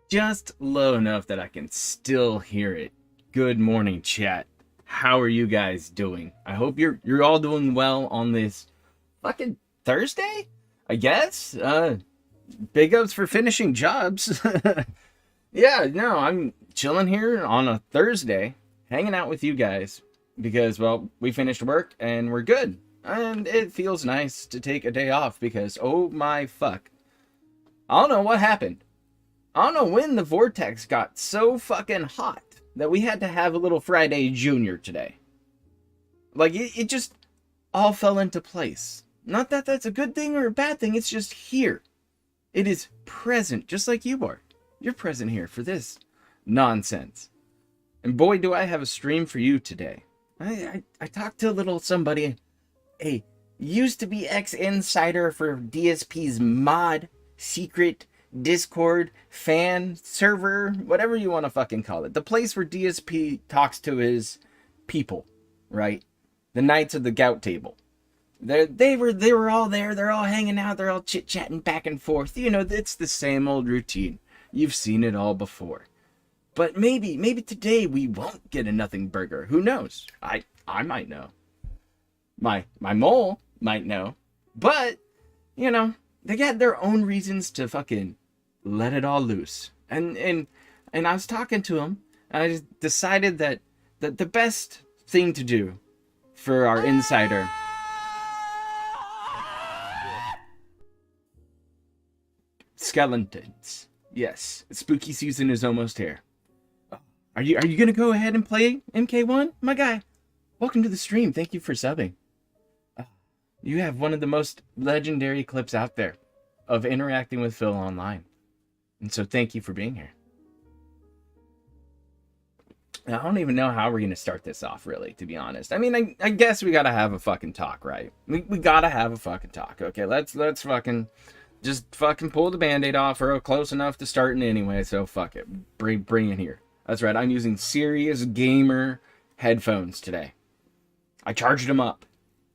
Just low enough that I can still hear it. Good morning, chat. How are you guys doing? I hope you're all doing well on this fucking Thursday, I guess. Big ups for finishing jobs. Yeah, no, I'm chilling here on a Thursday, hanging out with you guys because, well, we finished work and we're good. And it feels nice to take a day off because, oh my fuck, I don't know what happened. I don't know when the Vortex got so fucking hot that we had to have a little Friday Junior today. Like, it just all fell into place. Not that that's a good thing or a bad thing, it's just here. It is present, just like you are. You're present here for this nonsense. And boy, do I have a stream for you today. I talked to a little somebody, a used to be ex-insider for DSP's mod, secret, Discord, fan, server, whatever you want to fucking call it. The place where DSP talks to his people, right? The Knights of the Gout Table. They were all there. They're all hanging out. They're all chit-chatting back and forth. You know, it's the same old routine. You've seen it all before. But maybe today we won't get a nothing burger. Who knows? I might know. My mole might know. But, you know, they got their own reasons to fucking let it all loose. And I was talking to him, and I just decided that the best thing to do for our insider. Skeletons. Yes, spooky season is almost here. Are you gonna go ahead and play MK1? My guy, welcome to the stream. Thank you for subbing. You have one of the most legendary clips out there of interacting with Phil online. And so thank you for being here. I don't even know how we're going to start this off, really, to be honest. I mean, I guess we got to have a fucking talk, right? We got to have a fucking talk. Okay, let's fucking just fucking pull the Band-Aid off. We're close enough to starting anyway, so fuck it. Bring it here. That's right, I'm using serious gamer headphones today. I charged them up.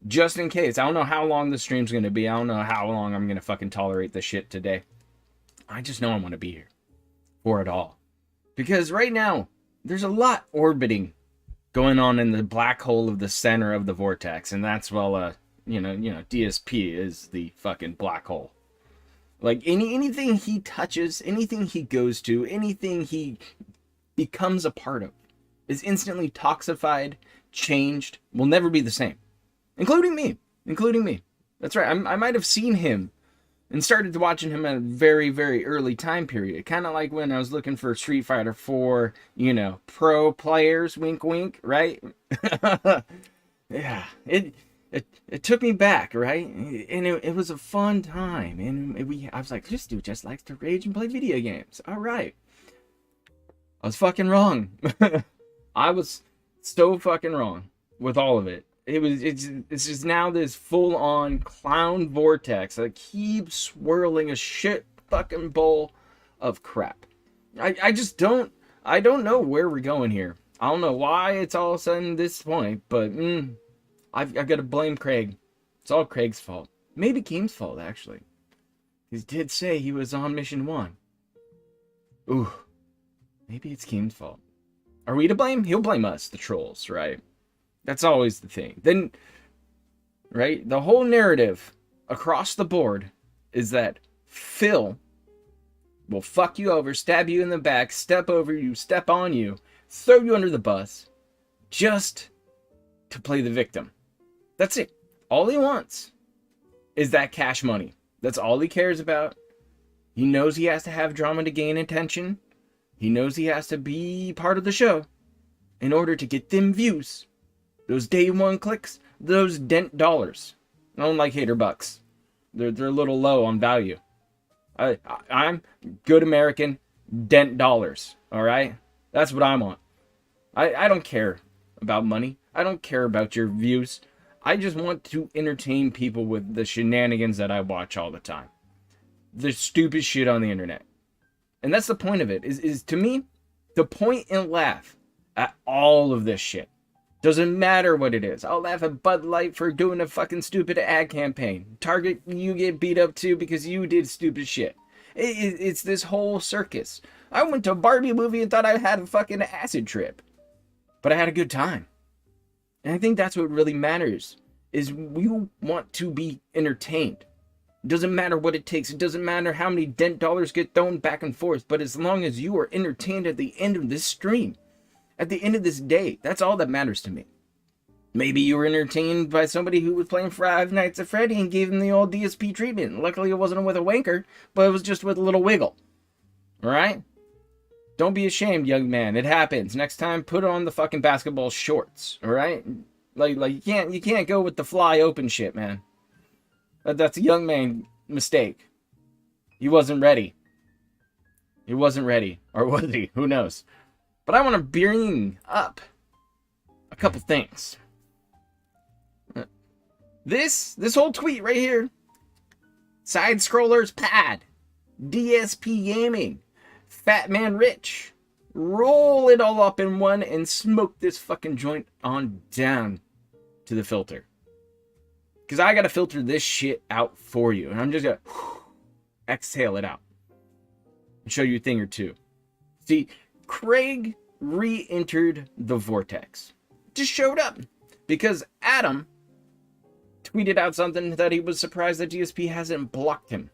Just in case. I don't know how long the stream's going to be. I don't know how long I'm going to fucking tolerate this shit today. I just know I want to be here. For it all. Because right now, there's a lot orbiting going on in the black hole of the center of the Vortex. And that's, well, you know, DSP is the fucking black hole. Like, anything he touches, anything he goes to, anything he becomes a part of is instantly toxified, changed, will never be the same. Including me. That's right. I might have seen him and started watching him at a very, very early time period. Kind of like when I was looking for Street Fighter 4, you know, pro players, wink, wink, right? Yeah, it took me back, right? And it was a fun time. And I was like, this dude just likes to rage and play video games. All right. I was fucking wrong. I was so fucking wrong with all of it. It's just now this full-on clown vortex that keeps swirling a shit fucking bowl of crap. I don't know where we're going here. I don't know why it's all of a sudden this point, but I've got to blame Craig. It's all Craig's fault. Maybe Keem's fault, actually. He did say he was on mission 1. Ooh, maybe it's Keem's fault. Are we to blame? He'll blame us, the trolls, right? That's always the thing. Then, right, the whole narrative across the board is that Phil will fuck you over, stab you in the back, step over you, step on you, throw you under the bus, just to play the victim. That's it. All he wants is that cash money. That's all he cares about. He knows he has to have drama to gain attention. He knows he has to be part of the show in order to get them views. Those day one clicks, those dent dollars. I don't like hater bucks. They're a little low on value. I'm good American, dent dollars, all right? That's what I want. I don't care about money. I don't care about your views. I just want to entertain people with the shenanigans that I watch all the time. The stupid shit on the internet. And that's the point of it, is to me, the point and laugh at all of this shit. Doesn't matter what it is. I'll laugh at Bud Light for doing a fucking stupid ad campaign. Target, you get beat up too because you did stupid shit. It's this whole circus. I went to a Barbie movie and thought I had a fucking acid trip. But I had a good time. And I think that's what really matters, is we want to be entertained. It doesn't matter what it takes. It doesn't matter how many dent dollars get thrown back and forth. But as long as you are entertained at the end of this stream, at the end of this day, that's all that matters to me. Maybe you were entertained by somebody who was playing Five Nights at Freddy and gave him the old DSP treatment. Luckily, it wasn't with a wanker, but it was just with a little wiggle. Alright? Don't be ashamed, young man. It happens. Next time, put on the fucking basketball shorts. Alright? Like you can't go with the fly open shit, man. That's a young man mistake. He wasn't ready. He wasn't ready. Or was he? Who knows? But I want to bring up a couple things. This whole tweet right here. Side Scrollers Pad. DSP Gaming. Fat Man Rich. Roll it all up in one and smoke this fucking joint on down to the filter. Because I got to filter this shit out for you. And I'm just going to exhale it out. And show you a thing or two. See, Craig re-entered the Vortex. Just showed up. Because Adam tweeted out something that he was surprised that DSP hasn't blocked him.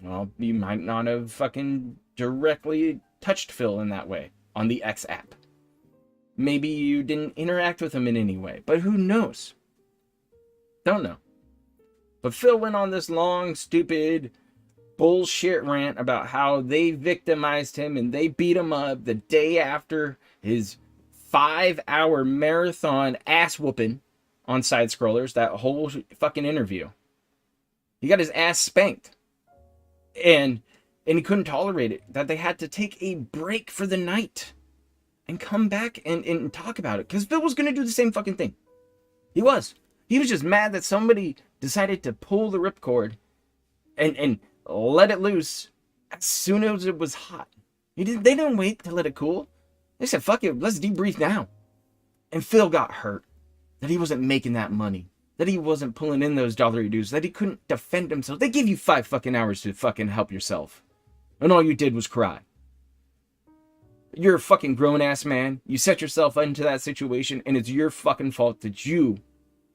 Well, you might not have fucking directly touched Phil in that way on the X app. Maybe you didn't interact with him in any way. But who knows? Don't know. But Phil went on this long, stupid bullshit rant about how they victimized him and they beat him up the day after his 5-hour marathon ass whooping on Side Scrollers, that whole fucking interview. He got his ass spanked. And he couldn't tolerate it. That they had to take a break for the night and come back and talk about it. Because Phil was going to do the same fucking thing. He was. He was just mad that somebody decided to pull the ripcord and let it loose as soon as it was hot. They didn't wait to let it cool. They said, fuck it, let's debrief now. And Phil got hurt. That he wasn't making that money. That he wasn't pulling in those dollar dues. That he couldn't defend himself. They give you 5 fucking hours to fucking help yourself. And all you did was cry. You're a fucking grown-ass man. You set yourself into that situation, and it's your fucking fault that you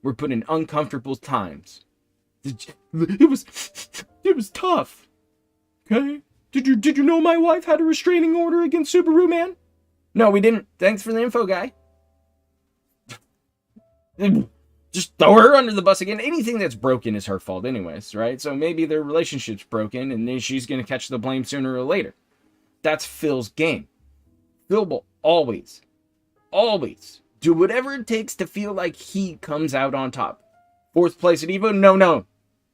were put in uncomfortable times. It was tough. Okay? Did you know my wife had a restraining order against Subaru Man? No, we didn't. Thanks for the info, guy. Just throw her under the bus again. Anything that's broken is her fault anyways, right? So maybe their relationship's broken and then she's going to catch the blame sooner or later. That's Phil's game. Phil will always do whatever it takes to feel like he comes out on top. 4th place at Evo?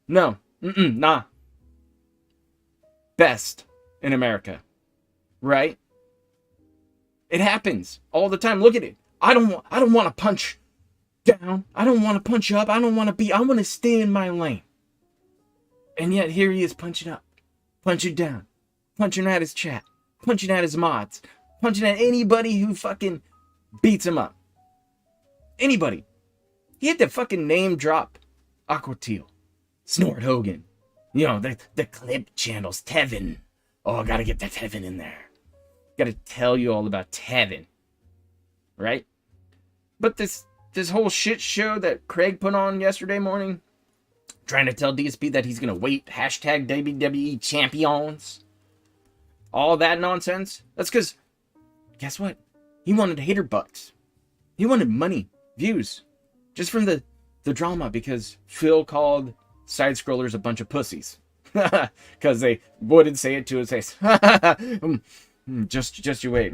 No. Nah. Best in America. Right? It happens all the time. Look at it. I don't want to punch down. I don't want to punch up. I want to stay in my lane. And yet here he is punching up, punching down, punching at his chat, punching at his mods, punching at anybody who fucking beats him up. Anybody. He had to fucking name drop Aqua Teal, Snort Hogan, you know, the clip channels, Tevin. Oh, I gotta get that Tevin in there. Gotta tell you all about Tevin. Right? But this whole shit show that Craig put on yesterday morning, trying to tell DSP that he's gonna wait, hashtag WWE champions, all that nonsense, that's because, guess what? He wanted hater bucks. He wanted money, views, just from the drama, because Phil called side-scrollers a bunch of pussies. Because they wouldn't say it to his face. Just you wait.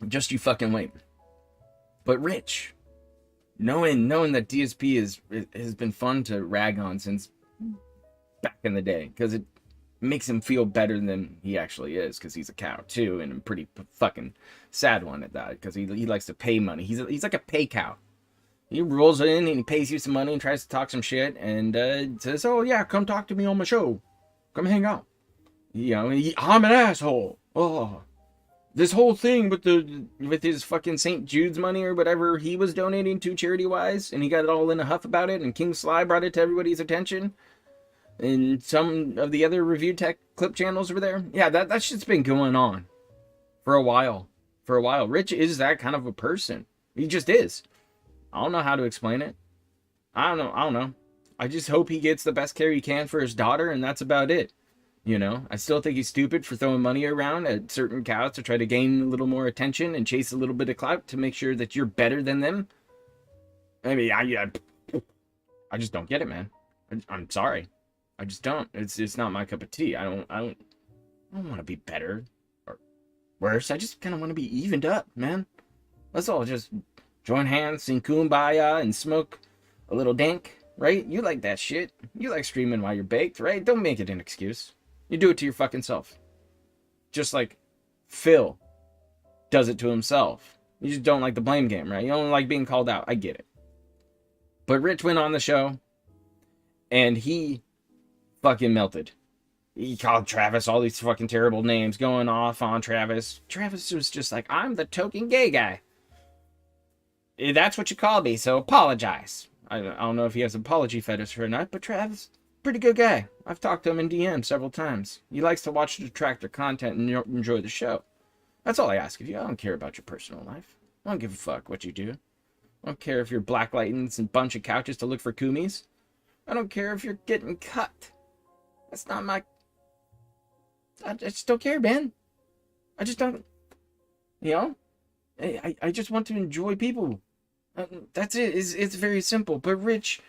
Just you fucking wait. But Rich, knowing that DSP has been fun to rag on since back in the day, because it makes him feel better than he actually is, because he's a cow too, and a pretty fucking sad one at that, because he likes to pay money. He's like a pay cow. He rolls in and he pays you some money and tries to talk some shit and says, "Oh yeah, come talk to me on my show, come hang out." You know, I'm an asshole. Oh, this whole thing with his fucking St. Jude's money or whatever he was donating to charity wise, and he got it all in a huff about it, and King Sly brought it to everybody's attention. And some of the other review tech clip channels over there. Yeah, that shit's been going on for a while. Rich is that kind of a person. He just is. I don't know how to explain it. I don't know. I just hope he gets the best care he can for his daughter, and that's about it. You know, I still think he's stupid for throwing money around at certain cows to try to gain a little more attention and chase a little bit of clout to make sure that you're better than them. I mean, I just don't get it, man. I'm sorry. I just don't. It's not my cup of tea. I don't want to be better or worse. I just kind of want to be evened up, man. Let's all just join hands, sing Kumbaya, and smoke a little dank, right? You like that shit. You like streaming while you're baked, right? Don't make it an excuse. You do it to your fucking self. Just like Phil does it to himself. You just don't like the blame game, right? You don't like being called out. I get it. But Rich went on the show, and he fucking melted. He called Travis all these fucking terrible names, going off on Travis. Travis was just like, "I'm the token gay guy. That's what you call me, so apologize." I don't know if he has an apology fetish or not, but Travis, pretty good guy. I've talked to him in DM several times. He likes to watch the Detractor content and enjoy the show. That's all I ask of you. I don't care about your personal life. I don't give a fuck what you do. I don't care if you're blacklighting some bunch of couches to look for kumis. I don't care if you're getting cut. That's not my... I just don't care, man. I just don't... You know? I just want to enjoy people. That's it. It's very simple. But Rich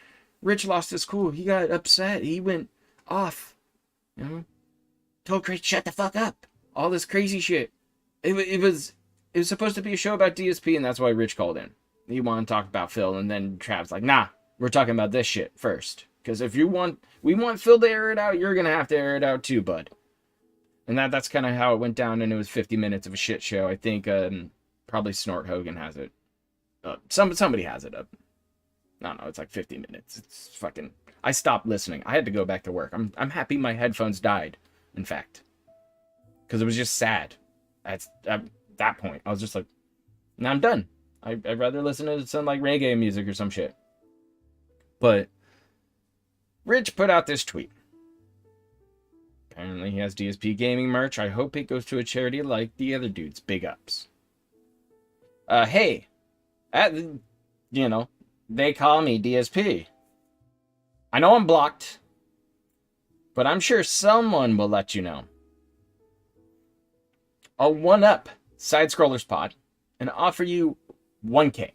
lost his cool. He got upset. He went off. You know? Told Craig, "Shut the fuck up." All this crazy shit. It was supposed to be a show about DSP, and that's why Rich called in. He wanted to talk about Phil, and then Trav's like, "Nah, we're talking about this shit first. Because if we want Phil to air it out, you're gonna have to air it out too, bud." And that's kind of how it went down, and it was 50 minutes of a shit show. I think probably Snort Hogan has it. Somebody has it up. I don't know. It's like 50 minutes. It's fucking... I stopped listening. I had to go back to work. I'm happy my headphones died, in fact. Because it was just sad. At that point, I was just like, "Nah, I'm done. I'd rather listen to some like reggae music or some shit." But Rich put out this tweet. Apparently he has DSP gaming merch. I hope it goes to a charity like the other dudes. Big ups. Hey, they call me DSP. I know I'm blocked, but I'm sure someone will let you know. I'll one-up Side Scrollers Pod and offer you 1K,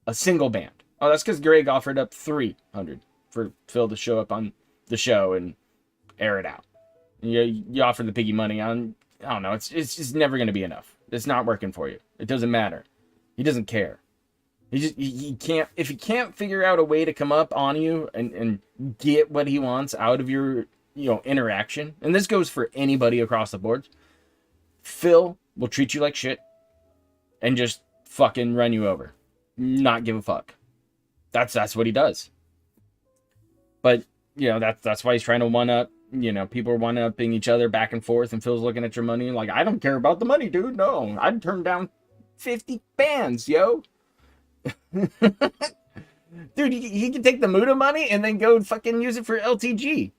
a single band. Oh, that's because Greg offered up 300 for Phil to show up on the show and air it out. You offer the piggy money on, I don't know, it's just never going to be enough. It's not working for you. It doesn't matter. He doesn't care. He can't, if he can't figure out a way to come up on you and get what he wants out of your, interaction, and this goes for anybody across the board, Phil will treat you like shit and just fucking run you over. Not give a fuck. That's what he does. But, that's why he's trying to one-up you know, people are one-upping each other back and forth, and Phil's looking at your money like, I don't care about the money, dude. No, I'd turn down 50 bands, yo. Dude, he can take the Muda money and then go fucking use it for LTG.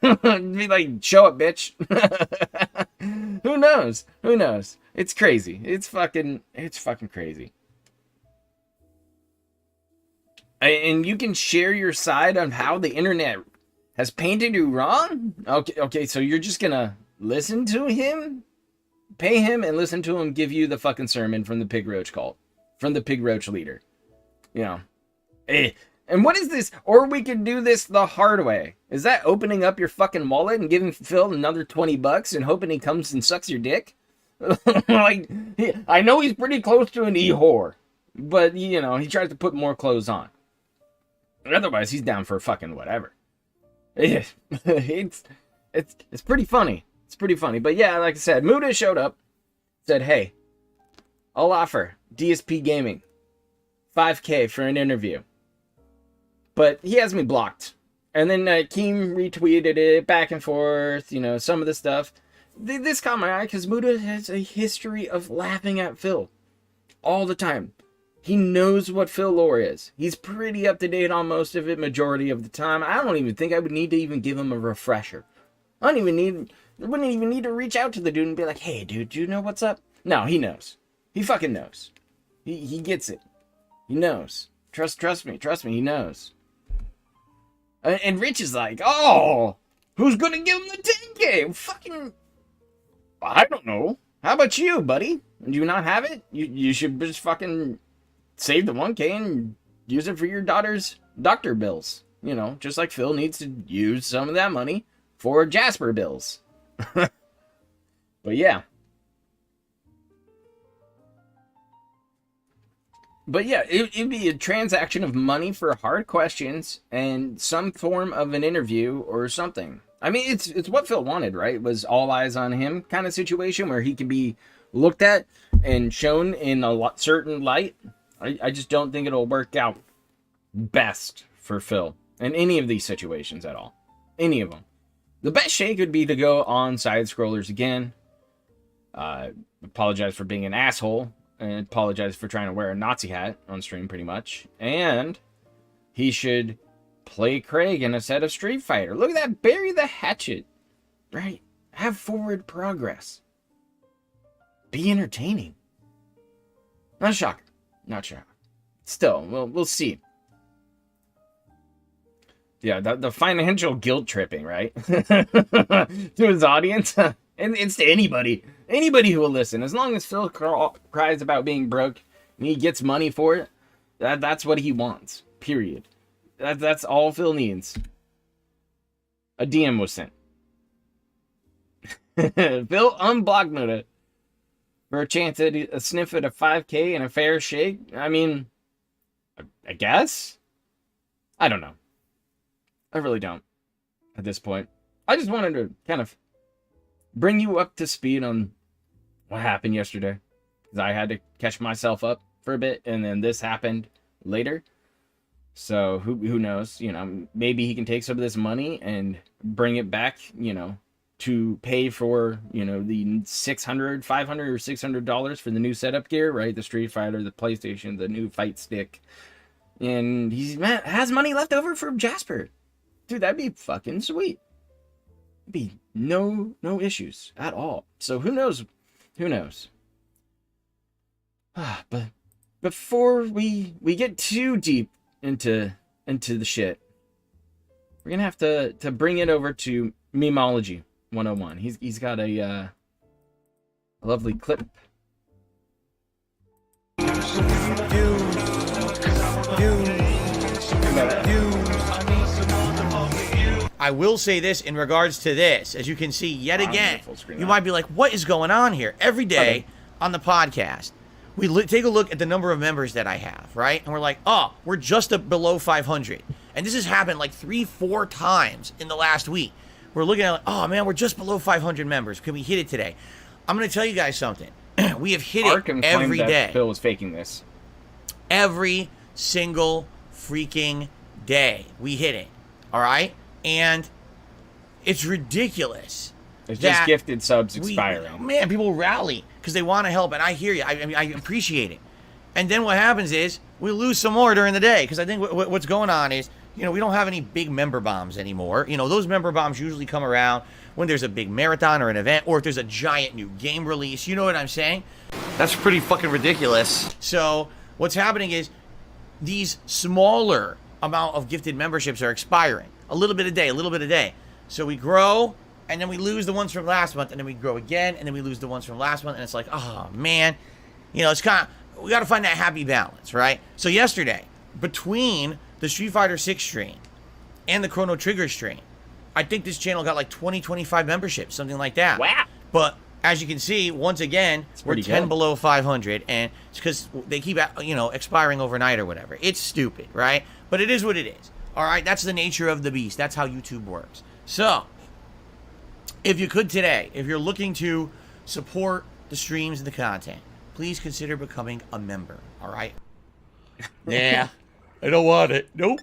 Be like, show up, bitch. Who knows? Who knows? It's crazy. It's fucking crazy. And you can share your side on how the internet has painted you wrong? Okay, so you're just gonna listen to him? Pay him and listen to him give you the fucking sermon from the Pig Roach cult. From the Pig Roach leader. You know. And what is this? Or we could do this the hard way. Is that opening up your fucking wallet and giving Phil another $20 and hoping he comes and sucks your dick? Like, I know he's pretty close to an e-whore. But, you know, he tries to put more clothes on. Otherwise, he's down for fucking whatever. It's pretty funny. It's pretty funny. But yeah, like I said, Muda showed up. Said, hey, I'll offer DSP Gaming $5K for an interview. But he has me blocked. And then Keem retweeted it back and forth, you know, some of the stuff. This caught my eye because Muda has a history of laughing at Phil all the time. He knows what Phil lore is. He's pretty up to date on most of it, majority of the time. I don't even think I would need to even give him a refresher. I wouldn't even need to reach out to the dude and be like, hey, dude, do you know what's up? No, he knows. He fucking knows. He gets it. He knows. Trust me, he knows. And Rich is like, oh, who's going to give him the 10K? Fucking, I don't know. How about you, buddy? Do you not have it? You should just fucking save the 1K and use it for your daughter's doctor bills. You know, just like Phil needs to use some of that money for Jasper bills. But yeah. But yeah, it'd be a transaction of money for hard questions and some form of an interview or something. I mean, it's what Phil wanted, right? It was all eyes on him kind of situation where he can be looked at and shown in a certain light. I just don't think it'll work out best for Phil in any of these situations at all. Any of them. The best shake would be to go on side scrollers again. Apologize for being an asshole. And apologize for trying to wear a Nazi hat on stream, pretty much. And he should play Craig in a set of Street Fighter. Look at that. Bury the hatchet. Right? Have forward progress. Be entertaining. Not shocker. Not shocker. Still, we'll see. Yeah, the financial guilt tripping, right? To his audience. And it's to anybody who will listen. As long as Phil cries about being broke and he gets money for it, that's what he wants. Period. That's all Phil needs. A DM was sent. Phil unblocked Muda for a chance at a sniff at a 5K and a fair shake. I mean, I guess? I don't know. I really don't at this point. I just wanted to kind of bring you up to speed on what happened yesterday, because I had to catch myself up for a bit, and then this happened later. So who knows? You know, maybe he can take some of this money and bring it back, you know, to pay for, you know, the $500 or $600 for the new setup gear, right? The Street Fighter, the PlayStation, the new fight stick, and has money left over for Jasper. Dude, that'd be fucking sweet. Be no issues at all. So who knows? But before we get too deep into the shit, we're gonna have to bring it over to Memology 101. He's got a lovely clip. I will say this in regards to this. As you can see, yet again, you might be like, what is going on here? Every day on the podcast, we take a look at the number of members that I have, right? And we're like, oh, we're just below 500. And this has happened like 3-4 times in the last week. We're looking at, like, oh, man, we're just below 500 members. Can we hit it today? I'm going to tell you guys something. We have hit it every day. Phil was faking this. Every single freaking day we hit it, all right? And It's ridiculous. It's just gifted subs expiring. Man, people rally because they want to help, and I hear you. I mean, I appreciate it. And then what happens is we lose some more during the day because I think what's going on is, we don't have any big member bombs anymore. Those member bombs usually come around when there's a big marathon or an event, or if there's a giant new game release. You know what I'm saying? That's pretty fucking ridiculous. So what's happening is these smaller amount of gifted memberships are expiring. A little bit a day. So we grow, and then we lose the ones from last month, and then we grow again, and then we lose the ones from last month, and it's like, oh, man. It's kind of, we got to find that happy balance, right? So yesterday, between the Street Fighter 6 stream and the Chrono Trigger stream, I think this channel got like 25 memberships, something like that. Wow. But as you can see, once again, we're 10 below 500, and it's because they keep, expiring overnight or whatever. It's stupid, right? But it is what it is. All right, that's the nature of the beast. That's how YouTube works. So, if you could today, if you're looking to support the streams and the content, please consider becoming a member, all right? Yeah, I don't want it. Nope.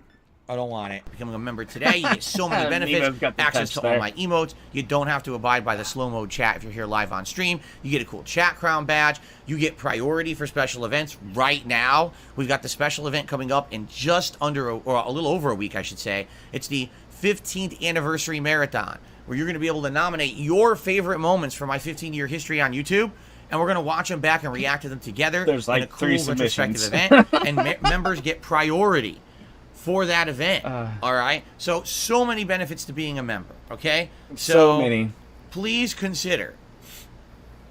I don't want it. Becoming a member today, you get so many benefits, access to all my emotes. You don't have to abide by the slow-mo chat if you're here live on stream. You get a cool chat crown badge. You get priority for special events right now. We've got the special event coming up in just under, or a little over a week, I should say. It's the 15th anniversary marathon, where you're going to be able to nominate your favorite moments from my 15-year history on YouTube, and we're going to watch them back and react to them together. There's like in a cool 3 retrospective submissions. event, and members get priority for that event. All right? So many benefits to being a member, okay? So many. Please consider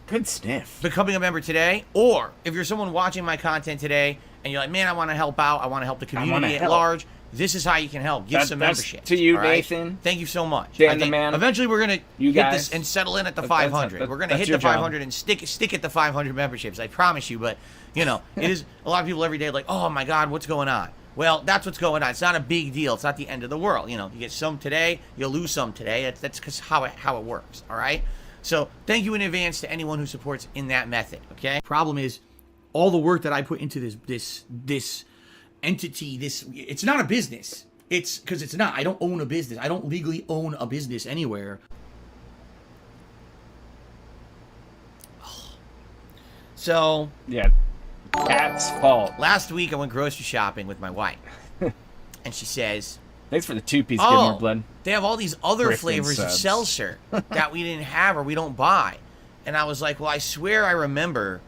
Good sniff. becoming a member today, or if you're someone watching my content today and you're like, man, I want to help out, I want to help the community at large, this is how you can help. Give some membership. To you, all right? Nathan. Thank you so much. Dan the man. Eventually we're going to You hit guys. this and settle in at the 500. We're going to hit the 500 and stick at the 500 memberships. I promise you, but, it is a lot of people every day like, oh my God, what's going on? Well, that's what's going on. It's not a big deal. It's not the end of the world. You get some today, you'll lose some today. That's because how it works, all right? So thank you in advance to anyone who supports in that method, okay? Problem is, all the work that I put into this entity, it's not a business. It's because it's not. I don't own a business. I don't legally own a business anywhere. So Yeah. Cat's fault. last week I went grocery shopping with my wife, and she says, Thanks for the 2-piece Gilmore blood. they have all these other Grifton flavors of subs. seltzer that we didn't have or we don't buy. And I was like, well, I swear I remember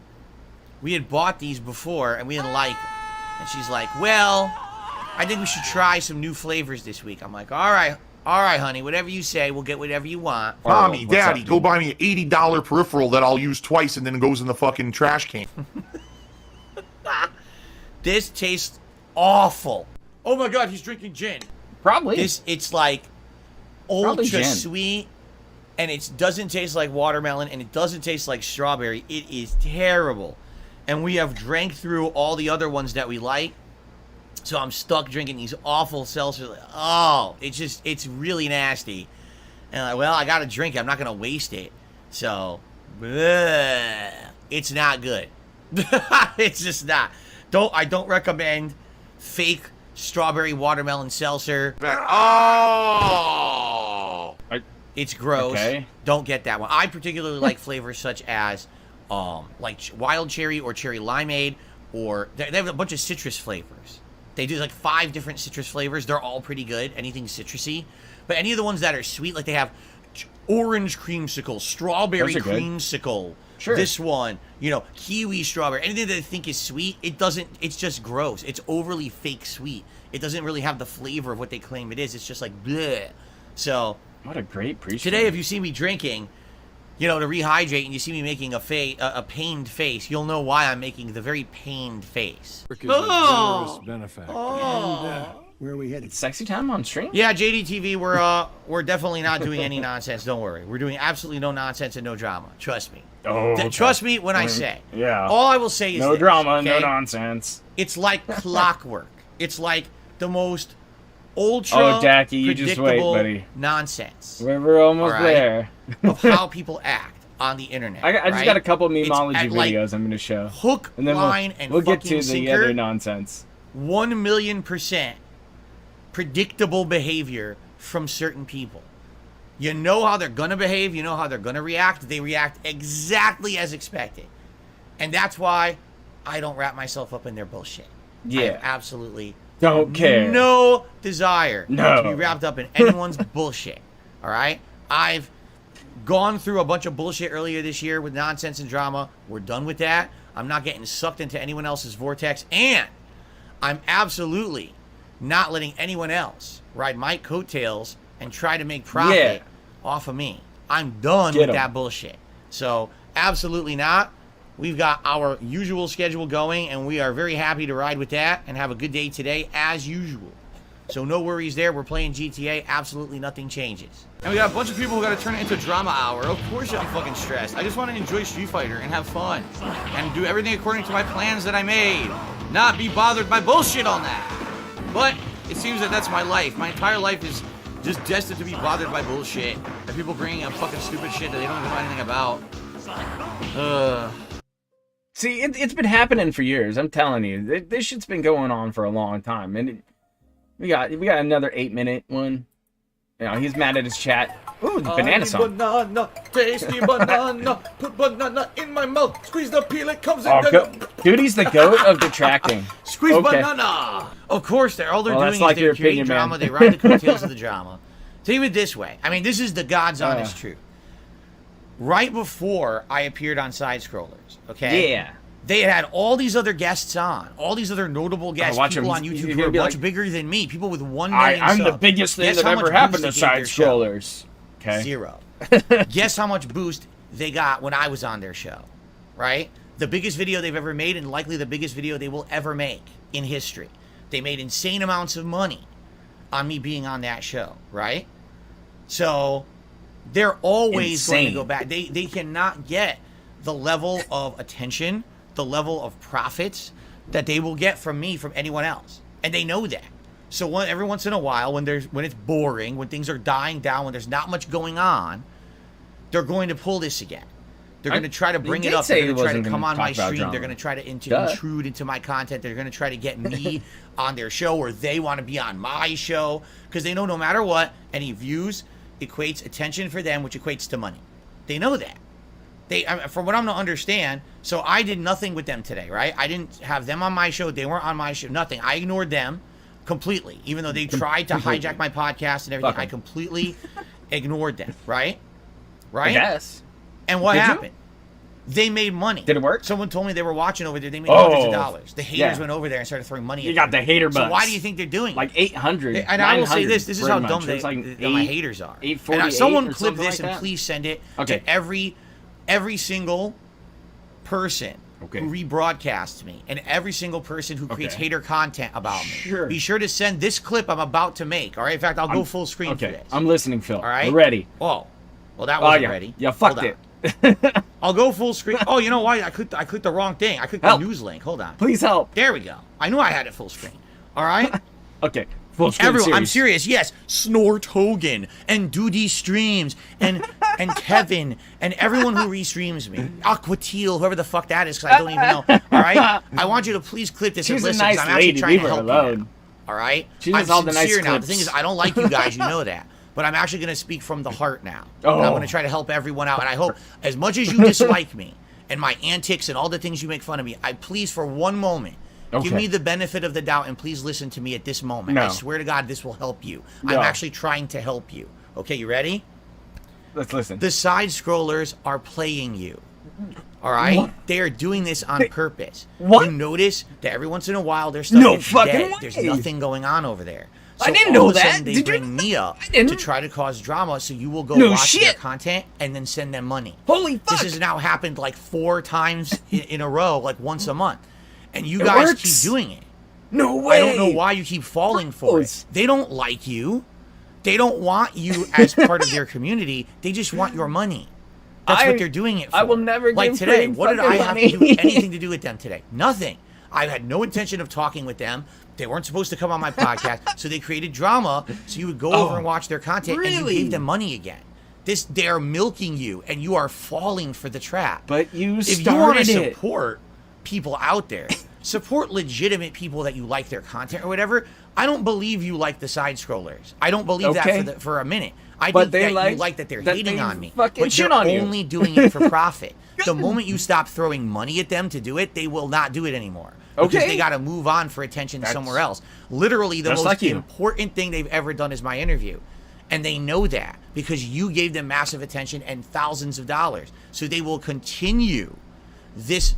we had bought these before and we didn't like them. And she's like, well, I think we should try some new flavors this week. I'm like, all right, honey, whatever you say, we'll get whatever you want. Mommy, What's Daddy, up, go dude? buy me an $80 peripheral that I'll use twice and then it goes in the fucking trash can. This tastes awful. Oh my God, he's drinking gin. Probably. It's like Probably ultra gin. sweet, and it doesn't taste like watermelon, and it doesn't taste like strawberry. It is terrible. And we have drank through all the other ones that we like, so I'm stuck drinking these awful seltzers. Oh, it's really nasty. And I gotta drink it. I'm not gonna waste it. So, bleh, it's not good. It's just not. I don't recommend fake strawberry watermelon seltzer. Oh! It's gross. Okay. Don't get that one. I particularly like flavors such as like wild cherry or cherry limeade, or they have a bunch of citrus flavors. They do like 5 different citrus flavors. They're all pretty good. Anything citrusy. But any of the ones that are sweet, like they have orange creamsicle, strawberry Those are good. creamsicle. Sure. This one, kiwi strawberry. Anything that I think is sweet, it's just gross. It's overly fake sweet. It doesn't really have the flavor of what they claim it is. It's just like bleh. So What a great pre today, if you see me drinking, to rehydrate, and you see me making a pained face, you'll know why I'm making the very pained face. Generous benefactor. And, where are we headed? Sexy time on stream? Yeah, JDTV, we're definitely not doing any nonsense. Don't worry. We're doing absolutely no nonsense and no drama. Trust me. Oh, okay. Trust me when I say. Yeah. All I will say is No this, drama, no okay? nonsense. It's like clockwork. It's like the most ultra Oh, Jackie, you just wait, predictable buddy. nonsense We're almost All right. there. of how people act on the internet. I just right? got a couple It's memology at, like, videos I'm going to show. hook, And then line, and we'll get fucking to the sinker. other nonsense. 1,000,000% predictable behavior from certain people. You know how they're going to behave. You know how they're going to react. They react exactly as expected. And that's why I don't wrap myself up in their bullshit. Yeah. I have absolutely don't care. No desire to be wrapped up in anyone's bullshit. All right? I've gone through a bunch of bullshit earlier this year with nonsense and drama. We're done with that. I'm not getting sucked into anyone else's vortex. And I'm absolutely not letting anyone else ride my coattails and try to make profit off of me. I'm done with that bullshit. So, absolutely not. We've got our usual schedule going, and we are very happy to ride with that and have a good day today as usual. So no worries there. We're playing GTA. Absolutely nothing changes. And we got a bunch of people who got to turn it into drama hour. Of course I'm fucking stressed. I just want to enjoy Street Fighter and have fun. And do everything according to my plans that I made. Not be bothered by bullshit on that. But it seems that that's my life. My entire life is just destined to be bothered by bullshit. And people bringing up fucking stupid shit that they don't even know anything about. See, it's been happening for years. I'm telling you, this shit's been going on for a long time, and we got another 8-minute one. You know, he's mad at his chat. Ooh, the banana song. Banana, tasty banana, put banana in my mouth, squeeze the peel, it comes in. Dude, he's the goat of detracting. Squeeze banana. Of course, all they're doing is they create drama. They ride the coattails of the drama. Think of it this way. I mean, this is the God's honest truth. Right before I appeared on Side Scrollers, okay? Yeah. They had all these other guests on, all these other notable guests, people on YouTube who are much bigger than me, people with 1 million I'm subs. the biggest thing that ever happened to Side Scrollers. Okay. 0. Guess how much boost they got when I was on their show, right? The biggest video they've ever made, and likely the biggest video they will ever make in history. They made insane amounts of money on me being on that show, right? So they're always going to go back. They cannot get the level of attention, the level of profits that they will get from me from anyone else, and they know that. So every once in a while, when it's boring, when things are dying down, when there's not much going on, they're going to pull this again. They're going to try to bring it up. They're going to try to come on my stream. They're going to try to intrude into my content. They're going to try to get me on their show, or they want to be on my show, because they know no matter what, any views equates attention for them, which equates to money. They know that. From what I'm to understand, so I did nothing with them today, right? I didn't have them on my show. They weren't on my show. Nothing. I ignored them completely, even though they tried to hijack my podcast and everything. I completely ignored them, right? Right? Yes. And what happened? They made money. Did it work? Someone told me they were watching over there. They made hundreds of dollars. The haters went over there and started throwing money at them. You got the hater bucks. So why do you think they're doing like 800? And I will say this is how dumb my haters are. 848 and someone clip this and please send it to every single person who rebroadcasts me and every single person who creates hater content about me. Sure. Be sure to send this clip I'm about to make. All right. In fact, I'll go full screen for this. I'm listening, Phil. All right. We're ready. Oh, well, that wasn't ready. Yeah, fucked it. I'll go full screen. Oh, you know why? I clicked the wrong thing. I clicked the news link. Hold on. Please help. There we go. I knew I had it full screen. All right. Okay. Full screen. Everyone, I'm serious. Yes, Snort Hogan and Doody Streams and Kevin and everyone who restreams me, Aquateal, whoever the fuck that is, because I don't even know. All right. I want you to please clip this and listen, because I'm actually trying to help you now. All right. I'm sincere now. The thing is, I don't like you guys. You know that. But I'm actually going to speak from the heart now. And I'm going to try to help everyone out. And I hope, as much as you dislike me and my antics and all the things you make fun of me, I please, for one moment, give me the benefit of the doubt and please listen to me at this moment. No. I swear to God, this will help you. No. I'm actually trying to help you. Okay, you ready? Let's listen. The side scrollers are playing you. All right? What? They are doing this on purpose. What? You notice that every once in a while there's stuff dead. There's nothing going on over there. So I didn't know that. Sudden, they bring me up to try to cause drama, so you will go watch their content and then send them money. Holy fuck! This has now happened like 4 times in a row, like once a month, and you guys keep doing it. No way! I don't know why you keep falling for it. They don't like you. They don't want you as part of their community. They just want your money. That's what they're doing it for. I will never like give today. What did I have money? to do anything to do with them today? Nothing. I had no intention of talking with them. They weren't supposed to come on my podcast, so they created drama so you would go over and watch their content, and you gave them money again. They're milking you, and you are falling for the trap. But you started it. If you want to support people out there, support legitimate people that you like their content or whatever. I don't believe you like the side scrollers. I don't believe that for a minute. I But think they that you like that they're hating on me, fucking but shit they're on you. only doing it for profit. The moment you stop throwing money at them to do it, they will not do it anymore. Because Okay. they got to move on for attention somewhere else. Literally, the just most like you. important thing they've ever done is my interview. And they know that because you gave them massive attention and thousands of dollars. So they will continue this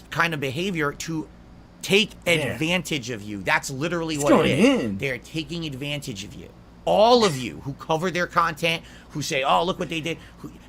kind of behavior to take advantage of you. That's literally what it is. They're taking advantage of you. All of you who cover their content, who say, oh, look what they did,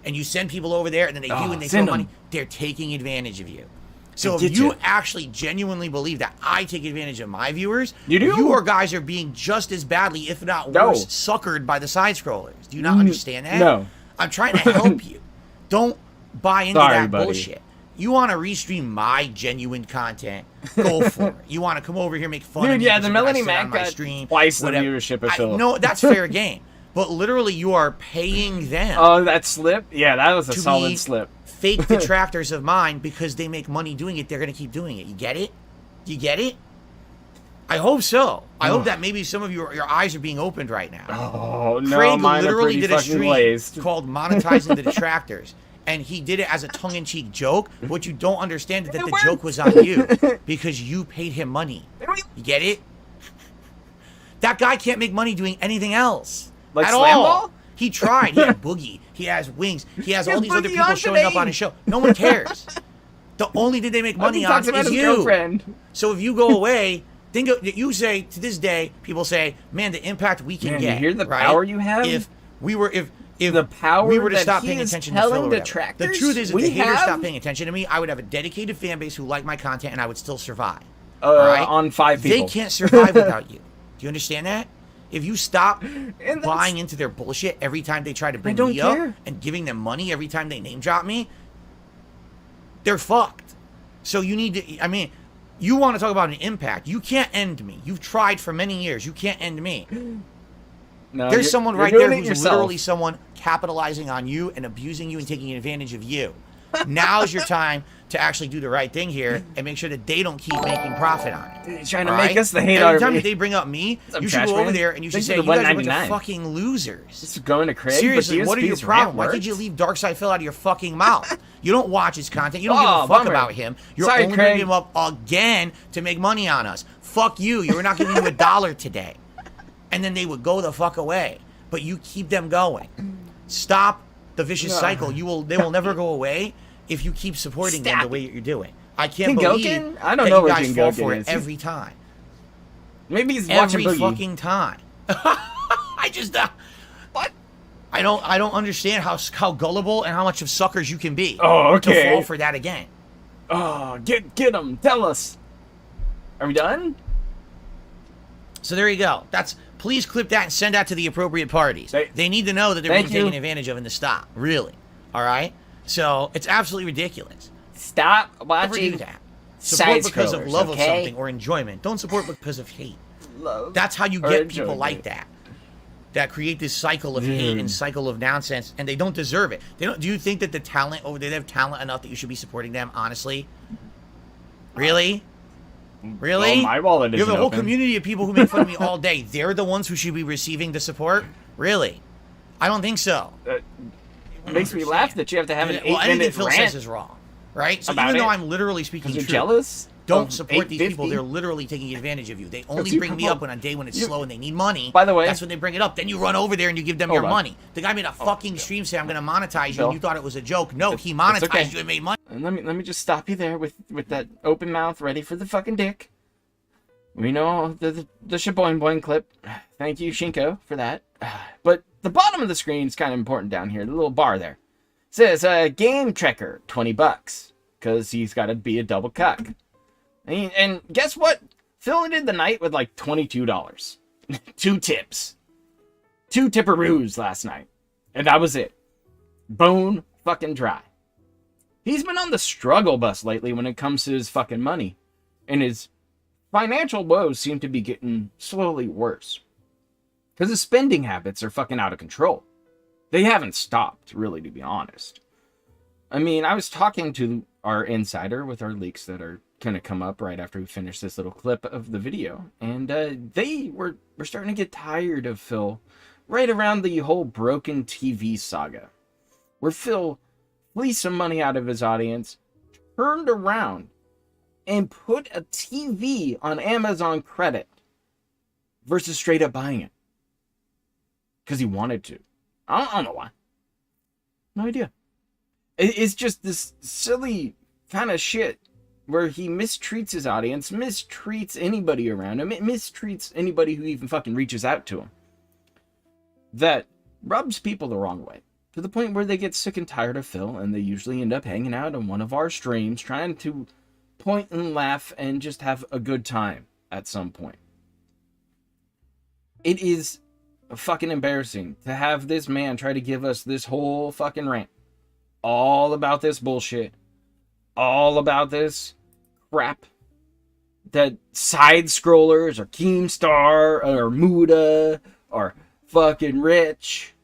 and you send people over there and then they view and they throw money, they're taking advantage of you. So if you actually genuinely believe that I take advantage of my viewers, your guys are being just as badly, if not worse, suckered by the side scrollers. Do you not understand that? No. I'm trying to help you. Don't buy into that bullshit. You want to restream my genuine content? Go for it. You want to come over here make fun of me? Yeah, the Melanie Mac got twice the viewership of Phil. No, that's fair game. But literally, you are paying them. Oh, that slip? Yeah, that was a solid slip. Fake detractors of mine because they make money doing it. They're going to keep doing it. You get it? You get it? I hope so. I hope that maybe some of your eyes are being opened right now. Oh, no, Craig mine literally are did a stream glazed. called Monetizing the Detractors. And he did it as a tongue-in-cheek joke. What you don't understand is that the joke was on you because you paid him money. You get it? That guy can't make money doing anything else like at Slam all. Ball? He tried. He had Boogie. He has Wings. He has all these other people showing up on his show. No one cares. The only thing they make money on is you. Girlfriend. So if you go away, you say to this day, people say, "Man, the impact we can get." You hear the power you have? If the power we were to that stop he paying is attention to telling Phil or the whatever. detractors, The truth is, if we the haters have- stopped paying attention to me, I would have a dedicated fan base who like my content, and I would still survive. On 5 people. They can't survive without you. Do you understand that? If you stop that's- buying into their bullshit every time they try to bring don't me care. up and giving them money every time they name drop me, they're fucked. So you need to, I mean, you want to talk about an impact. You can't end me. You've tried for many years. You can't end me. No, There's someone you're right doing there it who's yourself. literally someone capitalizing on you and abusing you and taking advantage of you. Now's your time to actually do the right thing here and make sure that they don't keep making profit on it. You're trying to All make right? us the hate Every time army. that they bring up me, What's up, you should Trash go over Man? there and you should Thanks say, for you the guys are a bunch of $1.99. fucking losers. This is going to Craig. Seriously, but what are your DSP's problem? rant Why did you works. leave Darkside Phil out of your fucking mouth? You don't watch his content. You don't give Oh, a fuck bummer. about him. You're Sorry, only Craig. bringing him up again to make money on us. Fuck you. You're not giving you $1 today. And then they would go the fuck away. But you keep them going. Stop the vicious cycle. They will never go away if you keep supporting them the way you're doing. I can't believe Jingokin? I don't that know you where guys fall Jingokin for it is. every time. Maybe he's watching Every Boogie. fucking time. I just what? I don't understand how gullible and how much of suckers you can be. Oh, okay. To fall for that again. Oh, get him. Tell us. Are we done? So there you go. Please clip that and send that to the appropriate parties. They need to know that they're being taken advantage of and to stop. Really. All right? So it's absolutely ridiculous. Stop Never watching. do that. Support because of Side-scrollers, love okay? of something or enjoyment. Don't support because of hate. Love That's how you or get people enjoyment. like that create this cycle of hate and cycle of nonsense, and they don't deserve it. They don't. Do you think that the talent over there, they have talent enough that you should be supporting them? Honestly, really? Well, my wallet You have a isn't whole open. community of people who make fun of me all day. They're the ones who should be receiving the support? Really? I don't think so. It makes me laugh that you have to have an 8-minute Well, anything Phil rant says is wrong, right? So about even though it? I'm literally speaking because truth, you're jealous. don't of support these people. 850? They're literally taking advantage of you. They only you bring me promote- up on a day when it's you- slow and they need money. By the way- that's when they bring it up. Then you run over there and you give them Hold your on. money. The guy made a fucking stream say, I'm going to monetize you, Phil? and you thought it was a joke. No, he monetized okay. you and made money. And let me just stop you there with that open mouth, ready for the fucking dick. We know the shaboing boing clip. Thank you, Shinko, for that. But the bottom of the screen is kind of important down here. The little bar there says game tracker, $20, because he's got to be a double cuck. And guess what? Phil did the night with like $22. 2 tips. 2 tipperoos last night. And that was it. Bone fucking dry. He's been on the struggle bus lately when it comes to his fucking money. And his financial woes seem to be getting slowly worse. Because his spending habits are fucking out of control. They haven't stopped, really, to be honest. I mean, I was talking to our insider with our leaks that are going to come up right after we finish this little clip of the video. And they were starting to get tired of Phil right around the whole broken TV saga, where Phil fleeced some money out of his audience, turned around, and put a TV on Amazon credit versus straight up buying it. Because he wanted to. I don't know why. No idea. It's just this silly kind of shit where he mistreats his audience, mistreats anybody around him, mistreats anybody who even fucking reaches out to him. That rubs people the wrong way. To the point where they get sick and tired of Phil, and they usually end up hanging out on one of our streams, trying to point and laugh and just have a good time at some point. It is fucking embarrassing to have this man try to give us this whole fucking rant. All about this bullshit. All about this crap. That side scrollers or Keemstar or Muda or fucking Rich,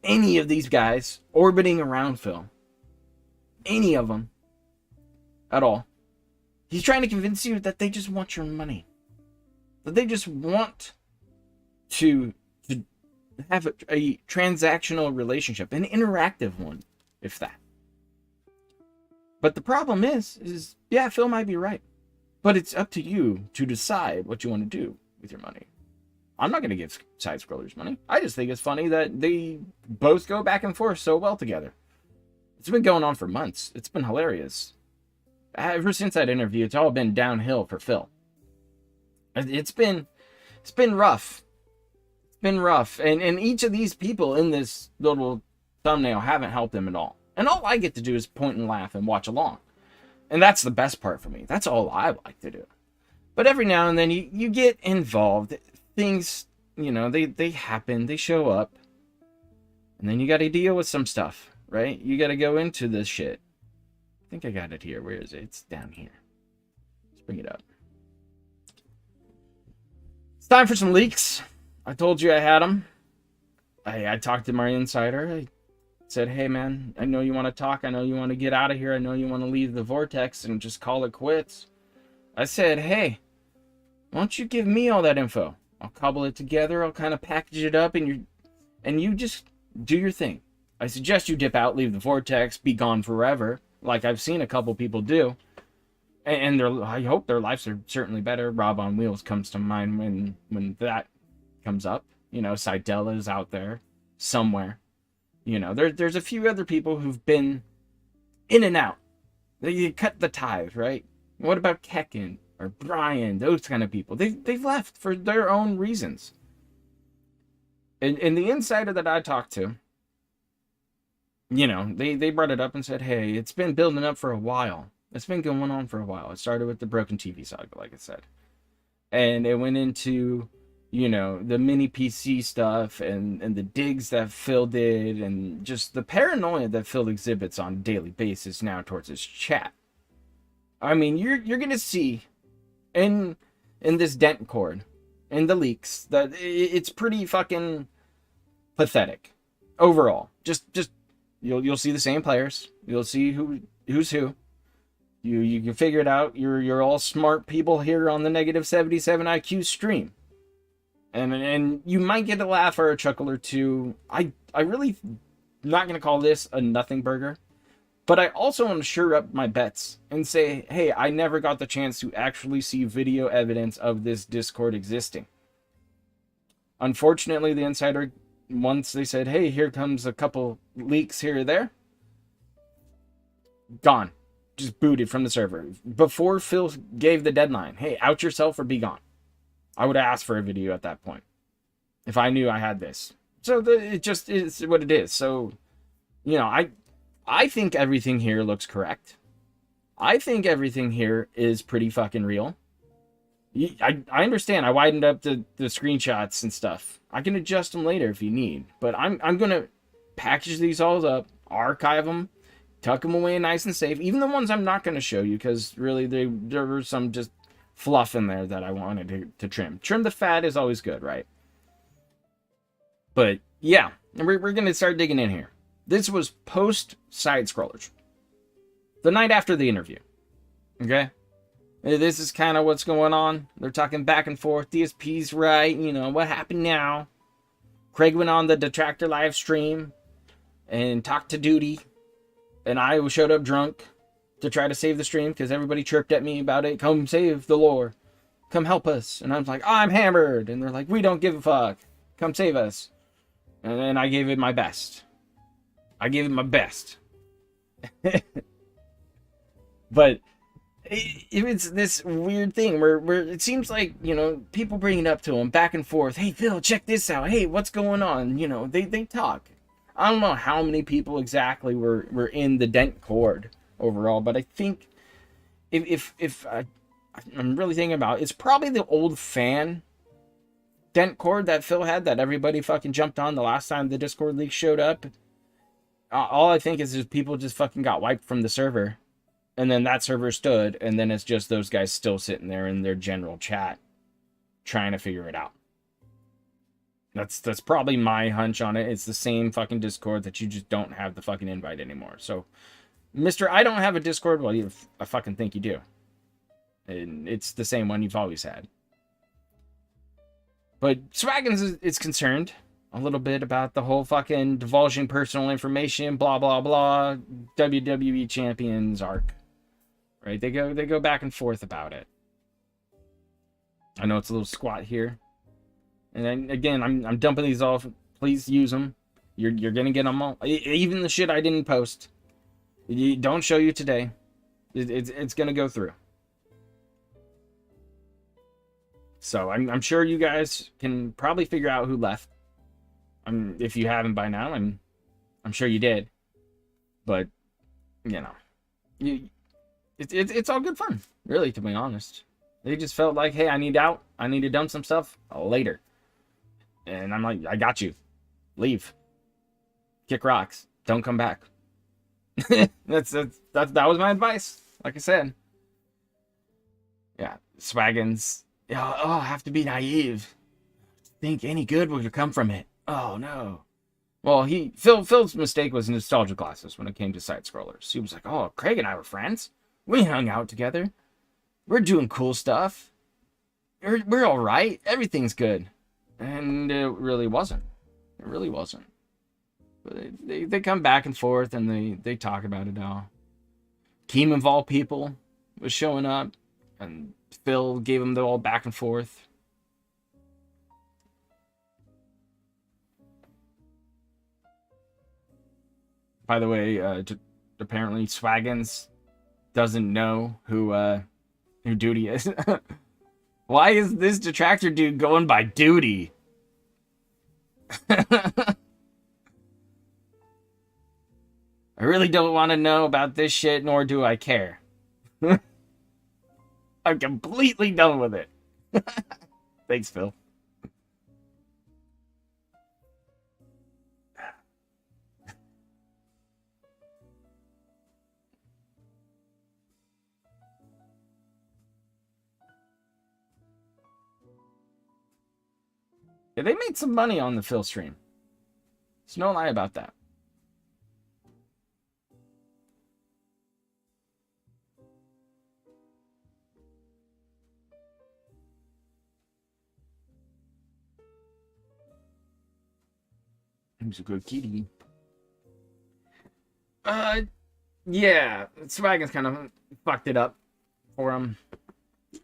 any of these guys orbiting around Phil, any of them at all, he's trying to convince you that they just want your money, that they just want to have a transactional relationship, an interactive one, if that. But the problem is yeah, Phil might be right, but it's up to you to decide what you want to do with your money. I'm not going to give side scrollers money. I just think it's funny that they both go back and forth so well together. It's been going on for months. It's been hilarious. Ever since that interview, it's all been downhill for Phil. It's been rough. It's been rough. And each of these people in this little thumbnail haven't helped him at all. And all I get to do is point and laugh and watch along. And that's the best part for me. That's all I like to do. But every now and then you get involved. Things, you know, they happen, they show up, and then you got to deal with some stuff, right? You got to go into this shit. I think I got it here. Where is it? It's down here. Let's bring it up. It's time for some leaks. I told you I had them. I talked to my insider. I said, hey man, I know you want to talk. I know you want to get out of here. I know you want to leave the Vortex and just call it quits. I said, hey, why don't you give me all that info? I'll cobble it together. I'll kind of package it up, and you just do your thing. I suggest you dip out, leave the Vortex, be gone forever, like I've seen a couple people do. And I hope their lives are certainly better. Rob on Wheels comes to mind when that comes up. You know, Seidel is out there somewhere. You know, there's a few other people who've been in and out. They cut the ties, right? What about Kekin? Or Brian, those kind of people. They've left for their own reasons. And the insider that I talked to, you know, they brought it up and said, hey, it's been building up for a while. It's been going on for a while. It started with the broken TV saga, like I said. And it went into, you know, the mini PC stuff and the digs that Phil did and just the paranoia that Phil exhibits on a daily basis now towards his chat. I mean, you're going to see in this dent cord, in the leaks, that it's pretty fucking pathetic overall. Just you'll see the same players. You'll see who's who. You can figure it out. You're all smart people here on the negative 77 IQ stream, and you might get a laugh or a chuckle or two. I really not gonna call this a nothing burger. But I also want to sure up my bets and say, hey, I never got the chance to actually see video evidence of this Discord existing. Unfortunately, the insider, once they said, hey, here comes a couple leaks here or there, gone. Just booted from the server. Before Phil gave the deadline, hey, out yourself or be gone. I would have asked for a video at that point if I knew I had this. So it just is what it is. So, you know, I think everything here looks correct. I think everything here is pretty fucking real. I understand. I widened up the screenshots and stuff. I can adjust them later if you need. But I'm going to package these all up, archive them, tuck them away nice and safe. Even the ones I'm not going to show you because really there were some just fluff in there that I wanted to trim. Trim the fat is always good, right? But yeah, we're going to start digging in here. This was post side scrollers. The night after the interview. Okay? This is kind of what's going on. They're talking back and forth. DSP's right. You know, what happened now? Craig went on the Detractor live stream and talked to Duty, and I showed up drunk to try to save the stream because everybody chirped at me about it. Come save the lore. Come help us. And I was like, I'm hammered. And they're like, we don't give a fuck. Come save us. And then I gave it my best. But it's this weird thing where it seems like, you know, people bring it up to him back and forth. Hey, Phil, check this out. Hey, what's going on? You know, they talk. I don't know how many people exactly were in the Dent Cord overall, but I think if I'm really thinking about it, it's probably the old fan Dent Cord that Phil had that everybody fucking jumped on the last time the Discord leak showed up. All I think is people just fucking got wiped from the server. And then that server stood, and then it's just those guys still sitting there in their general chat trying to figure it out. That's probably my hunch on it. It's the same fucking Discord that you just don't have the fucking invite anymore. So, Mr. I don't have a Discord. Well, I fucking think you do. And it's the same one you've always had. But Swaggins is concerned a little bit about the whole fucking divulging personal information, blah, blah, blah, WWE Champions arc. Right? They go back and forth about it. I know it's a little squat here. And then, again, I'm dumping these off. Please use them. You're gonna get them all. Even the shit I didn't post. Don't show you today. It's gonna go through. So I'm sure you guys can probably figure out who left. If you haven't by now, I'm sure you did. But you know, it's all good fun, really, to be honest. They just felt like, hey, I need out. I need to dump some stuff later. And I'm like, I got you. Leave. Kick rocks. Don't come back. that was my advice. Like I said. Yeah, Swaggins. I have to be naive. Think any good will come from it. Oh no. Well, Phil's mistake was nostalgia glasses when it came to side scrollers. He was like, oh, Craig and I were friends. We hung out together. We're doing cool stuff. We're all right. Everything's good. And it really wasn't. It really wasn't. But they come back and forth and they talk about it all. Keem of all people was showing up and Phil gave him the all back and forth. By the way, apparently Swaggins doesn't know who Duty is. Why is this Detractor dude going by Duty? I really don't want to know about this shit, nor do I care. I'm completely done with it. Thanks, Phil. Yeah, they made some money on the Phil stream. There's no lie about that. He's a good kitty. Yeah, Swaggin's kind of fucked it up for him.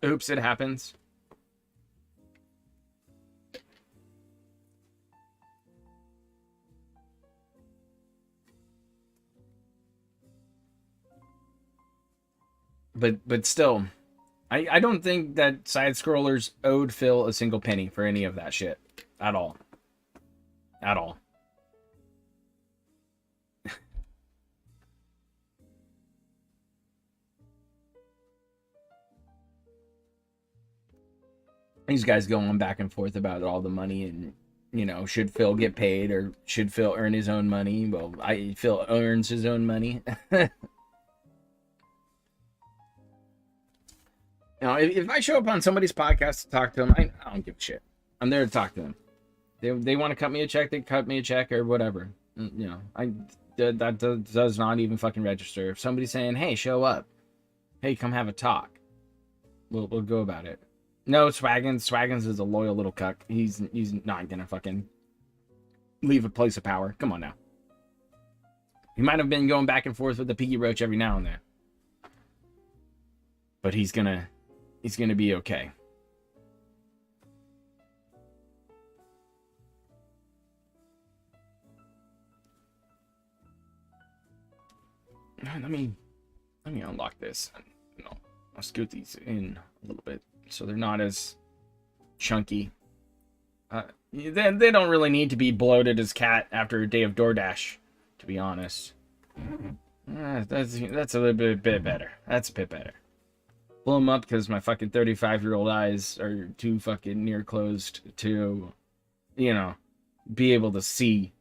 Oops, it happens. But still, I don't think that side scrollers owed Phil a single penny for any of that shit at all. At all. These guys going back and forth about all the money and, you know, should Phil get paid or should Phil earn his own money? Well, Phil earns his own money. You know, if I show up on somebody's podcast to talk to them, I don't give a shit. I'm there to talk to them. They want to cut me a check, they cut me a check or whatever. You know, that does not even fucking register. If somebody's saying, hey, show up. Hey, come have a talk. We'll go about it. No, Swaggins is a loyal little cuck. He's not gonna fucking leave a place of power. Come on now. He might have been going back and forth with the Piggy Roach every now and then. But he's gonna be okay. Let me unlock this. No, I'll scoot these in a little bit so they're not as chunky. They don't really need to be bloated as cat after a day of DoorDash, to be honest. That's a little bit better. That's a bit better. Blow them up because my fucking 35-year-old eyes are too fucking near closed to, you know, be able to see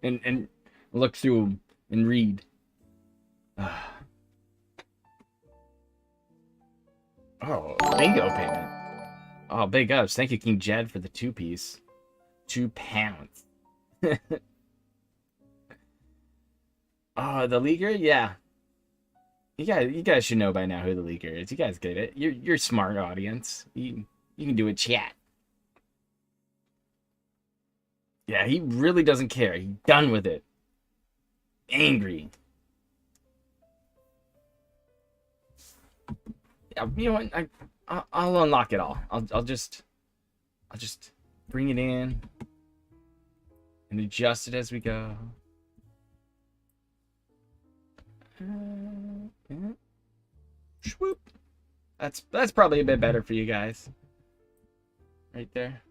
and look through them and read. Oh, bingo payment. Oh, big ups. Thank you, King Jed, for the 2-piece. £2. Oh, the leaguer? Yeah. You guys should know by now who the leaguer is. You guys get it. You're smart, audience. You can do a chat. Yeah, he really doesn't care. He's done with it. Angry. Yeah, you know what? I'll unlock it all. I'll just bring it in and adjust it as we go. Swoop. That's probably a bit better for you guys. Right there.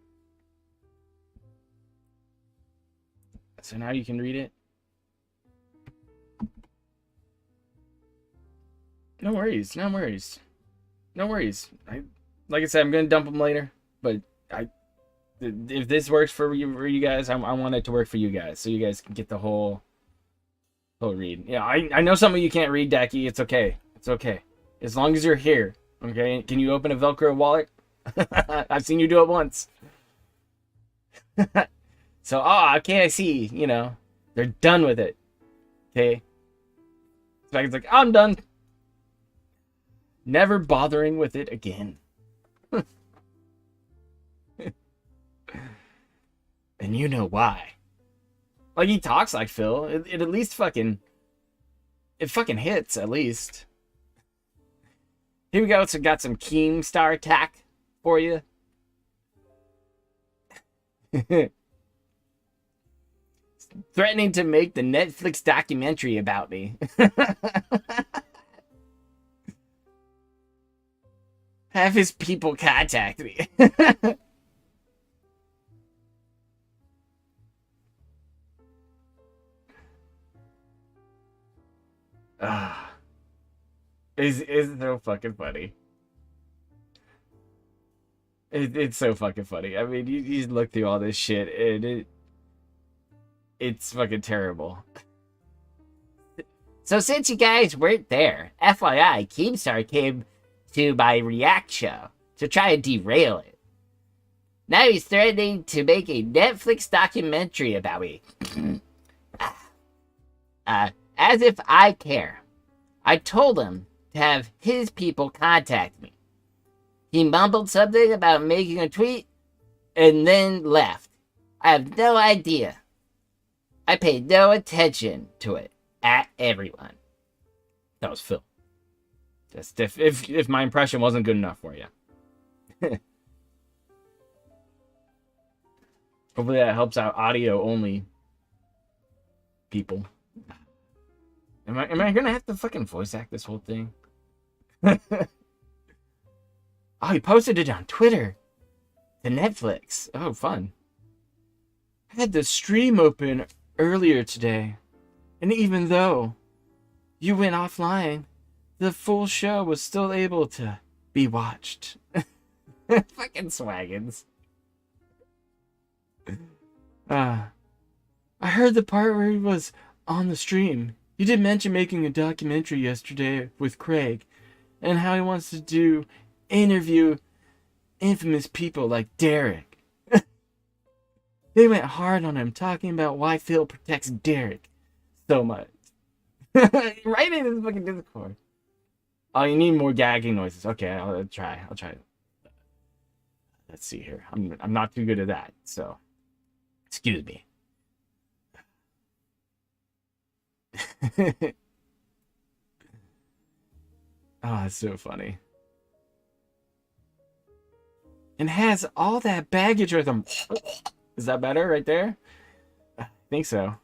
So now you can read it. No worries, no worries. No worries. Like I said, I'm gonna dump them later, but if this works for you guys, I want it to work for you guys, so you guys can get the whole read. Yeah, I know some of you can't read, Decky. It's okay. It's okay. As long as you're here. Okay? Can you open a Velcro wallet? I've seen you do it once. So, okay, I see. You know, they're done with it. Okay? So it's like, I'm done. Never bothering with it again. And you know why. Like, he talks like Phil. It at least fucking... It fucking hits, at least. Here we go. So got some Keemstar attack for you. Threatening to make the Netflix documentary about me. Have his people contact me. It's so fucking funny. It's so fucking funny. I mean, you look through all this shit, and it's fucking terrible. So since you guys weren't there, FYI, Keemstar came to my React show to try and derail it. Now he's threatening to make a Netflix documentary about me. As if I care. I told him to have his people contact me. He mumbled something about making a tweet and then left. I have no idea. I paid no attention to it at everyone. That was Phil. Just if my impression wasn't good enough for you. Hopefully that helps out audio only people. Am I gonna have to fucking voice act this whole thing? Oh, he posted it on Twitter to Netflix. Oh, fun. I had the stream open earlier today, and even though you went offline, the full show was still able to be watched. Fucking swaggins. I heard the part where he was on the stream. You did mention making a documentary yesterday with Craig, and how he wants to interview infamous people like Derek. They went hard on him, talking about why Phil protects Derek so much. Right in his fucking Discord. Oh, you need more gagging noises. Okay, I'll try. Let's see here. I'm not too good at that, so excuse me. Oh, it's so funny. And has all that baggage with him. Is that better right there? I think so.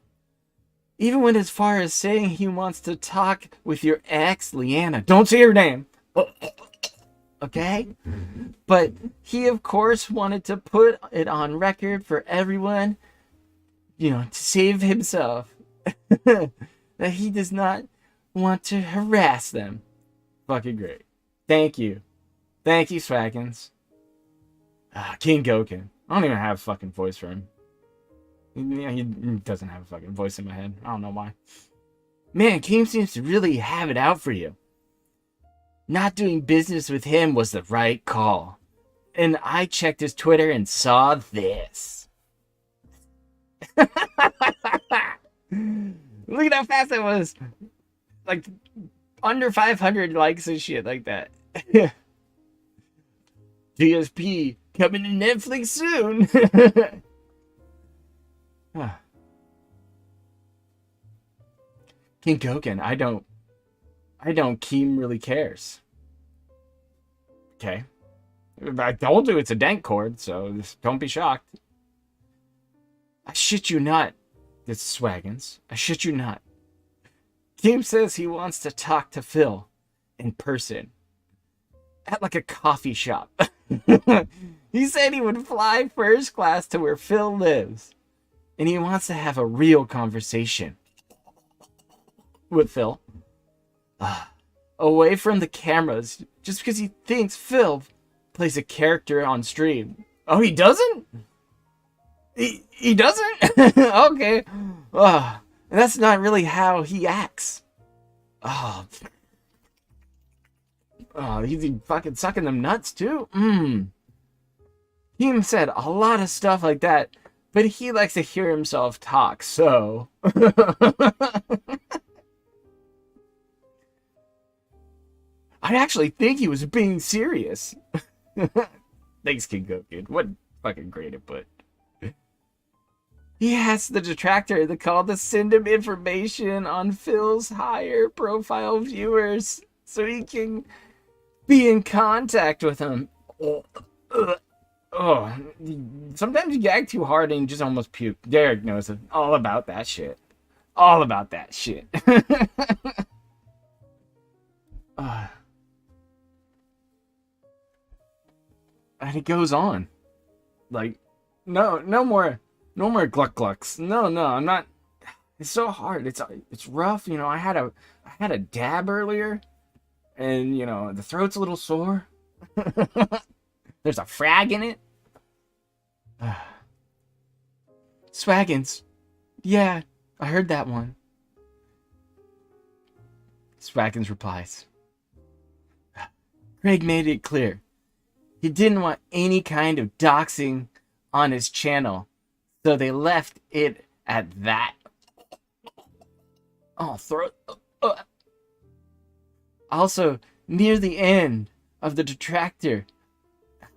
Even went as far as saying he wants to talk with your ex, Leanna. Don't say her name. Okay? But he, of course, wanted to put it on record for everyone, to save himself. That he does not want to harass them. Fucking great. Thank you. Thank you, Swaggins. King Goken. I don't even have a fucking voice for him. He doesn't have a fucking voice in my head. I don't know why. Man, Keem seems to really have it out for you. Not doing business with him was the right call. And I checked his Twitter and saw this. Look at how fast it was. Like, under 500 likes and shit like that. GSP coming to Netflix soon. King Goken, I don't Keem really cares. Okay. I told you it's a dank cord, so just don't be shocked. I shit you not. It's Swaggins. I shit you not. Keem says he wants to talk to Phil in person. At like a coffee shop. He said he would fly first class to where Phil lives. And he wants to have a real conversation with Phil. Away from the cameras. Just because he thinks Phil plays a character on stream. Oh, he doesn't? He doesn't? Okay. That's not really how he acts. He's fucking sucking them nuts too. Keem said a lot of stuff like that, but he likes to hear himself talk, so. I actually think he was being serious. Thanks, King Goku. What fucking great input. He asked the Detractor the call to send him information on Phil's higher profile viewers so he can be in contact with him. Sometimes you gag too hard and you just almost puke. Derek knows it. All about that shit. All about that shit. And it goes on. Like, no more gluck glucks. No, I'm not. It's so hard. It's rough. I had a dab earlier, and the throat's a little sore. There's a frag in it. Swaggins. Yeah, I heard that one. Swaggins replies. Craig made it clear. He didn't want any kind of doxing on his channel, so they left it at that. Oh, throat. Also, near the end of the Detractor,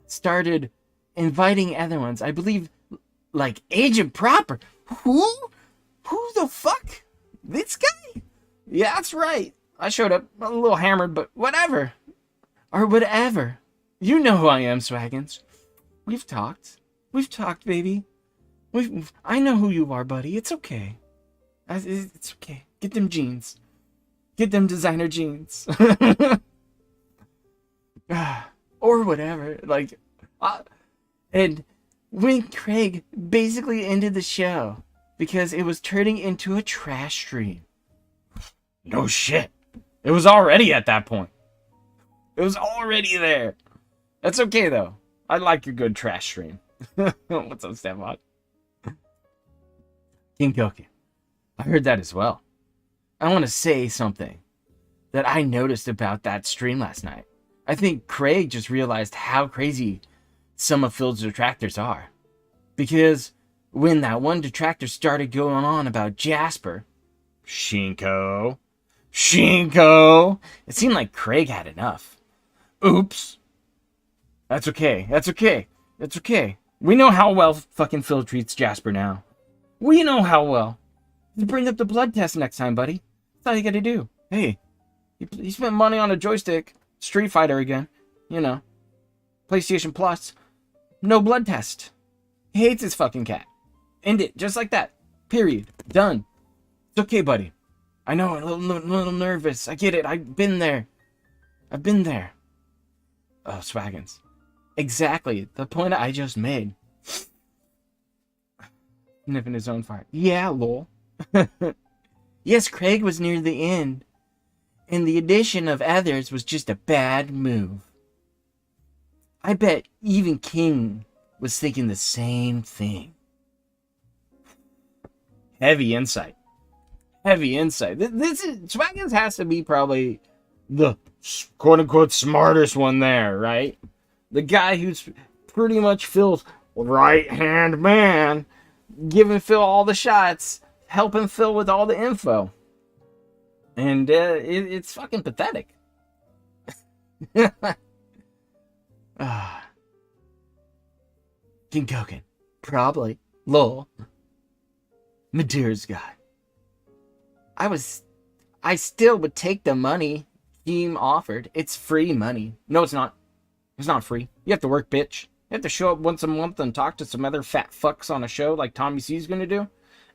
started inviting other ones. I believe, like Agent Proper. Who? Who the fuck? This guy? Yeah, that's right. I showed up a little hammered, but whatever. Or whatever. You know who I am, Swaggins. We've talked, baby. I know who you are, buddy. It's okay. It's okay. Get them jeans. Get them designer jeans. Or whatever. Like, and when Craig basically ended the show because it was turning into a trash stream. No shit. It was already at that point. It was already there. That's okay, though. I like your good trash stream. What's up, Stefan? King Goku. I heard that as well. I want to say something that I noticed about that stream last night. I think Craig just realized how crazy some of Phil's detractors are. Because when that one detractor started going on about Jasper, Shinko, it seemed like Craig had enough. Oops. That's okay. We know how well fucking Phil treats Jasper now. We know how well. Just bring up the blood test next time, buddy. That's all you gotta do. Hey, you spent money on a joystick. Street Fighter again. You know. PlayStation Plus. No blood test. He hates his fucking cat. End it. Just like that. Period. Done. It's okay, buddy. I know, I'm a little nervous. I get it. I've been there. Oh, Swaggins. Exactly. The point I just made. Sniffing his own fire. Yeah, lol. Yes, Craig was near the end. And the addition of others was just a bad move. I bet even King was thinking the same thing. Heavy insight. This is Swaggins has to be probably the quote-unquote smartest one there, right? The guy who's pretty much Phil's right-hand man, giving Phil all the shots, helping Phil with all the info. And it's fucking pathetic. King Koken. Probably. Lol. Madeira's guy. I still would take the money Keem offered. It's free money. No, it's not. It's not free. You have to work, bitch. You have to show up once a month and talk to some other fat fucks on a show like Tommy C's gonna do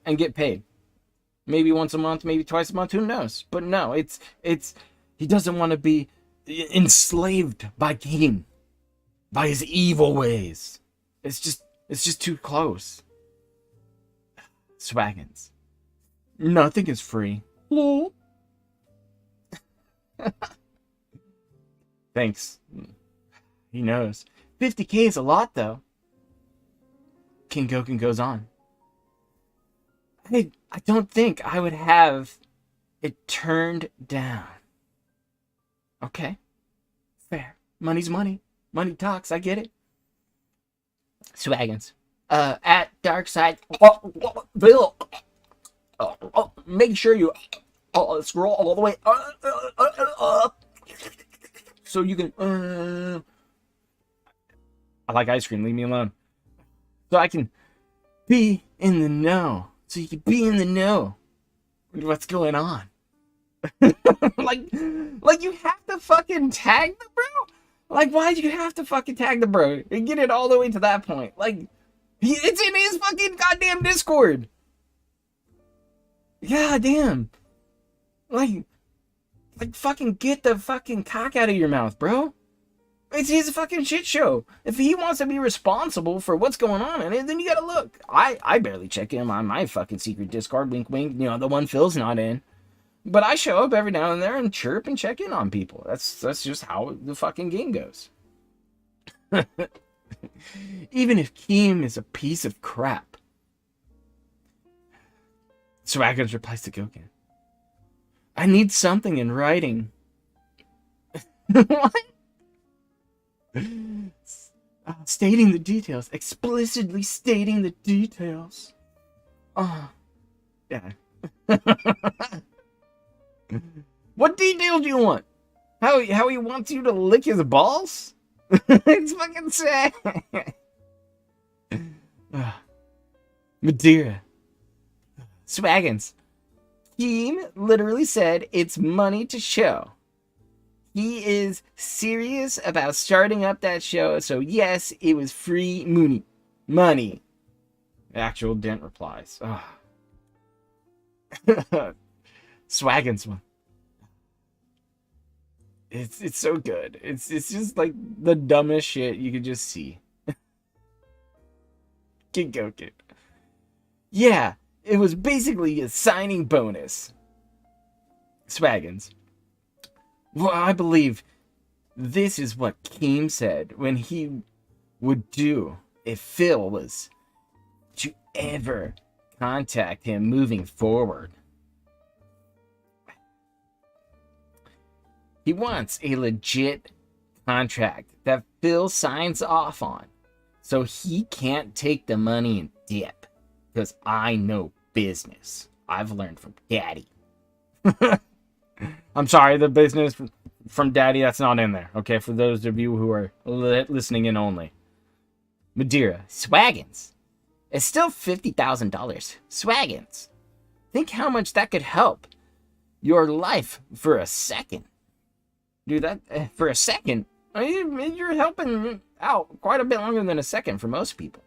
and get paid. Maybe once a month, maybe twice a month, who knows? But no, it's he doesn't want to be enslaved by Keem, by his evil ways. It's just too close. Swaggins. Nothing is free. Lol. Thanks. He knows. 50K is a lot, though. King Goken goes on. I don't think I would have it turned down. Okay. Fair. Money's money. Money talks. I get it. Swaggins. At Darkside. Bill. Make sure you scroll all the way up so you can. I like ice cream. Leave me alone. So I can be in the know. So you can be in the know with what's going on. like you have to fucking tag the bro. Like, why'd you have to fucking tag the bro and get it all the way to that point? Like, it's in his fucking goddamn Discord. God damn. Like fucking get the fucking cock out of your mouth, bro. It's his fucking shit show. If he wants to be responsible for what's going on in it, then you gotta look. I barely check in on my fucking secret Discord, wink wink, you know, the one Phil's not in. But I show up every now and then and chirp and check in on people. That's just how the fucking game goes. Even if Keem is a piece of crap. Swaggins replies to Goken. I need something in writing. What? Stating the details. Explicitly stating the details. Oh. Yeah. What detail do you want? How he wants you to lick his balls? It's fucking sad. Madeira. Swaggins. Keem literally said it's money to show. He is serious about starting up that show, so yes, it was free money. Actual Dent replies. Swaggins one. It's so good. It's just like the dumbest shit you could just see. King Goken. Yeah, it was basically a signing bonus. Swaggins. Well, I believe this is what Keem said when he would do if Phil was to ever contact him moving forward. He wants a legit contract that Phil signs off on, so he can't take the money and dip, because I know business. I've learned from Daddy. I'm sorry, the business from Daddy, that's not in there, okay? For those of you who are listening in only. Madeira. Swaggins. It's still $50,000. Swaggins. Think how much that could help your life for a second. Dude, that for a second, you're helping out quite a bit longer than a second for most people.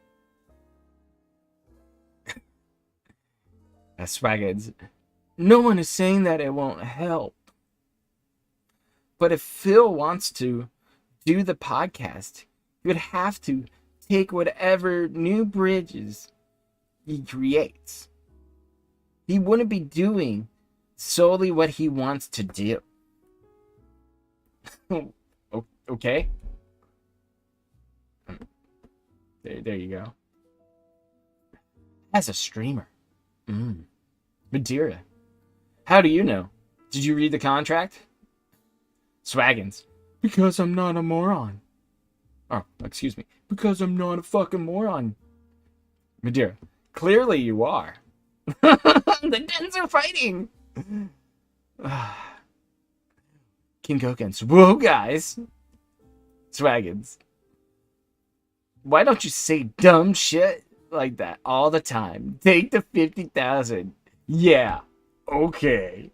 That's Swaggins. No one is saying that it won't help. But if Phil wants to do the podcast, he would have to take whatever new bridges he creates. He wouldn't be doing solely what he wants to do. Okay? There you go. As a streamer. Madeira. How do you know? Did you read the contract? Swaggins. Because I'm not a moron. Oh, excuse me. Because I'm not a fucking moron. Madeira. Clearly you are. The dens are fighting. King Gokens. Whoa, guys. Swaggins. Why don't you say dumb shit like that all the time? Take the 50,000. Yeah. Okay.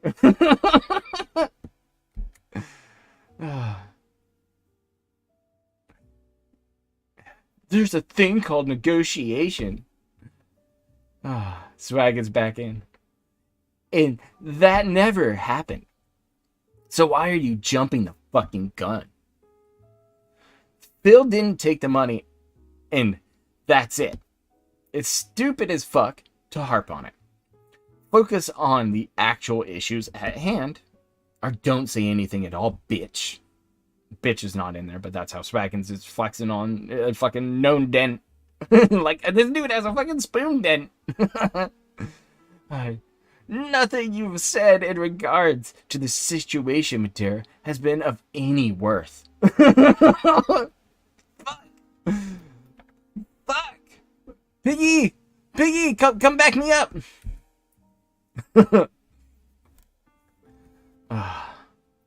There's a thing called negotiation. Swaggins back in. And that never happened. So why are you jumping the fucking gun? Phil didn't take the money, and that's it. It's stupid as fuck to harp on it. Focus on the actual issues at hand, or don't say anything at all, bitch. Bitch is not in there, but that's how Swaggins is flexing on a fucking known dent. Like, this dude has a fucking spoon dent. Nothing you've said in regards to the situation, Madeira, has been of any worth. Fuck. Fuck. Piggy! Piggy, come back me up!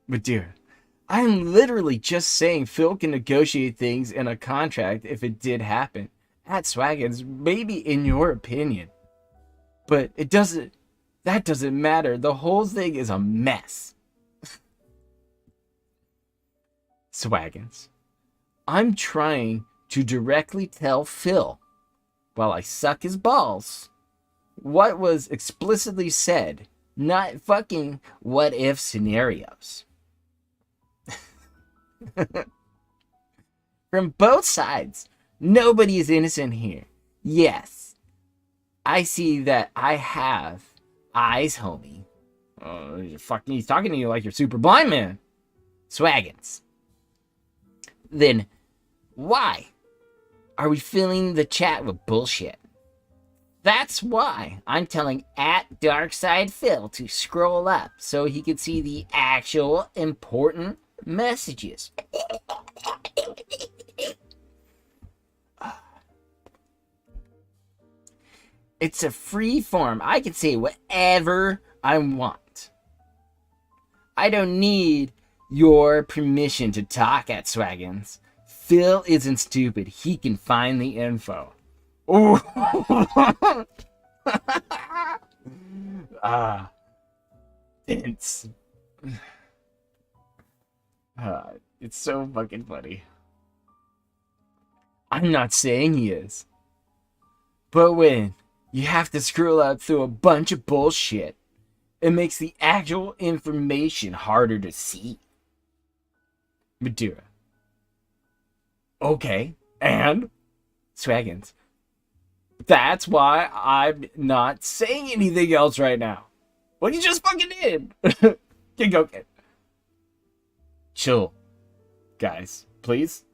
Madeira, I'm literally just saying Phil can negotiate things in a contract if it did happen. At Swaggins, maybe in your opinion. But that doesn't matter. The whole thing is a mess. Swaggins, I'm trying to directly tell Phil, while I suck his balls, what was explicitly said, not fucking what if scenarios. From both sides, nobody is innocent here. Yes, I see that I have eyes, homie. He's talking to you like you're super blind, man. Swaggins. Then, why are we filling the chat with bullshit? That's why I'm telling @DarksidePhil to scroll up so he can see the actual important messages. It's a free form. I can say whatever I want. I don't need your permission to talk at Swaggins. Phil isn't stupid. He can find the info. Ooh. Dense. It's so fucking funny. I'm not saying he is. But when you have to scroll up through a bunch of bullshit, it makes the actual information harder to see. Madeira. Okay, and? Swaggins. That's why I'm not saying anything else right now. Well, you just fucking did. Okay. Chill, guys, please.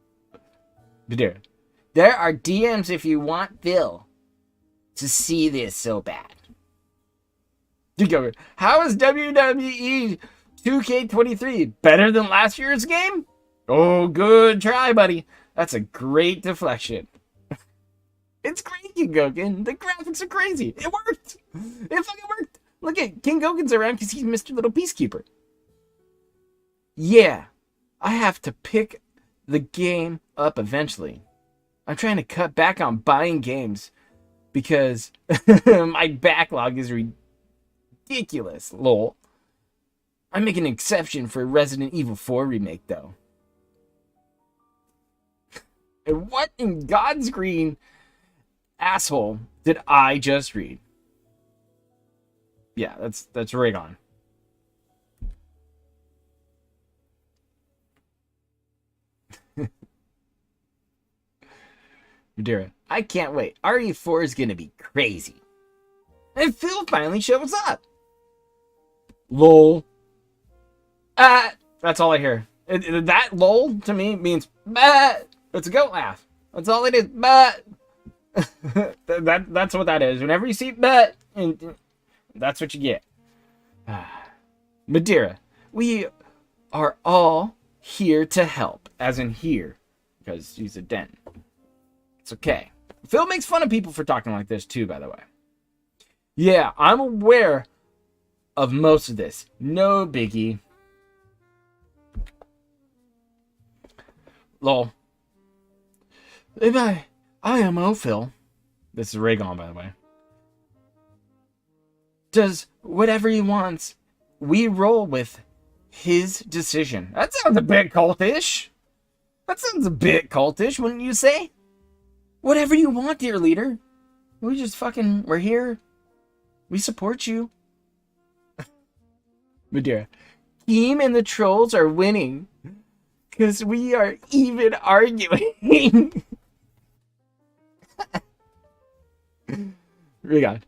Madeira. There are DMs if you want Phil to see this so bad. How is WWE 2K23 better than last year's game? Oh, good try, buddy. That's a great deflection. It's great, King Goken. The graphics are crazy. It worked. It fucking worked. Look at King Goken's around because he's Mr. Little Peacekeeper. Yeah, I have to pick the game up eventually. I'm trying to cut back on buying games because my backlog is ridiculous, lol. I make an exception for Resident Evil 4 remake, though. And what in God's green asshole did I just read? Yeah, that's right on. Madeira, I can't wait. RE4 is gonna be crazy. And Phil finally shows up. Lol. That's all I hear. That lol to me means it's a goat laugh. That's all it is. That's what that is. Whenever you see that's what you get. Madeira, we are all here to help, as in here, because he's a den. It's okay. Phil makes fun of people for talking like this too, by the way. Yeah, I'm aware of most of this. No biggie. Lol. If I am Phil. This is Raygon, by the way. Does whatever he wants. We roll with his decision. That sounds a bit cultish. Wouldn't you say? Whatever you want, dear leader. We're here. We support you. Madeira. Keem and the trolls are winning. Because we are even arguing. Regan.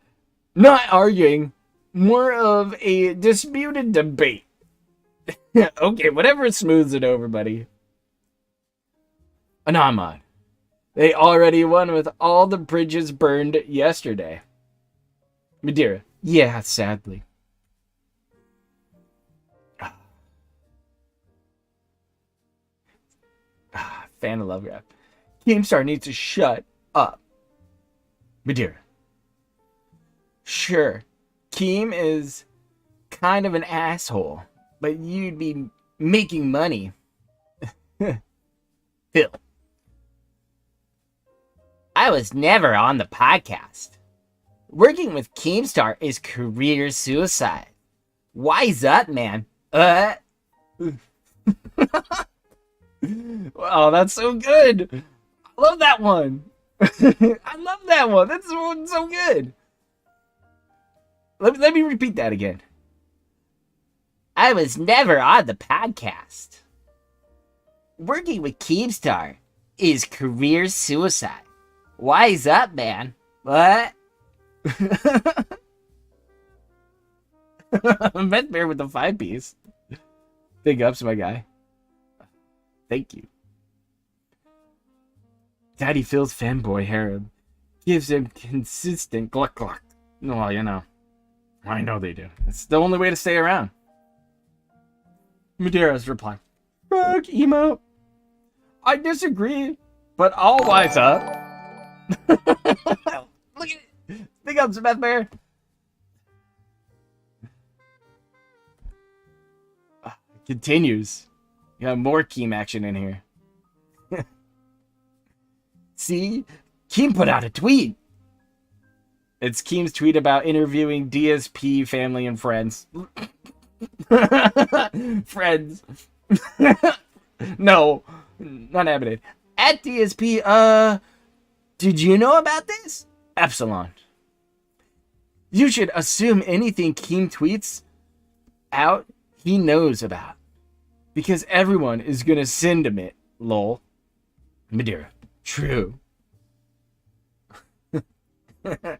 Not arguing. More of a disputed debate. Okay, whatever smooths it over, buddy. Anamad. They already won with all the bridges burned yesterday. Madeira. Yeah, sadly. Fan of love grab. Keemstar needs to shut up. Madeira. Sure. Keem is kind of an asshole, but you'd be making money. Phil. I was never on the podcast. Working with Keemstar is career suicide. Wise up, man. Wow, that's so good. I love that one. I love that one. That's so good. Let me repeat that again. I was never on the podcast. Working with Keemstar is career suicide. Wise up, man. What? Met Bear with the 5-piece. Big ups, my guy. Thank you. Daddy Phil's fanboy harem gives him consistent gluck gluck. Well, you know. I know they do. It's the only way to stay around. Madeira's reply. Fuck, emo. I disagree, but I'll wise up. Look at it. Big ups, Beth Bear. Continues. You got more Keem action in here. See? Keem put out a tweet. It's Keem's tweet about interviewing DSP family and friends. Friends. No, not happening. At DSP, did you know about this? Epsilon. You should assume anything Keem tweets out, he knows about. Because everyone is gonna send him it, lol. Madeira. True. A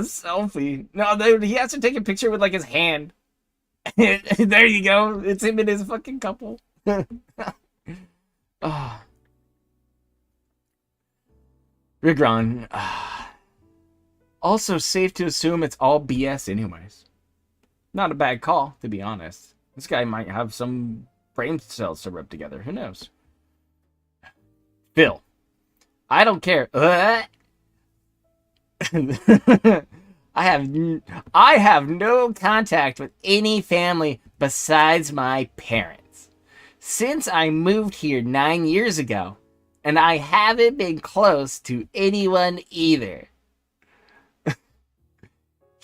selfie. No, he has to take a picture with like his hand. There you go. It's him and his fucking couple. Oh. Rigron. Also safe to assume it's all BS anyways. Not a bad call, to be honest. This guy might have some brain cells to rub together. Who knows? Phil. I don't care. I have no contact with any family besides my parents. Since I moved here 9 years ago, and I haven't been close to anyone either.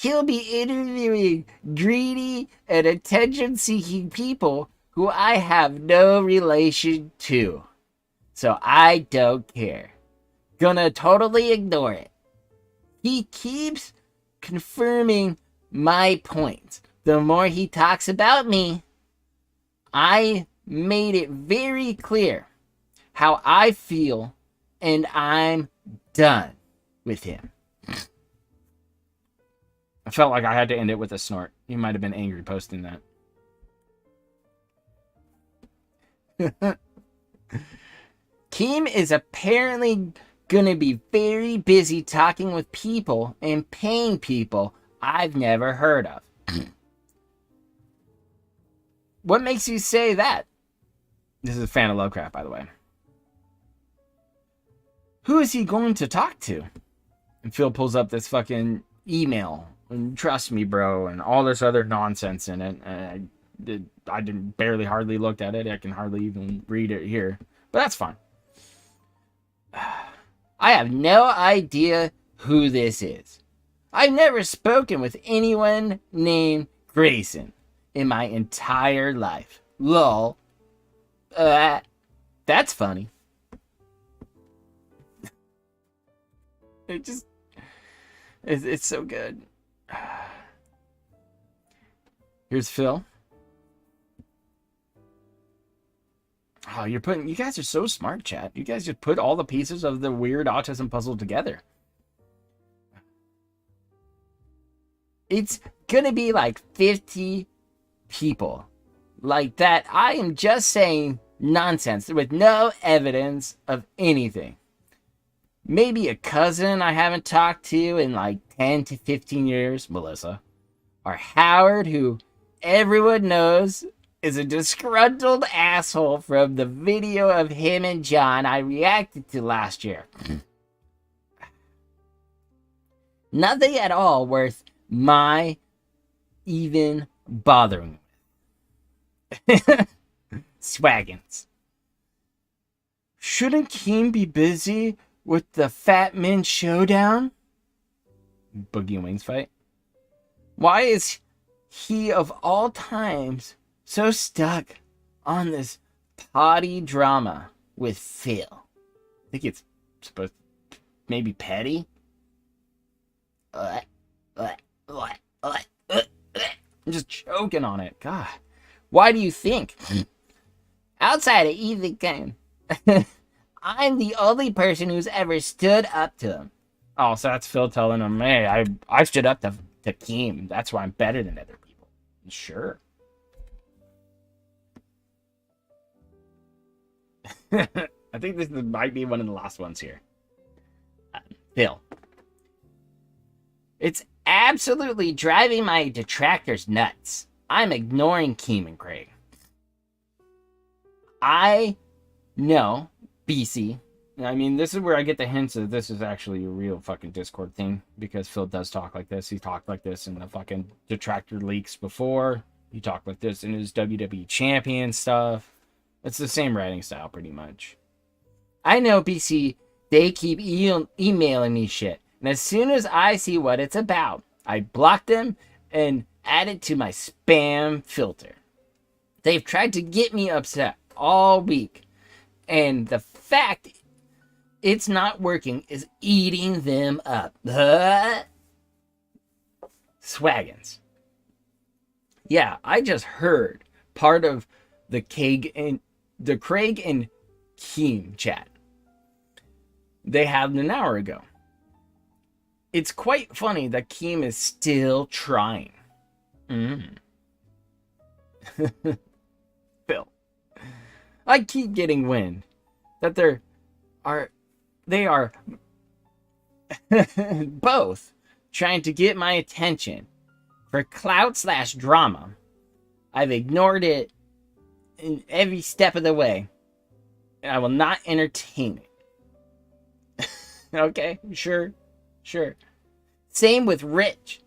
he'll be interviewing greedy and attention-seeking people who I have no relation to. So I don't care. Gonna totally ignore it. He keeps confirming my points. The more he talks about me, I made it very clear how I feel, and I'm done with him. I felt like I had to end it with a snort. You might have been angry posting that. Keem is apparently gonna be very busy talking with people and paying people I've never heard of. What makes you say that? This is a fan of Lovecraft, by the way. Who is he going to talk to? And Phil pulls up this fucking email. And trust me, bro, and all this other nonsense in it. I didn't barely hardly looked at it. I can hardly even read it here. But that's fine. I have no idea who this is. I've never spoken with anyone named Grayson in my entire life. Lol. That's funny. It's so good. Here's Phil. Oh, you guys are so smart, chat. You guys just put all the pieces of the weird autism puzzle together. It's gonna be like 50 people. Like that, I am just saying nonsense with no evidence of anything. Maybe a cousin I haven't talked to in like 10 to 15 years, Melissa. Or Howard, who everyone knows is a disgruntled asshole from the video of him and John I reacted to last year. Nothing at all worth my even bothering with. Swaggins. Shouldn't Keem be busy with the Fat Men Showdown? Boogie and Wings fight. Why is he of all times so stuck on this potty drama with Phil? I think it's supposed to maybe petty. I'm just choking on it. God. Why do you think? Outside of Ethan Kane, I'm the only person who's ever stood up to him. Oh, so that's Phil telling him, hey, I stood up to Keem. That's why I'm better than other people. Sure. I think this might be one of the last ones here. Phil. It's absolutely driving my detractors nuts. I'm ignoring Keem and Craig. I know, BC. I mean, this is where I get the hints that this is actually a real fucking Discord thing, because Phil does talk like this. He talked like this in the fucking Detractor leaks before. He talked like this in his WWE Champion stuff. It's the same writing style, pretty much. I know, BC, they keep emailing me shit. And as soon as I see what it's about, I block them and add it to my spam filter. They've tried to get me upset all week. And the fact it's not working is eating them up. Swaggins. Yeah, I just heard part of the Craig and Keem chat they had an hour ago. It's quite funny that Keem is still trying. Phil. I keep getting wind that they are both trying to get my attention for clout/drama. I've ignored it in every step of the way, and I will not entertain it. Okay, sure. Same with Rich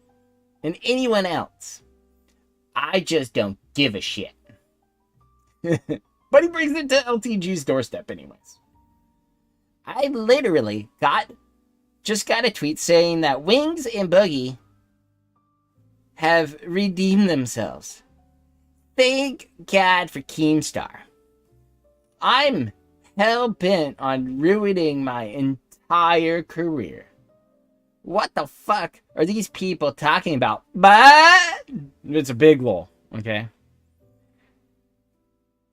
and anyone else. I just don't give a shit. But he brings it to LTG's doorstep anyways. I literally just got a tweet saying that Wings and Boogie have redeemed themselves. Thank God for Keemstar. I'm hell-bent on ruining my entire career. What the fuck are these people talking about? But it's a big lol, okay?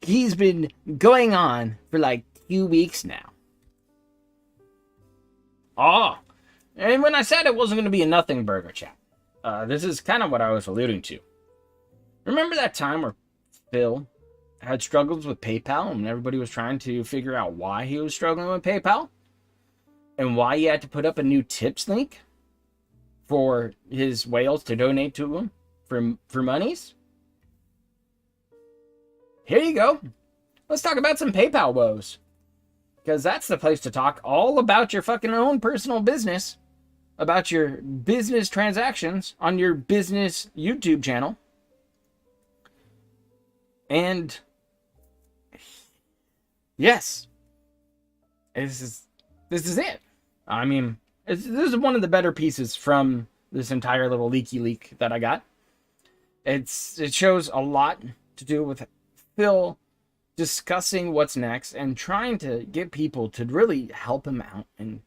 He's been going on for like 2 weeks now. Oh, and when I said it wasn't going to be a nothing burger chat, this is kind of what I was alluding to. Remember that time where Phil had struggles with PayPal and everybody was trying to figure out why he was struggling with PayPal? And why he had to put up a new tips link for his whales to donate to him for monies? Here you go. Let's talk about some PayPal woes. Because that's the place to talk all about your fucking own personal business. About your business transactions on your business YouTube channel. And yes, this is it. I mean, this is one of the better pieces from this entire little leaky leak that I got. It shows a lot to do with Phil discussing what's next and trying to get people to really help him out and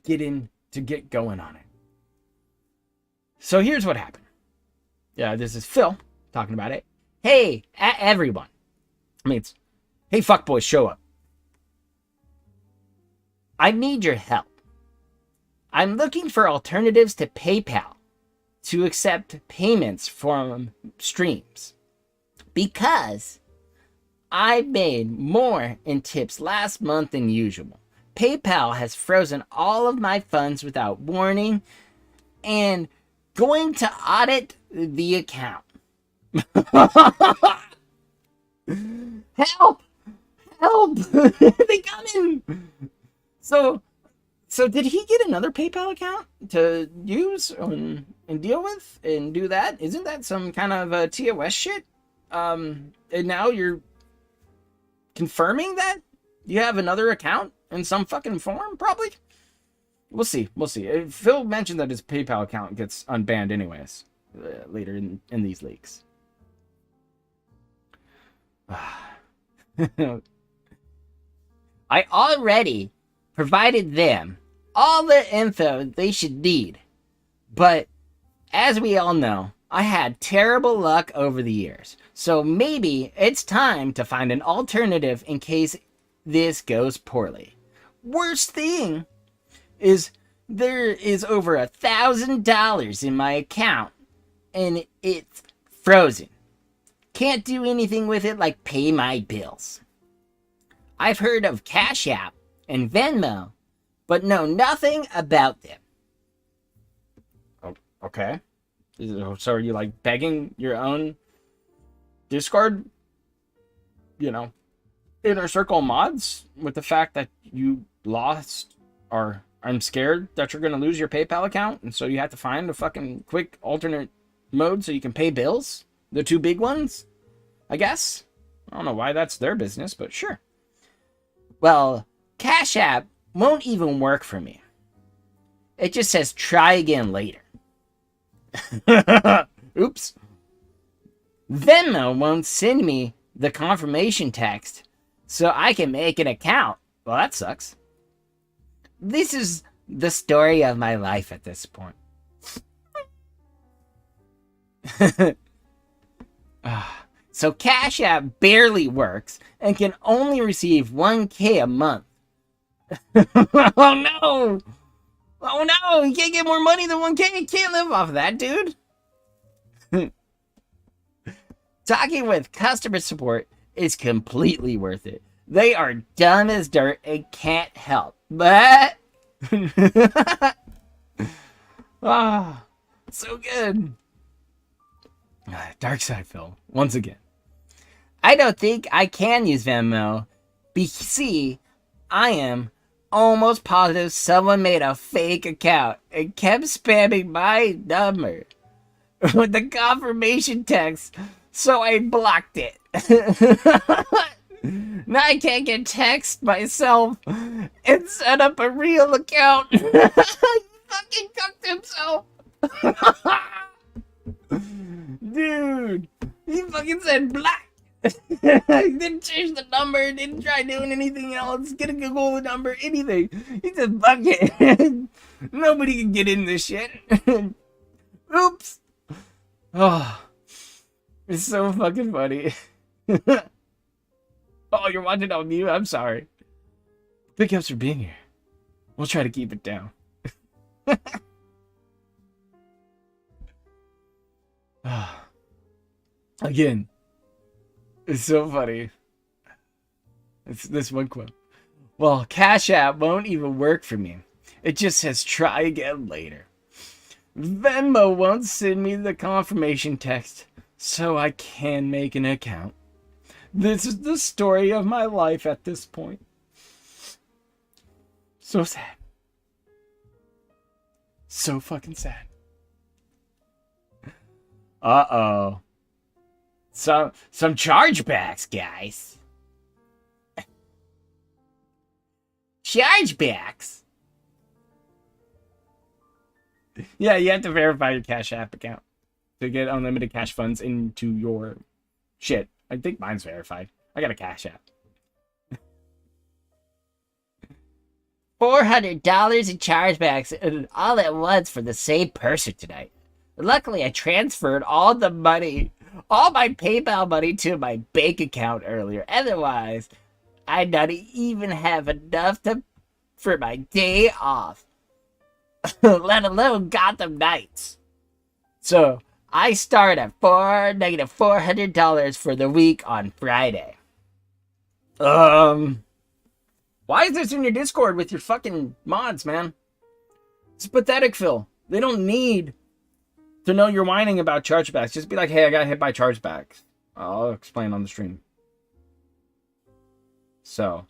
get going on it. So here's what happened. Yeah, this is Phil talking about it. Hey, everyone. I mean, it's, hey, fuckboys, show up. I need your help. I'm looking for alternatives to PayPal to accept payments from streams. Because I made more in tips last month than usual. PayPal has frozen all of my funds without warning and going to audit the account. Help! Help! They coming! So did he get another PayPal account to use and deal with and do that? Isn't that some kind of a TOS shit? And now you're confirming that you have another account in some fucking form, probably? We'll see. Phil mentioned that his PayPal account gets unbanned anyways later in these leaks. I already provided them all the info they should need. But as we all know, I had terrible luck over the years. So maybe it's time to find an alternative in case this goes poorly. Worst thing is there is over $1,000 in my account and it's frozen. Can't do anything with it like pay my bills. I've heard of Cash App and Venmo, but know nothing about them. Oh, okay. So are you like begging your own Discord, inner circle mods with the fact that you lost, or I'm scared that you're going to lose your PayPal account, and so you have to find a fucking quick alternate mode so you can pay bills? The two big ones, I guess? I don't know why that's their business, but sure. Well, Cash App won't even work for me. It just says try again later. Oops. Venmo won't send me the confirmation text so I can make an account. Well, that sucks. This is the story of my life at this point. So Cash App barely works and can only receive $1,000 a month. Oh no! Oh no! You can't get more money than $1,000. You can't live off of that, dude. Talking with customer support is completely worth it. They are dumb as dirt and can't help. But ah, so good. Dark side Phil, once again. I don't think I can use Venmo. See, I am almost positive someone made a fake account and kept spamming my number with the confirmation text, so I blocked it. Now I can't get text myself and set up a real account. He fucking cooked himself. Dude, he fucking said black. Didn't change the number, didn't try doing anything else, get a Google the number, anything. He said, fuck it. Nobody can get in this shit. Oops. Oh, it's so fucking funny. Oh, you're watching on mute? I'm sorry. Big ups for being here. We'll try to keep it down. Again, it's so funny. It's this one quote. Well, Cash App won't even work for me. It just says try again later. Venmo won't send me the confirmation text, so I can make an account. This is the story of my life at this point. So sad. So fucking sad. Uh-oh. Some chargebacks, guys. Chargebacks? Yeah, you have to verify your Cash App account to get unlimited cash funds into your shit. I think mine's verified. I got a Cash App. $400 in chargebacks and all at once for the same person tonight. Luckily, I transferred all the money, all my PayPal money to my bank account earlier. Otherwise, I'd not even have enough for my day off, let alone Gotham Nights. So, I start at negative $400 for the week on Friday. Why is this in your Discord with your fucking mods, man? It's pathetic, Phil. They don't need to know you're whining about chargebacks. Just be like, hey, I got hit by chargebacks. I'll explain on the stream. So,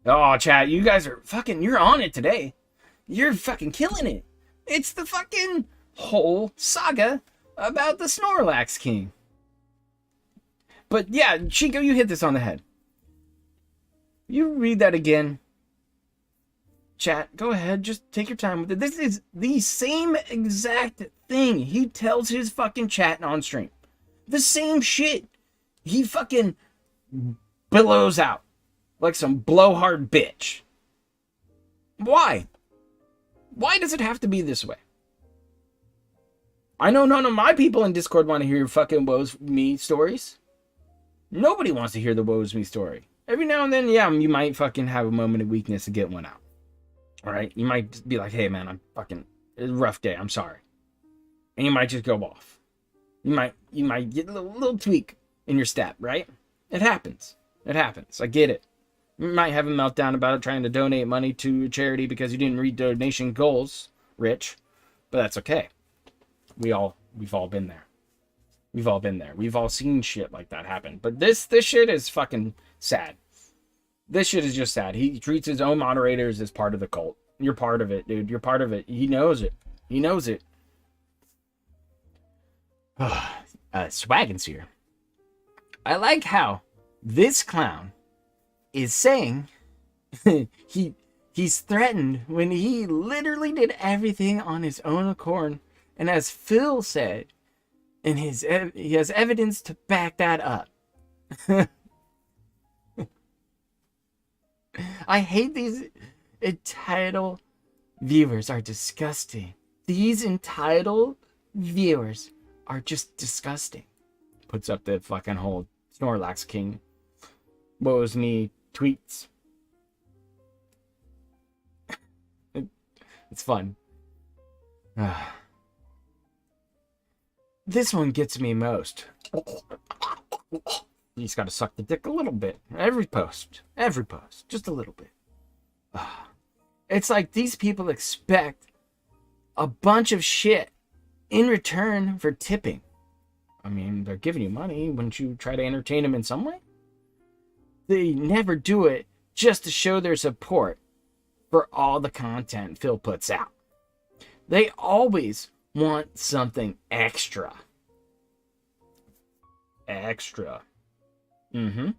oh, chat, you guys are fucking, you're on it today. You're fucking killing it. It's the fucking whole saga about the Snorlax King. But yeah, Chico, you hit this on the head. You read that again. Chat, go ahead, just take your time with it. This is the same exact thing he tells his fucking chat on stream. The same shit. He fucking billows out like some blowhard bitch. Why? Why does it have to be this way? I know none of my people in Discord want to hear fucking woes me stories. Nobody wants to hear the woes me story. Every now and then, yeah, you might fucking have a moment of weakness to get one out. Alright? You might be like, hey man, I'm fucking, it's a rough day, I'm sorry. And you might just go off. You might get a little tweak in your step, right? It happens. It happens. I get it. You might have a meltdown about it, trying to donate money to a charity because you didn't read donation goals, Rich. But that's okay. We've all been there. We've all been there. We've all seen shit like that happen. But this shit is fucking sad. This shit is just sad. He treats his own moderators as part of the cult. You're part of it, dude. You're part of it. He knows it. He knows it. Swaggins here. I like how this clown is saying he's threatened when he literally did everything on his own accord. And as Phil said, and he has evidence to back that up. I hate these entitled viewers are disgusting. These entitled viewers are just disgusting. Puts up the fucking whole Snorlax King woes me tweets. It's fun. This one gets me most. You just gotta suck the dick a little bit. Every post, just a little bit. It's like these people expect a bunch of shit in return for tipping. I mean, they're giving you money. Wouldn't you try to entertain them in some way? They never do it just to show their support for all the content Phil puts out. They always want something extra. Extra. Then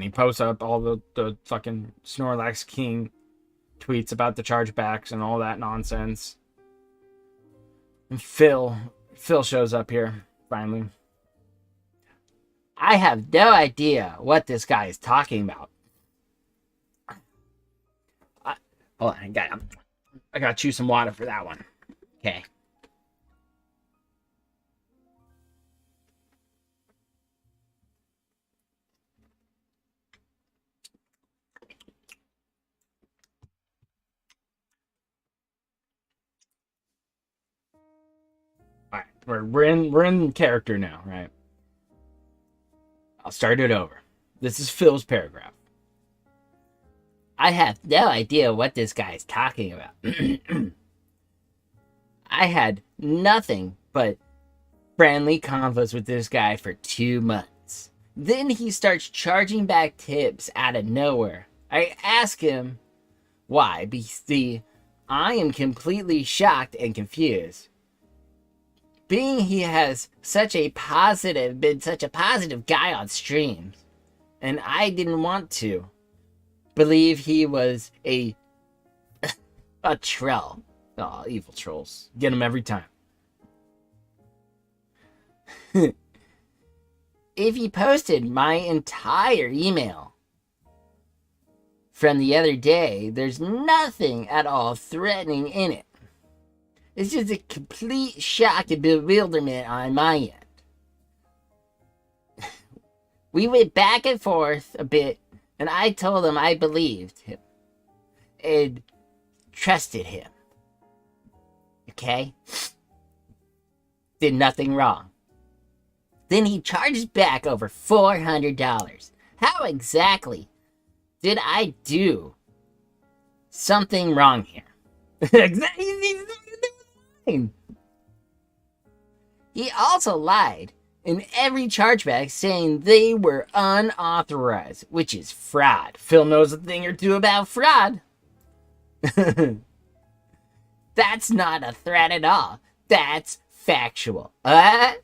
he posts up all the fucking Snorlax King tweets about the chargebacks and all that nonsense. And Phil shows up here, finally. I have no idea what this guy is talking about. Hold on, I gotta chew some water for that one. Okay. All right, we're in character now, right? I'll start it over. This is Phil's paragraph. I have no idea what this guy is talking about. I had nothing but friendly convos with this guy for 2 months. Then he starts charging back tips out of nowhere. I ask him why, because I am completely shocked and confused. Being he has been such a positive guy on streams, and I didn't want to believe he was a troll. Oh, evil trolls. Get them every time. If he posted my entire email from the other day, there's nothing at all threatening in it. It's just a complete shock and bewilderment on my end. We went back and forth a bit, and I told him I believed him and trusted him. Okay? Did nothing wrong. Then he charges back over $400. How exactly did I do something wrong here? Exactly. He also lied in every chargeback saying they were unauthorized, which is fraud. Phil knows a thing or two about fraud. That's not a threat at all. That's factual. Like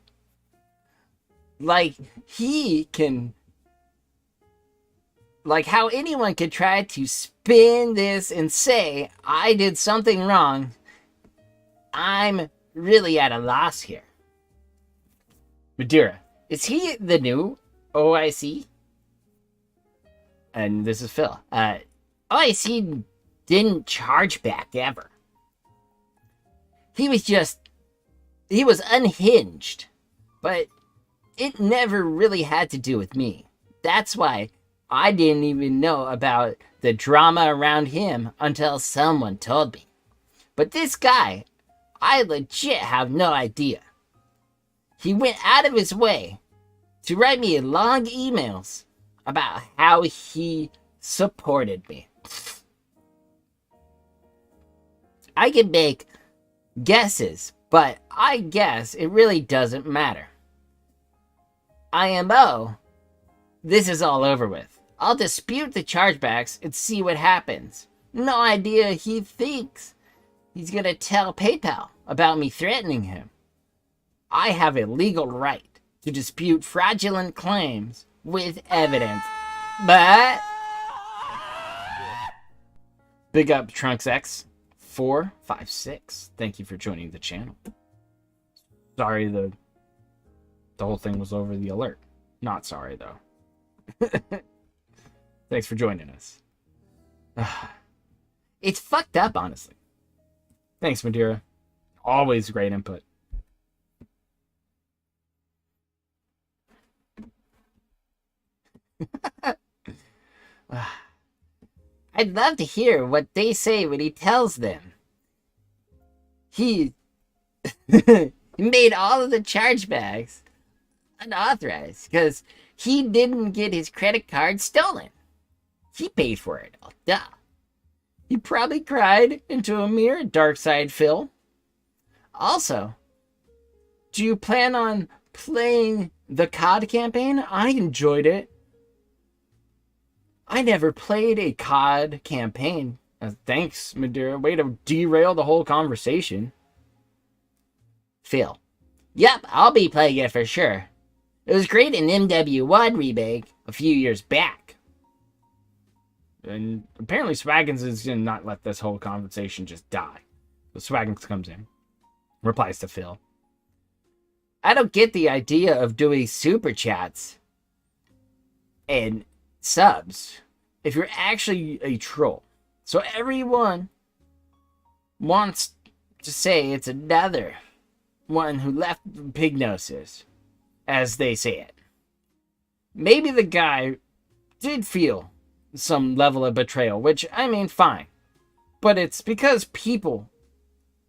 how anyone could try to spin this and say I did something wrong. I'm really at a loss here. Madeira, Is he the new OIC? and this is Phil. OIC didn't charge back ever. He was unhinged, but it never really had to do with me. That's why I didn't even know about the drama around him until someone told me. But this guy, I legit have no idea. He went out of his way to write me long emails about how he supported me. I can make guesses, but I guess it really doesn't matter. IMO, this is all over with. I'll dispute the chargebacks and see what happens. No idea he thinks he's gonna tell PayPal about me threatening him. I have a legal right to dispute fraudulent claims with evidence, but... Big up Trunks X 456. Thank you for joining the channel. Sorry the whole thing was over the alert. Not sorry though. Thanks for joining us. It's fucked up, honestly. Thanks, Madeira. Always great input. I'd love to hear what they say when he tells them. He made all of the chargebacks unauthorized because he didn't get his credit card stolen. He paid for it. Oh, duh. He probably cried into a mirror, Dark Side Phil. Also, do you plan on playing the COD campaign? I enjoyed it. I never played a COD campaign. Thanks, Madeira. Way to derail the whole conversation. Phil. Yep, I'll be playing it for sure. It was great in MW1 remake a few years back. And apparently Swaggins is going to not let this whole conversation just die. So Swaggins comes in, replies to Phil. I don't get the idea of doing super chats and subs if you're actually a troll. So everyone wants to say it's another one who left pig noses, as they say it. Maybe the guy did feel some level of betrayal, which, I mean, fine. But it's because people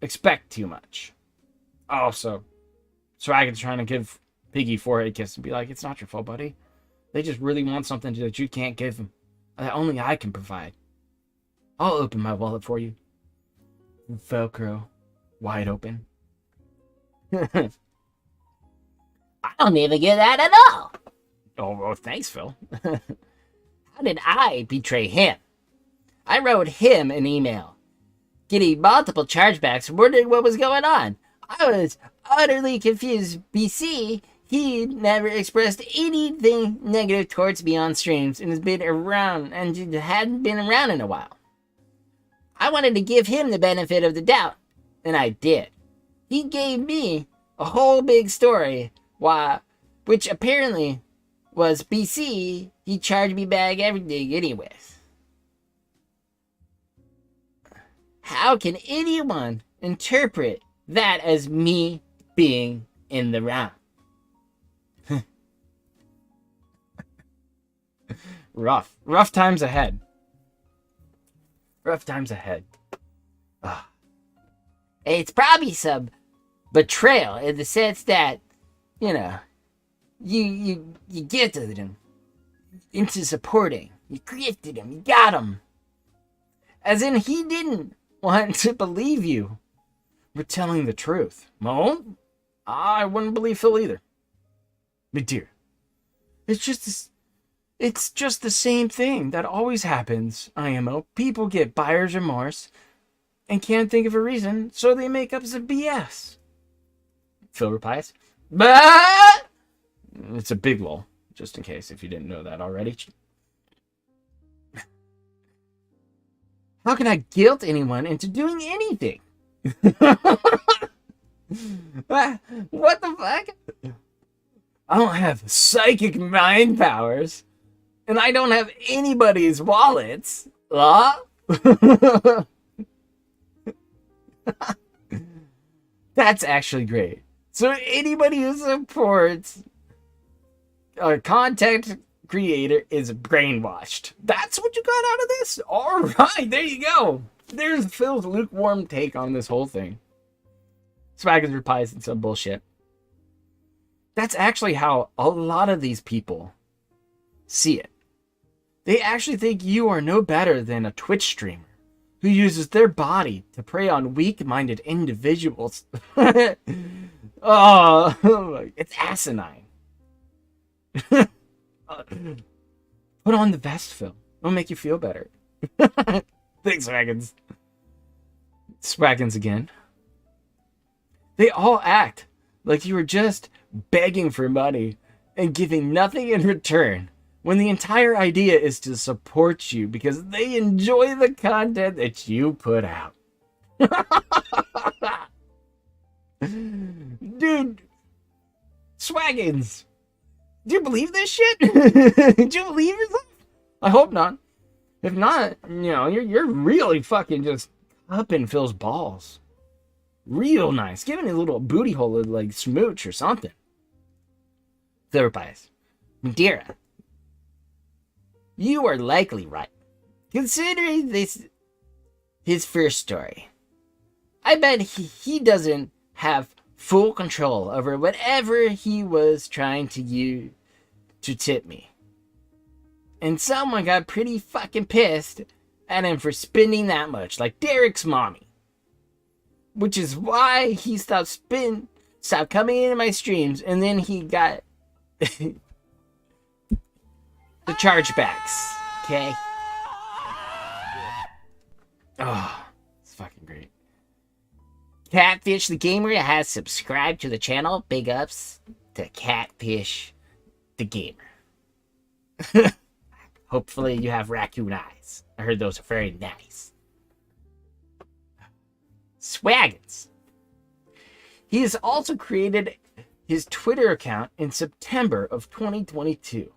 expect too much. Also, Swaggin's trying to give Piggy a forehead kiss and be like, it's not your fault, buddy. They just really want something that you can't give them, that only I can provide. I'll open my wallet for you. Velcro, wide open. I don't even get that at all. Oh, well, thanks, Phil. How did I betray him? I wrote him an email, getting multiple chargebacks, wondering what was going on. I was utterly confused. BC, he never expressed anything negative towards me on streams and has been around and hadn't been around in a while. I wanted to give him the benefit of the doubt, and I did. He gave me a whole big story, which apparently was BC. He charged me back everything anyways. How can anyone interpret that as me being in the round? Rough times ahead. Rough times ahead. Ugh. It's probably some betrayal in the sense that, you know, you gifted him into supporting. You gifted him. You got him. As in, he didn't want to believe you were telling the truth. Well, I wouldn't believe Phil either. But dear, it's just the same thing that always happens, IMO. People get buyer's remorse and can't think of a reason, so they make up some BS. Phil replies, but it's a big lol, just in case if you didn't know that already. How can I guilt anyone into doing anything? What the fuck? I don't have psychic mind powers, and I don't have anybody's wallets. That's actually great. So anybody who supports a content creator is brainwashed. That's what you got out of this? All right, there you go. There's Phil's lukewarm take on this whole thing. Swaggins replies in some bullshit. That's actually how a lot of these people see it. They actually think you are no better than a Twitch streamer who uses their body to prey on weak-minded individuals. Oh, it's asinine. Put on the vest, Phil. It'll make you feel better. Thanks, Swaggins. Swaggins again. They all act like you were just begging for money and giving nothing in return, when the entire idea is to support you because they enjoy the content that you put out. Dude, Swaggins, do you believe this shit? Do you believe yourself? I hope not. If not, you know, you're really fucking just upping Phil's balls. Real nice. Giving a little booty hole like smooch or something. Phil replies, Madeira, you are likely right. Considering this his first story, I bet he doesn't have full control over whatever he was trying to use to tip me. And someone got pretty fucking pissed at him for spending that much, like Derek's mommy. Which is why he stopped coming into my streams, and then he got the chargebacks. Okay? Oh, it's fucking great. Catfish the Gamer has subscribed to the channel. Big ups to Catfish the Gamer. Hopefully you have raccoon eyes. I heard those are very nice. Swaggins. He has also created his Twitter account in September of 2022.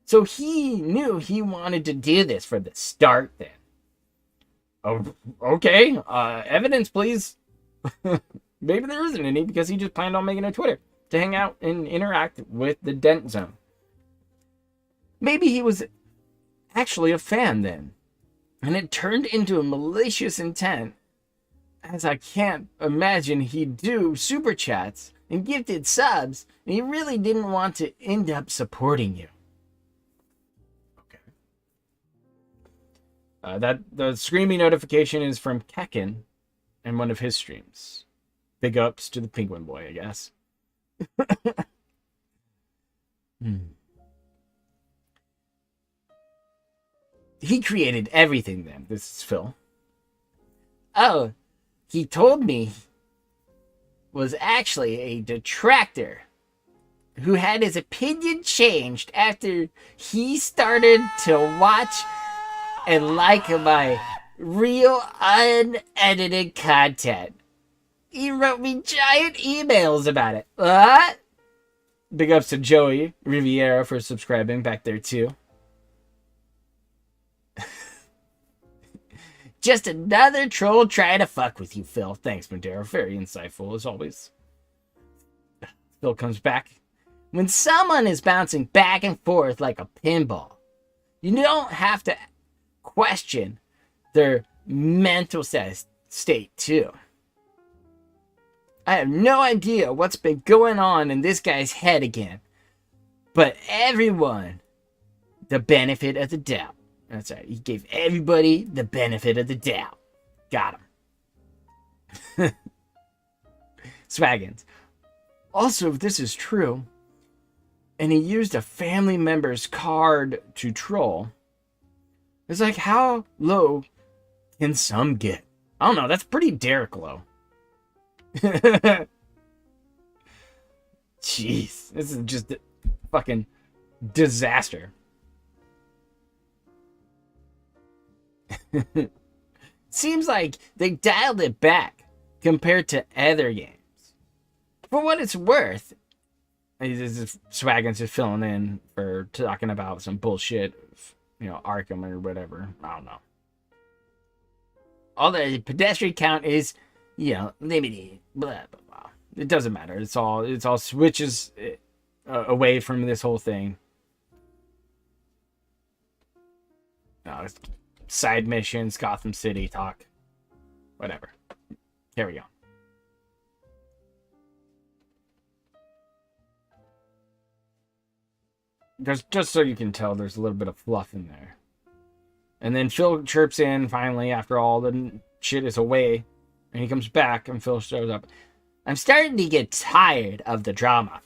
So he knew he wanted to do this for the start then. Oh, okay. Evidence, please. Maybe there isn't any because he just planned on making a Twitter to hang out and interact with the Dent Zone. Maybe he was actually a fan then. And it turned into a malicious intent, as I can't imagine he'd do super chats and gifted subs, and he really didn't want to end up supporting you. That the screaming notification is from Kekken and one of his streams. Big ups to the Penguin Boy, I guess. He created everything then. This is Phil. Oh, he told me was actually a detractor who had his opinion changed after he started to watch and like my real unedited content. He wrote me giant emails about it. What? Big ups to Joey Riviera for subscribing back there too. Just another troll trying to fuck with you, Phil. Thanks, Madero. Very insightful as always. Phil comes back. When someone is bouncing back and forth like a pinball, you don't have to question their mental state too. I have no idea what's been going on in this guy's head again, but everyone the benefit of the doubt. That's right, he gave everybody the benefit of the doubt. Got him. Swaggins. Also, if this is true, and he used a family member's card to troll, it's like, how low can some get? I don't know, that's pretty Derek low. Jeez, this is just a fucking disaster. Seems like they dialed it back compared to other games. For what it's worth, this is Swaggins is filling in for talking about some bullshit, you know, Arkham or whatever. I don't know. All the pedestrian count is, you know, limited. Blah blah blah. It doesn't matter. It's all switches away from this whole thing. No, it's side missions, Gotham City talk, whatever. Here we go. Just so you can tell, there's a little bit of fluff in there. And then Phil chirps in finally after all the shit is away. And he comes back and Phil shows up. I'm starting to get tired of the drama.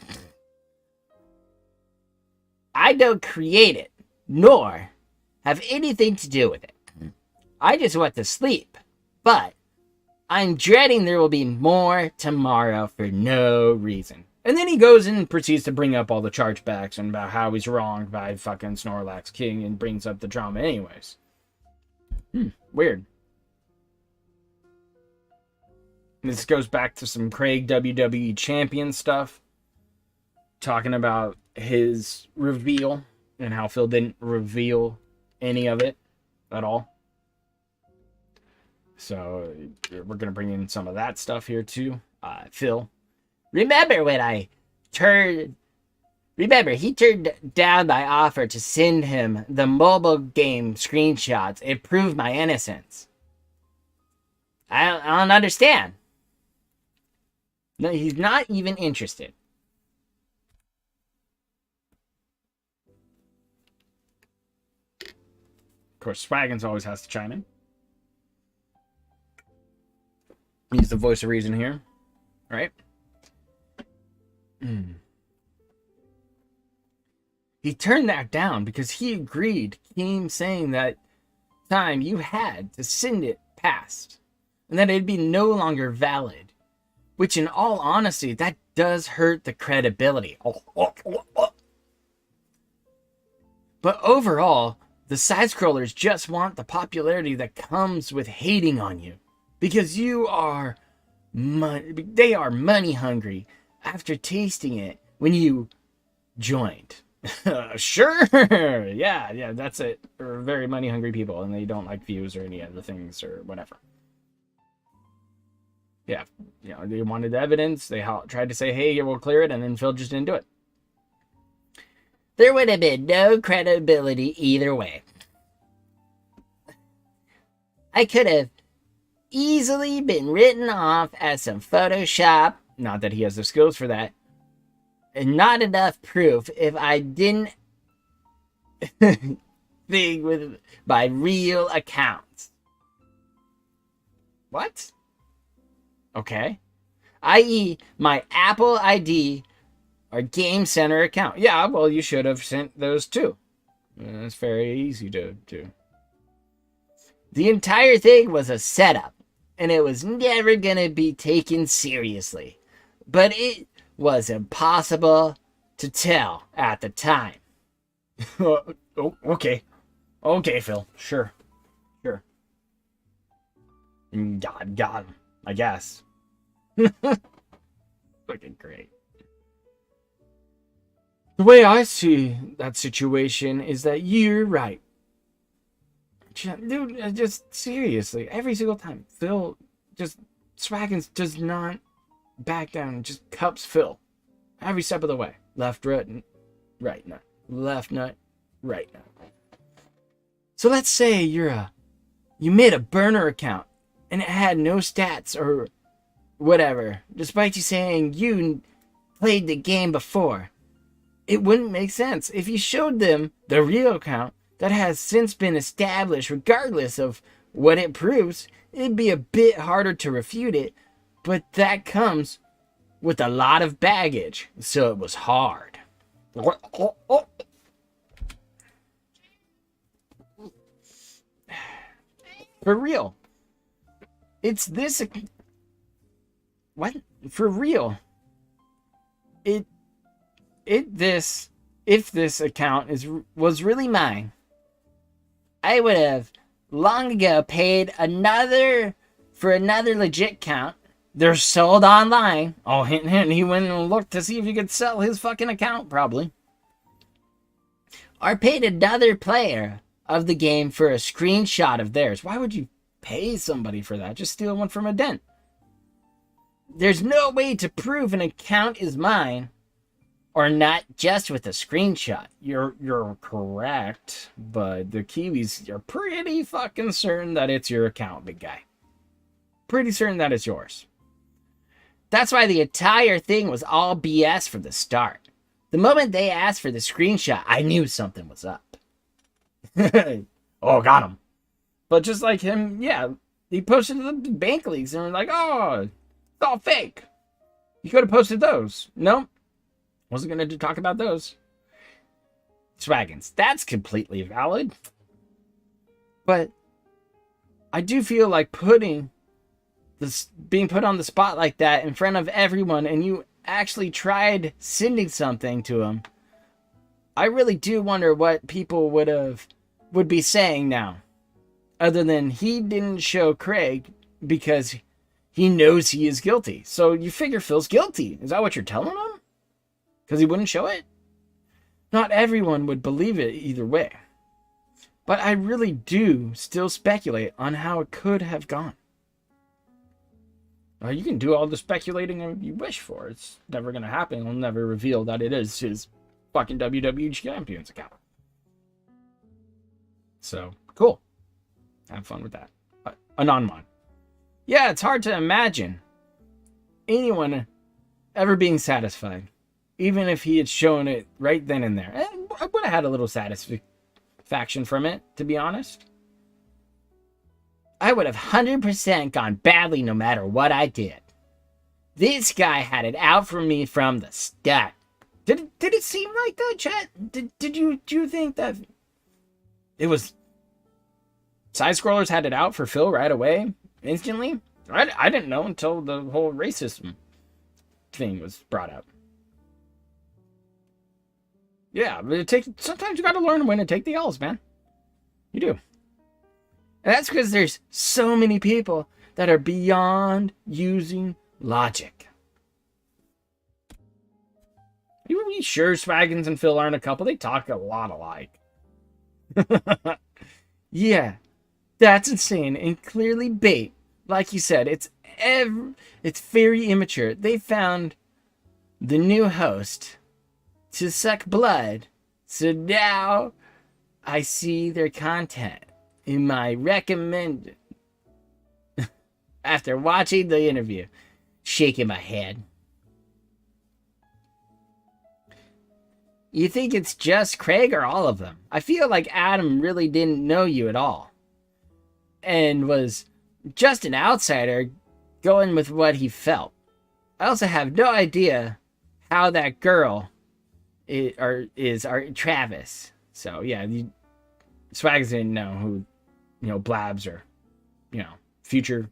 I don't create it, nor have anything to do with it. I just want to sleep. But I'm dreading there will be more tomorrow for no reason. And then he goes and proceeds to bring up all the chargebacks and about how he's wronged by fucking Snorlax King and brings up the drama anyways. Weird. This goes back to some Craig WWE Champion stuff. Talking about his reveal and how Phil didn't reveal any of it at all. So we're going to bring in some of that stuff here too. Phil. Remember he turned down my offer to send him the mobile game screenshots. It proved my innocence. I don't understand. No, he's not even interested. Of course, Swaggins always has to chime in. He's the voice of reason here, right? He turned that down because he agreed, Keem saying that time you had to send it passed, and that it'd be no longer valid. Which, in all honesty, that does hurt the credibility. But overall, The side scrollers just want the popularity that comes with hating on you because they are money hungry after tasting it when you joined. Sure. Yeah, that's it. They're very money hungry people and they don't like views or any other things or whatever. Yeah, they wanted the evidence. They tried to say, hey, we'll clear it, and then Phil just didn't do it. There would have been no credibility either way. I could have easily been written off as some Photoshop, not that he has the skills for that, and not enough proof if I didn't think with my real accounts. What? Okay. I.e., my Apple ID or Game Center account. Yeah, well, you should have sent those too. It's very easy to do. The entire thing was a setup, and it was never going to be taken seriously. But it was impossible to tell at the time. Okay. Okay, Phil. Sure. God got him, I guess. Fucking great. The way I see that situation is that you're right. Dude, just seriously, every single time, Phil Swaggins does not back down, just cups Phil. Every step of the way. Left nut, right nut. Left nut, right nut. So let's say you made a burner account and it had no stats or whatever, despite you saying you played the game before. It wouldn't make sense if you showed them the real account that has since been established. Regardless of what it proves, it'd be a bit harder to refute it, but that comes with a lot of baggage, so it was hard. For real. It's this... What? For real. If this account was really mine, I would have long ago paid for another legit account. They're sold online. Oh, hint, hint. He went and looked to see if he could sell his fucking account, probably. Or paid another player of the game for a screenshot of theirs. Why would you pay somebody for that? Just steal one from a den. There's no way to prove an account is mine or not just with a screenshot. You're correct, but the Kiwis are pretty fucking certain that it's your account, big guy. Pretty certain that it's yours. That's why the entire thing was all BS from the start. The moment they asked for the screenshot, I knew something was up. Oh, got him. But just like him, yeah, he posted the bank leaks and we're like, oh, it's all fake. You could have posted those. Nope. Wasn't going to talk about those. Swaggins, that's completely valid. But I do feel like being put on the spot like that in front of everyone and you actually tried sending something to him. I really do wonder what people would be saying now. Other than he didn't show Craig because he knows he is guilty. So you figure Phil's guilty. Is that what you're telling him? Because he wouldn't show it? Not everyone would believe it either way. But I really do still speculate on how it could have gone. You can do all the speculating you wish for. It's never going to happen. He'll never reveal that it is his fucking WWE Champions account. So, cool. Have fun with that. Anonmon. Yeah, it's hard to imagine anyone ever being satisfied. Even if he had shown it right then and there. I would have had a little satisfaction from it, to be honest. I would have 100% gone badly no matter what I did. This guy had it out for me from the start. Did it seem like that, chat? Do you think that it was side scrollers had it out for Phil right away, instantly? I didn't know until the whole racism thing was brought up. Yeah, but sometimes you got to learn when to take the L's, man. You do. And that's because there's so many people that are beyond using logic. Are you sure Swaggins and Phil aren't a couple? They talk a lot alike. Yeah, that's insane and clearly bait. Like you said, it's very immature. They found the new host to suck blood. So now I see their content in my recommended. After watching the interview, shaking my head. You think it's just Craig or all of them? I feel like Adam really didn't know you at all. And was just an outsider going with what he felt. I also have no idea how that girl is Travis. So yeah, Swags didn't know who, Blabs or, future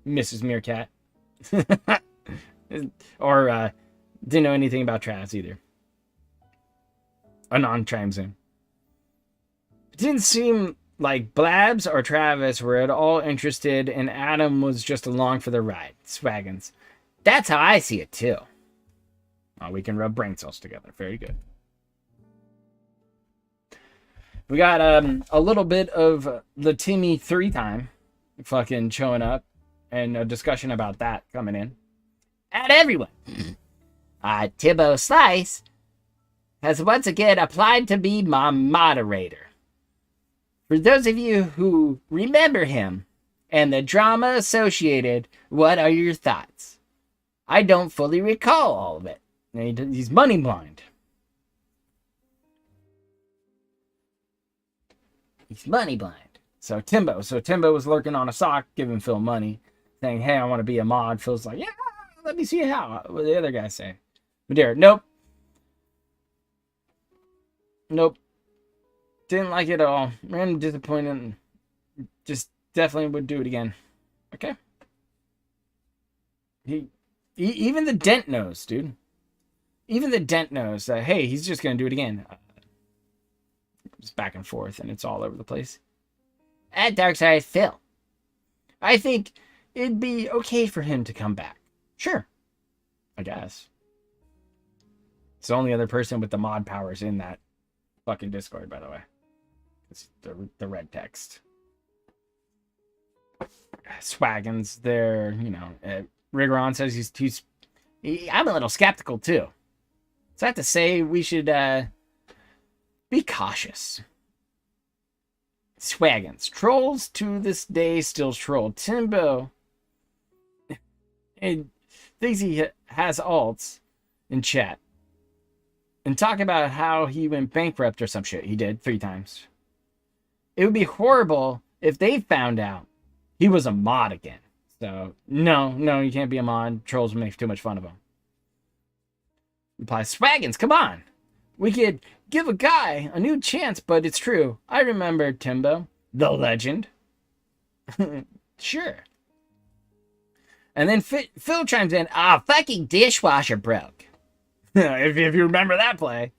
Mrs. Meerkat. Or didn't know anything about Travis either. Chimes in. It didn't seem like Blabs or Travis were at all interested, and Adam was just along for the ride. Swaggins. That's how I see it too. Oh, we can rub brain cells together. Very good. We got a little bit of the Timmy 3 time fucking showing up, and a discussion about that coming in. At everyone. Timbo Slice has once again applied to be my moderator. For those of you who remember him and the drama associated, what are your thoughts? I don't fully recall all of it. He's money blind. He's money blind. So Timbo was lurking on a sock, giving Phil money, saying, hey, I want to be a mod. Phil's like, yeah, let me see how. What did the other guy say? Madera, nope. Didn't like it at all. Random disappointed. Just definitely would do it again. Okay. He even the dent knows, dude. Even the dent knows that, hey, he's just going to do it again. It's back and forth, and it's all over the place. At Darkside Phil, I think it'd be okay for him to come back. Sure. I guess. It's the only other person with the mod powers in that fucking Discord, by the way. It's the red text. Swaggins there, Rigoron says I'm a little skeptical too. So I have to say we should be cautious. Swaggins. Trolls to this day still troll. Timbo and thinks he has alts in chat. And talk about how he went bankrupt or some shit. He did 3 times. It would be horrible if they found out he was a mod again. So, no, you can't be a mod. Trolls make too much fun of him. Replies, Swaggins, come on. We could give a guy a new chance, but it's true. I remember Timbo, the legend. Sure. And then Phil chimes in, fucking dishwasher broke. if you remember that play.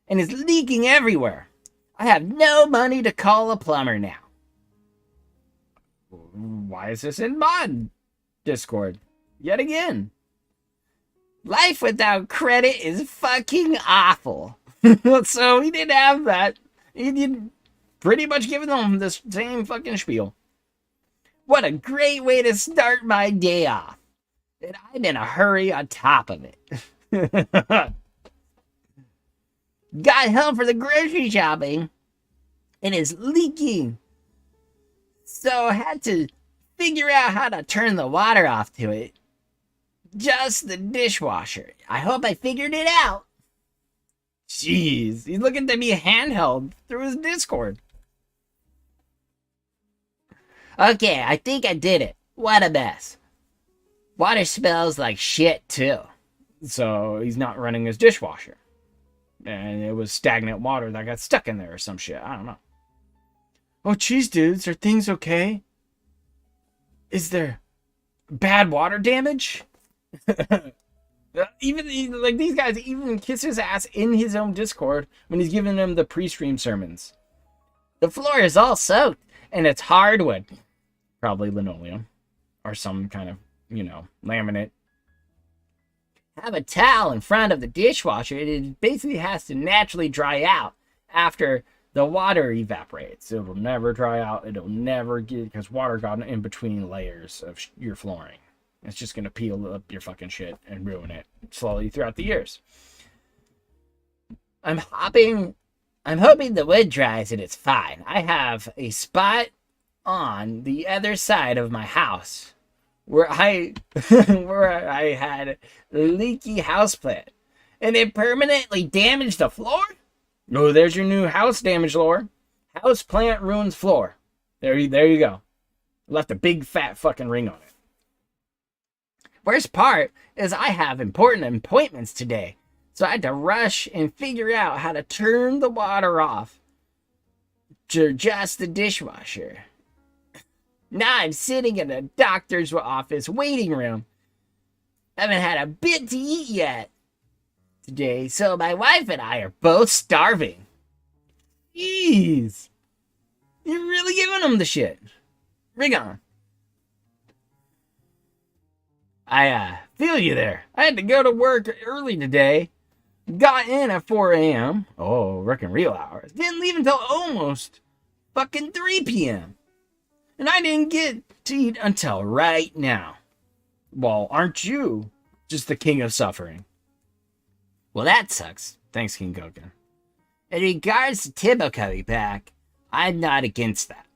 And it's leaking everywhere. I have no money to call a plumber now. Why is this in mod Discord? Yet again. Life without credit is fucking awful. So he didn't have that. He did pretty much giving them the same fucking spiel. What a great way to start my day off. And I'm in a hurry on top of it. Got help for the grocery shopping. And it's leaking. So I had to figure out how to turn the water off to it. Just the dishwasher. I hope I figured it out. Jeez, he's looking to be handheld through his Discord. Okay, I think I did it. What a mess. Water smells like shit too. So he's not running his dishwasher. And it was stagnant water that got stuck in there or some shit. I don't know. Oh, geez, dudes, are things okay? Is there bad water damage? Even like these guys even kiss his ass in his own Discord when he's giving them the pre-stream sermons. The floor is all soaked, and it's hardwood. Probably linoleum. Or some kind of, laminate. Have a towel in front of the dishwasher. It basically has to naturally dry out after the water evaporates. It will never dry out. It'll never get, because water got in between layers of your flooring. It's just going to peel up your fucking shit and ruin it slowly throughout the years. I'm hoping the wood dries and it's fine. I have a spot on the other side of my house where I had a leaky houseplant, and it permanently damaged the floor. Oh, there's your new house damage lore. Houseplant ruins floor. There you go. Left a big fat fucking ring on it. Worst part is I have important appointments today, so I had to rush and figure out how to turn the water off to adjust the dishwasher. Now I'm sitting in a doctor's office waiting room. Haven't had a bit to eat yet today, so my wife and I are both starving. Jeez. You're really giving them the shit. Ring on. I feel you there. I had to go to work early today. Got in at 4 a.m. Oh, working real hours. Didn't leave until almost fucking 3 p.m. And I didn't get to eat until right now. Well, aren't you just the king of suffering? Well, that sucks. Thanks, King Goken. In regards to Tibbo coming back, I'm not against that.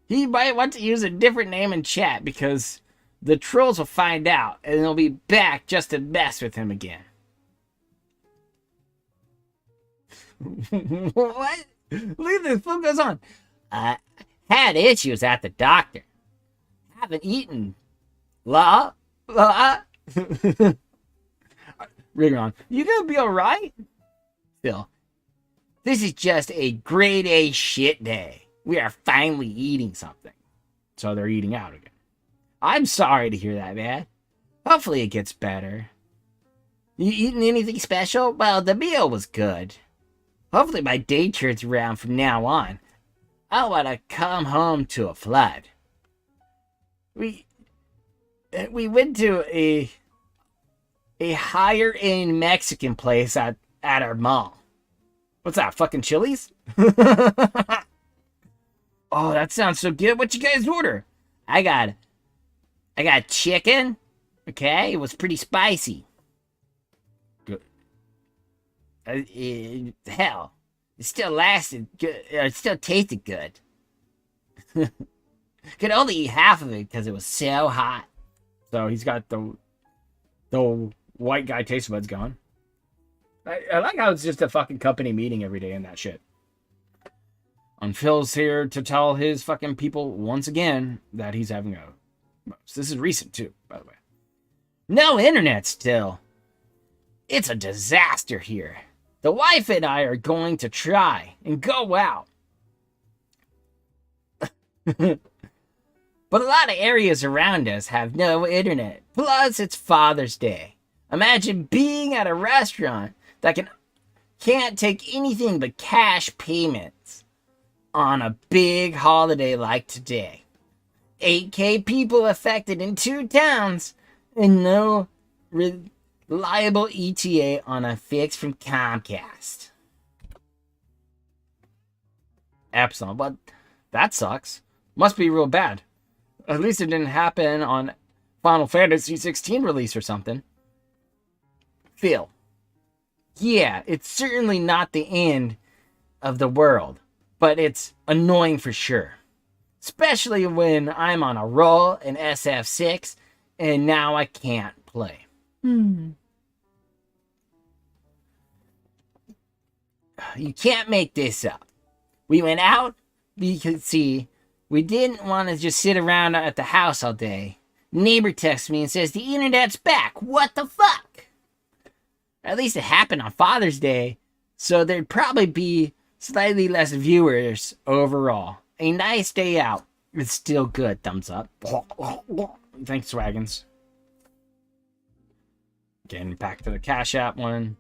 He might want to use a different name in chat because the trolls will find out and they'll be back just to mess with him again. What? Look at this. What goes on? Had issues at the doctor. Haven't eaten. La. Ring on. You gonna be alright? Phil. This is just a grade A shit day. We are finally eating something. So they're eating out again. I'm sorry to hear that, man. Hopefully it gets better. You eating anything special? Well, the meal was good. Hopefully my day turns around from now on. I want to come home to a flood. We went to a higher end Mexican place at our mall. What's that, fucking Chili's? Oh, that sounds so good. What you guys order? I got chicken. Okay, it was pretty spicy. Good. Hell, it still lasted good. It still tasted good. Could only eat half of it because it was so hot. So he's got the white guy taste buds going. I like how it's just a fucking company meeting every day and that shit. And Phil's here to tell his fucking people once again that he's having a... This is recent too, by the way. No internet still. It's a disaster here. The wife and I are going to try and go out. But a lot of areas around us have no internet. Plus, it's Father's Day. Imagine being at a restaurant that can't take anything but cash payments on a big holiday like today. 8K people affected in 2 towns and no reliable ETA on a fix from Comcast. Epsilon, but that sucks. Must be real bad. At least it didn't happen on Final Fantasy 16 release or something. Phil. Yeah, it's certainly not the end of the world, but it's annoying for sure. Especially when I'm on a roll in SF6 and now I can't play. You can't make this up. We went out, we could see, we didn't want to just sit around at the house all day. Neighbor texts me and says the internet's back. What the fuck? At least it happened on Father's Day, so there'd probably be slightly less viewers overall. A nice day out. It's still good. Thumbs up. Thanks, Swagons. Getting back to the Cash App one.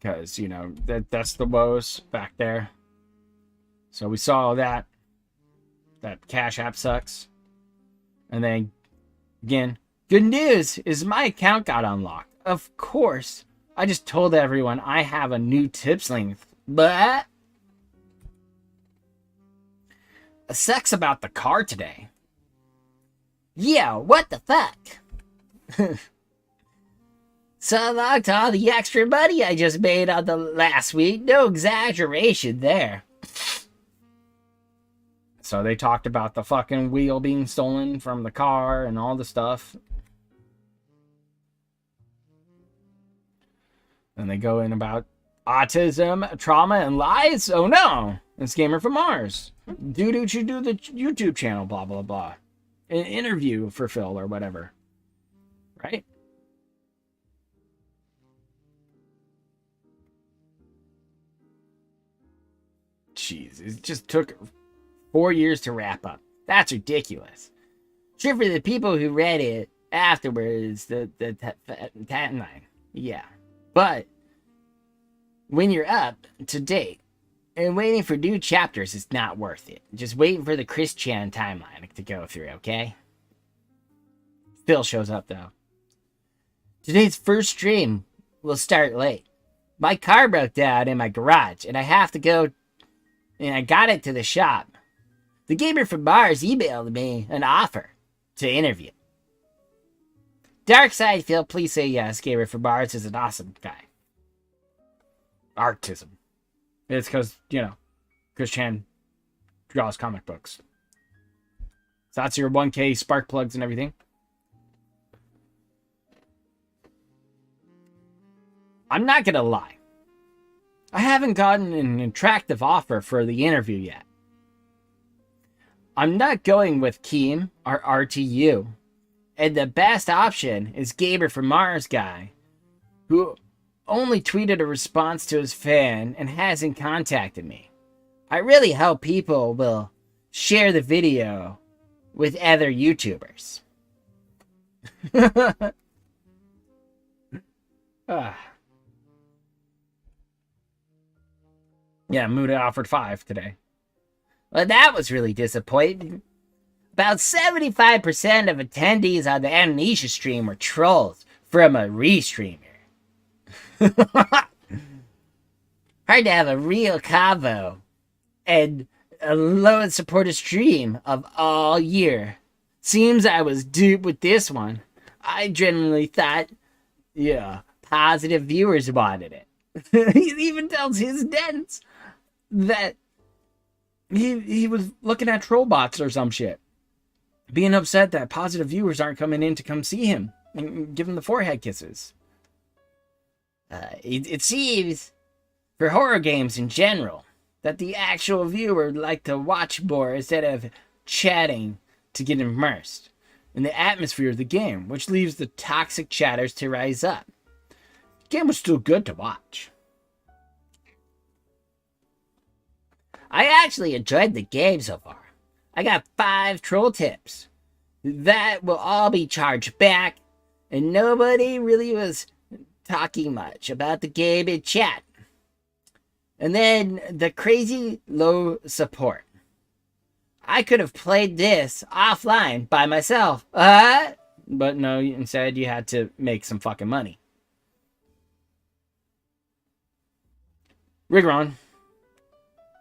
because, you know, that's the woes back there. So we saw that Cash App sucks. And then, again, good news is my account got unlocked. Of course, I just told everyone I have a new tips link, but it sucks about the car today. Yeah, what the fuck? So long to all the extra money I just made on the last week. No exaggeration there. So they talked about the fucking wheel being stolen from the car and all the stuff. And they go in about autism, trauma, and lies. Oh no, it's Gamer from Mars. Dude should do the YouTube channel, blah, blah, blah. An interview for Phil or whatever. Right? Jeez, it just took 4 years to wrap up. That's ridiculous. Sure, for the people who read it afterwards, the timeline. Yeah. But when you're up to date and waiting for new chapters is not worth it. Just waiting for the Chris Chan timeline to go through, okay? Phil shows up, though. Today's first stream will start late. My car broke down in my garage, and I have to go, and I got it to the shop. The gamer from Mars emailed me an offer to interview. Dark side, Phil, please say yes. Gamer from Mars is an awesome guy. Artism. It's because, you know, Chris Chan draws comic books. So that's your 1K spark plugs and everything. I'm not going to lie. I haven't gotten an attractive offer for the interview yet. I'm not going with Keem or RTU. And the best option is Gamer from Mars guy, who only tweeted a response to his fan and hasn't contacted me. I really hope people will share the video with other YouTubers. Yeah, Muda offered 5 today. Well, that was really disappointing. About 75% of attendees on the Amnesia stream were trolls from a restreamer. Hard to have a real convo and a lowest supported stream of all year. Seems I was duped with this one. I genuinely thought, yeah, positive viewers wanted it. He even tells his dents that he was looking at troll bots or some shit, being upset that positive viewers aren't coming in to come see him and give him the forehead kisses. It seems, for horror games in general, that the actual viewer would like to watch more instead of chatting to get immersed in the atmosphere of the game, which leaves the toxic chatters to rise up. The game was still good to watch. I actually enjoyed the game so far. I got 5 troll tips. That will all be charged back, and nobody really was talking much about the game in chat. And then the crazy low support. I could have played this offline by myself. But no, instead you had to make some fucking money. Rigron.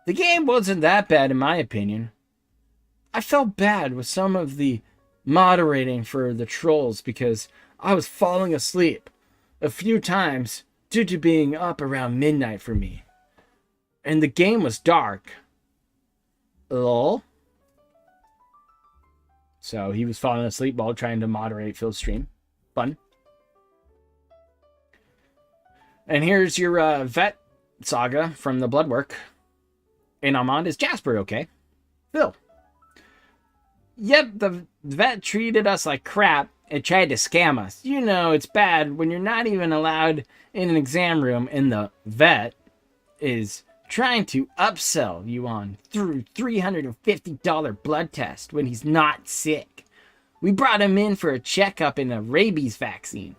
The game wasn't that bad in my opinion. I felt bad with some of the moderating for the trolls because I was falling asleep a few times due to being up around midnight for me. And the game was dark. Lol. So he was falling asleep while trying to moderate Phil's stream. Fun. And here's your vet saga from the Bloodwork. And Armand, is Jasper okay? Phil. Yep, the vet treated us like crap and tried to scam us. You know, it's bad when you're not even allowed in an exam room and the vet is trying to upsell you on through $350 blood test when he's not sick. We brought him in for a checkup and a rabies vaccine.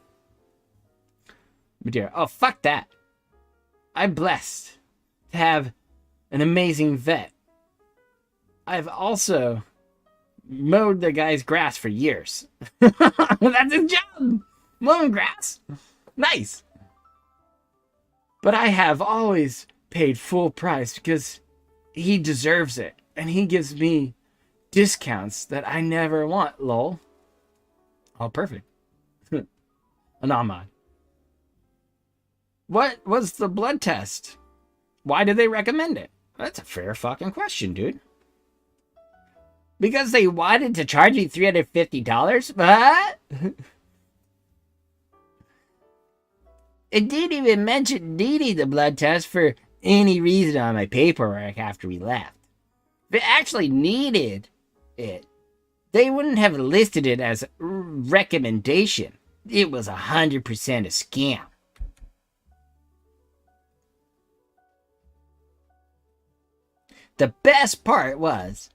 But dear, oh, fuck that. I'm blessed to have an amazing vet. I've also mowed the guy's grass for years. That's his job. Mowing grass. Nice. But I have always paid full price because he deserves it. And he gives me discounts that I never want, lol. Oh, perfect. An Ahmad. What was the blood test? Why did they recommend it? That's a fair fucking question, dude. Because they wanted to charge me $350? What? It didn't even mention needing the blood test for any reason on my paperwork after we left. If it actually needed it, they wouldn't have listed it as a recommendation. It was 100% a scam. The best part was,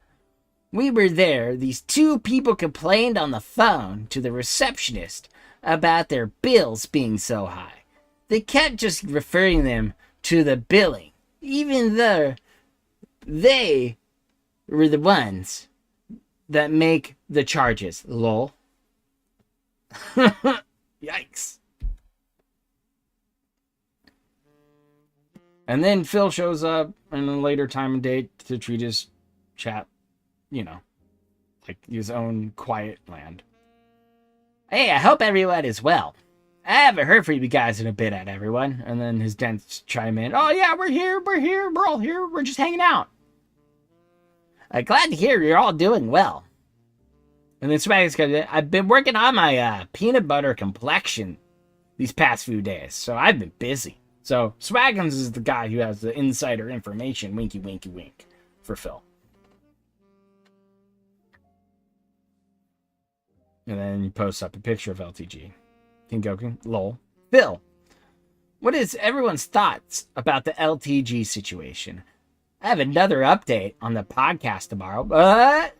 we were there, these two people complained on the phone to the receptionist about their bills being so high. They kept just referring them to the billing, even though they were the ones that make the charges, lol. Yikes. And then Phil shows up in a later time and date to treat his chat, you know, like his own quiet land. Hey, I hope everyone is well. I haven't heard from you guys in a bit, everyone. And then his dents chime in. Oh yeah, we're here, we're all here, we're just hanging out. Glad to hear you're all doing well. And then Swag's goes, I've been working on my peanut butter complexion these past few days, so I've been busy. So Swaggins is the guy who has the insider information, winky, winky, wink, for Phil. And then he posts up a picture of LTG. Kingoku, lol. Phil, what is everyone's thoughts about the LTG situation? I have another update on the podcast tomorrow, but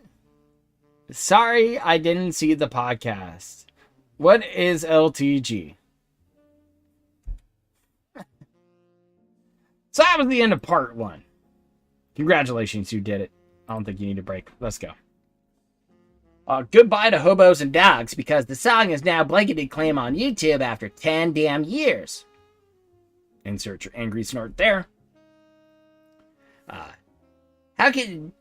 sorry I didn't see the podcast. What is LTG? So that was the end of part 1. Congratulations, you did it. I don't think you need a break. Let's go. Goodbye to hobos and dogs, because the song is now blanketed claim on YouTube after 10 damn years. Insert your angry snort there. How can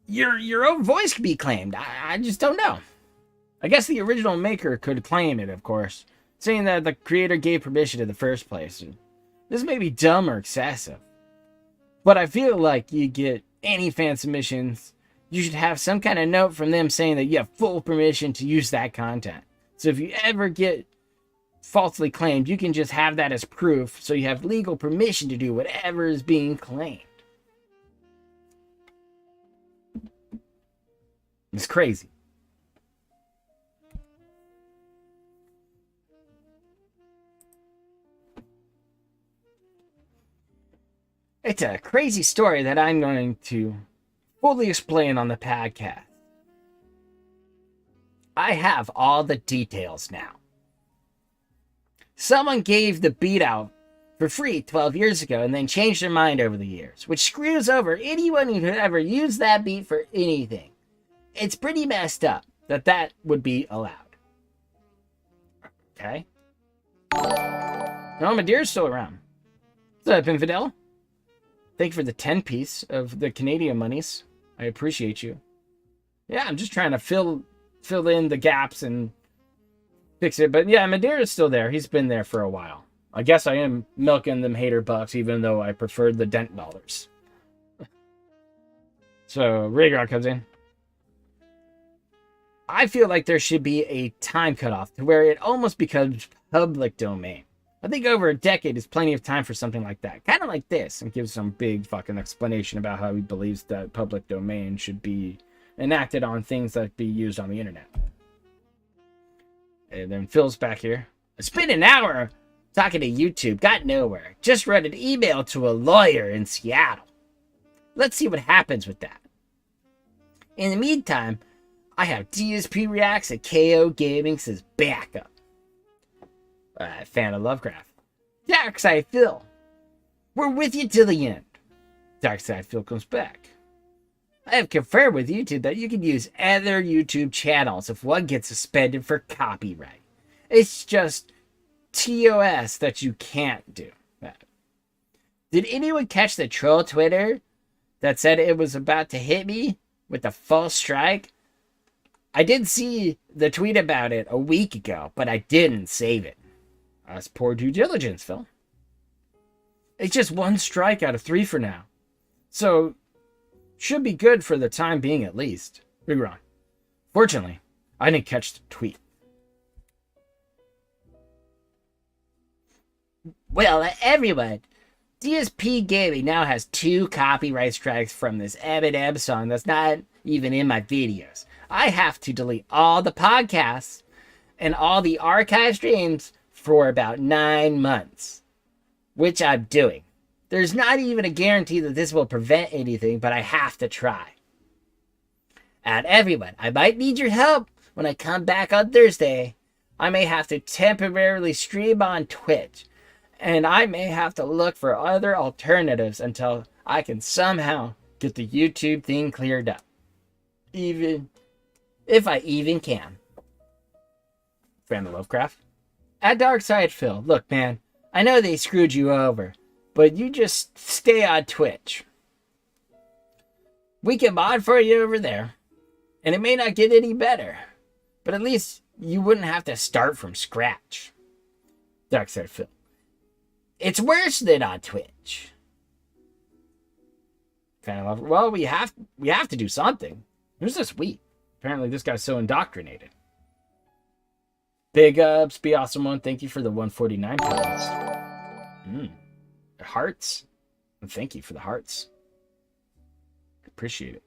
your own voice be claimed? I just don't know. I guess the original maker could claim it, of course, saying that the creator gave permission in the first place. This may be dumb or excessive, but I feel like you get any fan submissions, you should have some kind of note from them saying that you have full permission to use that content. So if you ever get falsely claimed, you can just have that as proof, so you have legal permission to do whatever is being claimed. It's crazy. It's a crazy story that I'm going to fully explain on the podcast. I have all the details now. Someone gave the beat out for free 12 years ago and then changed their mind over the years, which screws over anyone who could ever use that beat for anything. It's pretty messed up that that would be allowed. Okay. No, Madeira's still around. What's up, Infidel? Thank you for the 10 piece of the Canadian monies. I appreciate you. Yeah, I'm just trying to fill in the gaps and fix it. But yeah, Madeira's still there. He's been there for a while. I guess I am milking them hater bucks, even though I preferred the dent dollars. So, Rhaegar comes in. I feel like there should be a time cutoff to where it almost becomes public domain. I think over a decade is plenty of time for something like that. Kind of like this, and gives some big fucking explanation about how he believes that public domain should be enacted on things that be used on the internet. And then Phil's back here. I spent an hour talking to YouTube, got nowhere. Just wrote an email to a lawyer in Seattle. Let's see what happens with that. In the meantime, I have DSP Reacts and KO Gaming as backup. Fan of Lovecraft. Darkside Phil, we're with you till the end. Darkside Phil comes back. I have confirmed with YouTube that you can use other YouTube channels if one gets suspended for copyright. It's just TOS that you can't do that. Did anyone catch the troll Twitter that said it was about to hit me with a false strike? I did see the tweet about it a week ago, but I didn't save it. That's poor due diligence, Phil. It's just 1 strike out of 3 for now. So, should be good for the time being at least. Rerun. Fortunately, I didn't catch the tweet. Well, everyone, DSP Gaming now has 2 copyright strikes from this Eminem song that's not even in my videos. I have to delete all the podcasts and all the archive streams for about 9 months, which I'm doing. There's not even a guarantee that this will prevent anything, but I have to try. And everyone, I might need your help when I come back on Thursday. I may have to temporarily stream on Twitch, and I may have to look for other alternatives until I can somehow get the YouTube thing cleared up. Even if I even can. Fan of Lovecraft. At Darkside Phil, look man, I know they screwed you over, but you just stay on Twitch. We can mod for you over there, and it may not get any better, but at least you wouldn't have to start from scratch. Darkside Phil. It's worse than on Twitch. Well, we have to do something. Who's this we? Apparently this guy's so indoctrinated. Big ups, be awesome one. Thank you for the 149 points. Hearts. And thank you for the hearts. Appreciate it.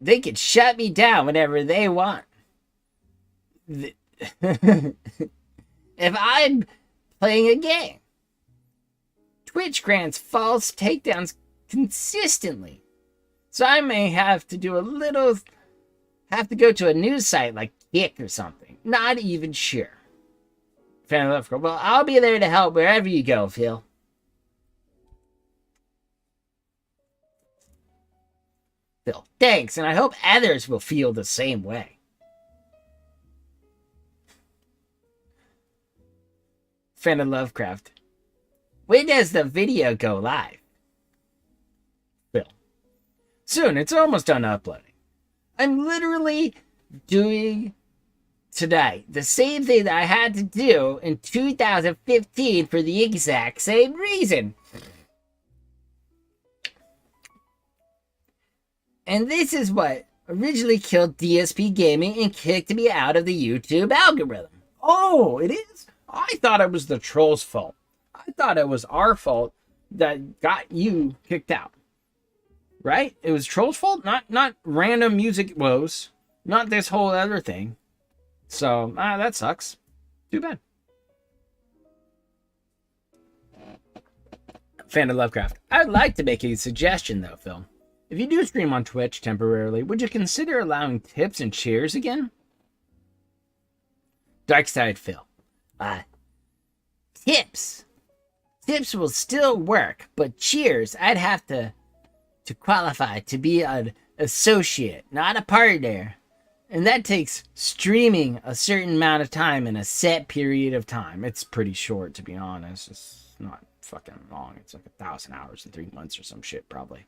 They can shut me down whenever they want. If I'm playing a game. Twitch grants false takedowns consistently. So I may have to go to a news site like Kick or something. Not even sure. Fan of Love. Well, I'll be there to help wherever you go, Phil. Phil, thanks, and I hope others will feel the same way. Fan of Lovecraft. When does the video go live? Phil. Soon, it's almost done uploading. I'm literally doing tonight the same thing that I had to do in 2015 for the exact same reason. And this is what originally killed DSP Gaming and kicked me out of the YouTube algorithm. Oh, it is? I thought it was the troll's fault. I thought it was our fault that got you kicked out. Right? It was troll's fault, not random music woes, not this whole other thing. So, that sucks. Too bad. Fan of Lovecraft. I'd like to make a suggestion though, Phil. If you do stream on Twitch temporarily, would you consider allowing tips and cheers again? Darkside Phil. Tips. Tips will still work, but cheers, I'd have to qualify to be an associate, not a partner. And that takes streaming a certain amount of time in a set period of time. It's pretty short, to be honest. It's not fucking long. It's like 1,000 hours in 3 months or some shit, probably.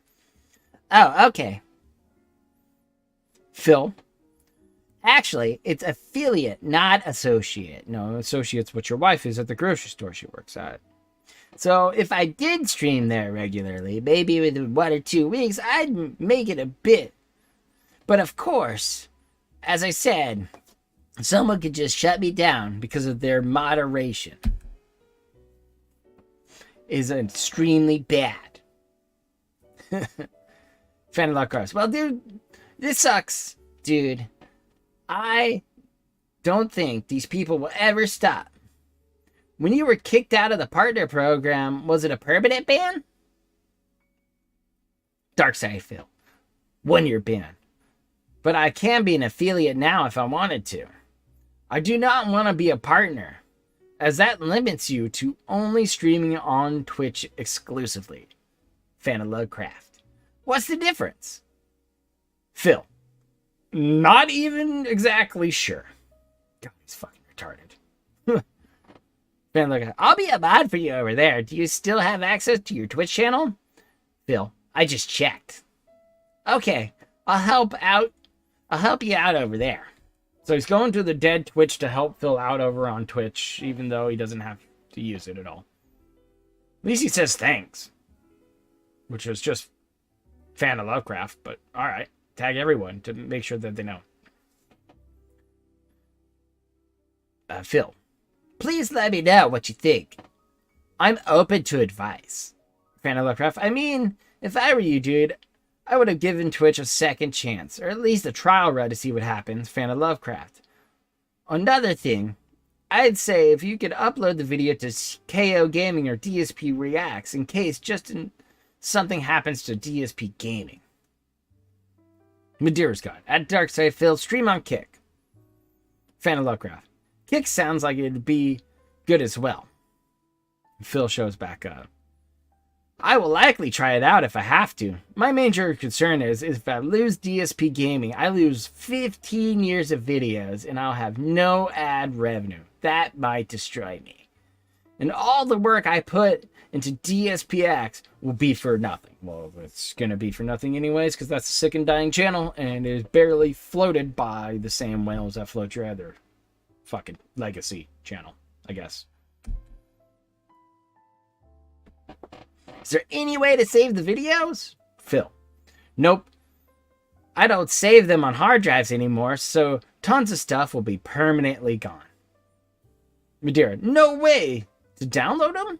Oh, okay. Phil. Actually, it's affiliate, not associate. No, associate's what your wife is at the grocery store she works at. So if I did stream there regularly, maybe within 1 or 2 weeks, I'd make it a bit. But of course, as I said, someone could just shut me down because of their moderation. Is extremely bad. Fan of Lacrosse. Well, dude, this sucks, dude. I don't think these people will ever stop. When you were kicked out of the partner program, was it a permanent ban? Darkside Phil. 1-year ban. But I can be an affiliate now if I wanted to. I do not want to be a partner, as that limits you to only streaming on Twitch exclusively. Fan of Lovecraft. What's the difference? Phil. Not even exactly sure. God, he's fucking retarded. Fan of Lovecraft. I'll be a mod for you over there. Do you still have access to your Twitch channel? Phil. I just checked. Okay. I'll help you out over there. So he's going to the dead Twitch to help Phil out over on Twitch, even though he doesn't have to use it at all. At least he says thanks. Which was just Fan of Lovecraft, but alright. Tag everyone to make sure that they know. Phil. Please let me know what you think. I'm open to advice. Fan of Lovecraft. I mean, if I were you, dude, I would have given Twitch a second chance, or at least a trial run to see what happens. Fan of Lovecraft. Another thing, I'd say if you could upload the video to KO Gaming or DSP Reacts in case something happens to DSP Gaming. Madeira's God. At Darkside Phil, stream on Kick. Fan of Lovecraft. Kick sounds like it'd be good as well. Phil shows back up. I will likely try it out if I have to. My major concern is if I lose DSP Gaming, I lose 15 years of videos and I'll have no ad revenue. That might destroy me. And all the work I put into DSPX will be for nothing. Well, it's going to be for nothing anyways, because that's a sick and dying channel and is barely floated by the same whales that float your other fucking legacy channel, I guess. Is there any way to save the videos? Phil. Nope. I don't save them on hard drives anymore, so tons of stuff will be permanently gone. Madeira. No way to download them?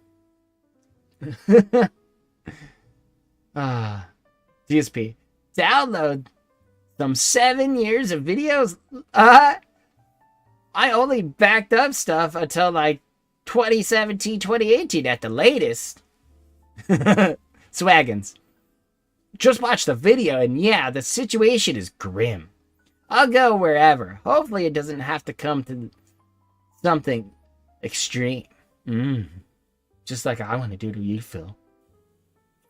DSP. Download some 7 years of videos? I only backed up stuff until like 2017, 2018 at the latest. Swaggins. Just watch the video and yeah, the situation is grim. I'll go wherever. Hopefully it doesn't have to come to something extreme. Just like I want to do to you, Phil.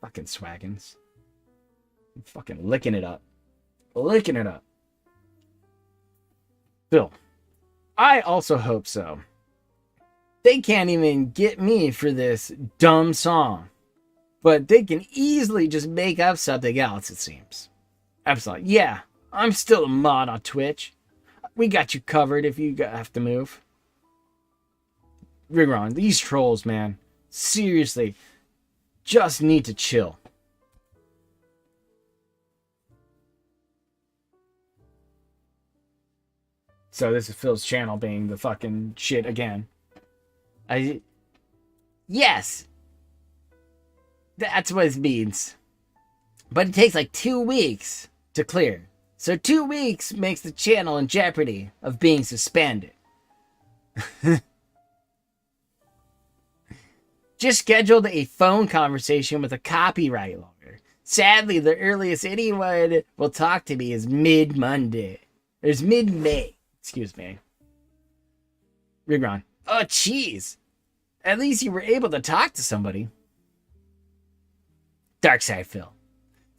Fucking Swaggins. I'm fucking licking it up. Licking it up. Phil. I also hope so. They can't even get me for this dumb song. But they can easily just make up something else, it seems. Absolutely. Yeah, I'm still a mod on Twitch. We got you covered if you have to move. Rigron, these trolls, man. Seriously. Just need to chill. So this is Phil's channel being the fucking shit again. Yes. That's what it means. But it takes like 2 weeks to clear. So 2 weeks makes the channel in jeopardy of being suspended. Just scheduled a phone conversation with a copyright lawyer. Sadly, the earliest anyone will talk to me is mid-Monday. There's mid-May. Excuse me. Rigron. Oh, jeez. At least you were able to talk to somebody. Darkside Phil.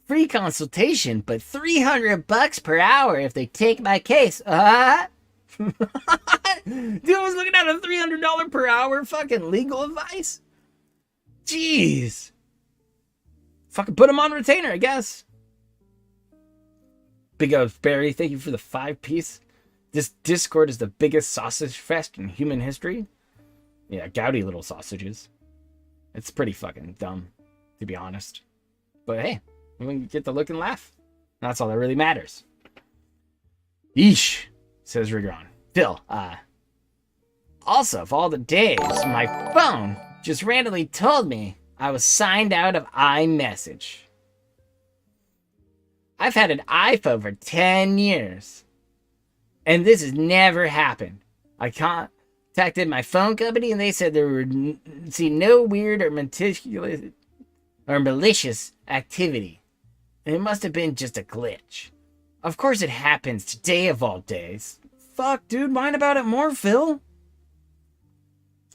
Free consultation, but $300 per hour if they take my case. Dude, I was looking at a $300 per hour fucking legal advice. Jeez. Fucking put him on retainer, I guess. Big O's Barry, thank you for the 5-piece. This Discord is the biggest sausage fest in human history. Yeah, gouty little sausages. It's pretty fucking dumb, to be honest. But hey, we get to look and laugh. That's all that really matters. Yeesh, says Rigron. Phil, also, of all the days, my phone just randomly told me I was signed out of iMessage. I've had an iPhone for 10 years. And this has never happened. I contacted my phone company and they said there would see no weird or malicious activity. And it must have been just a glitch. Of course it happens today of all days. Fuck, dude, mind about it more, Phil.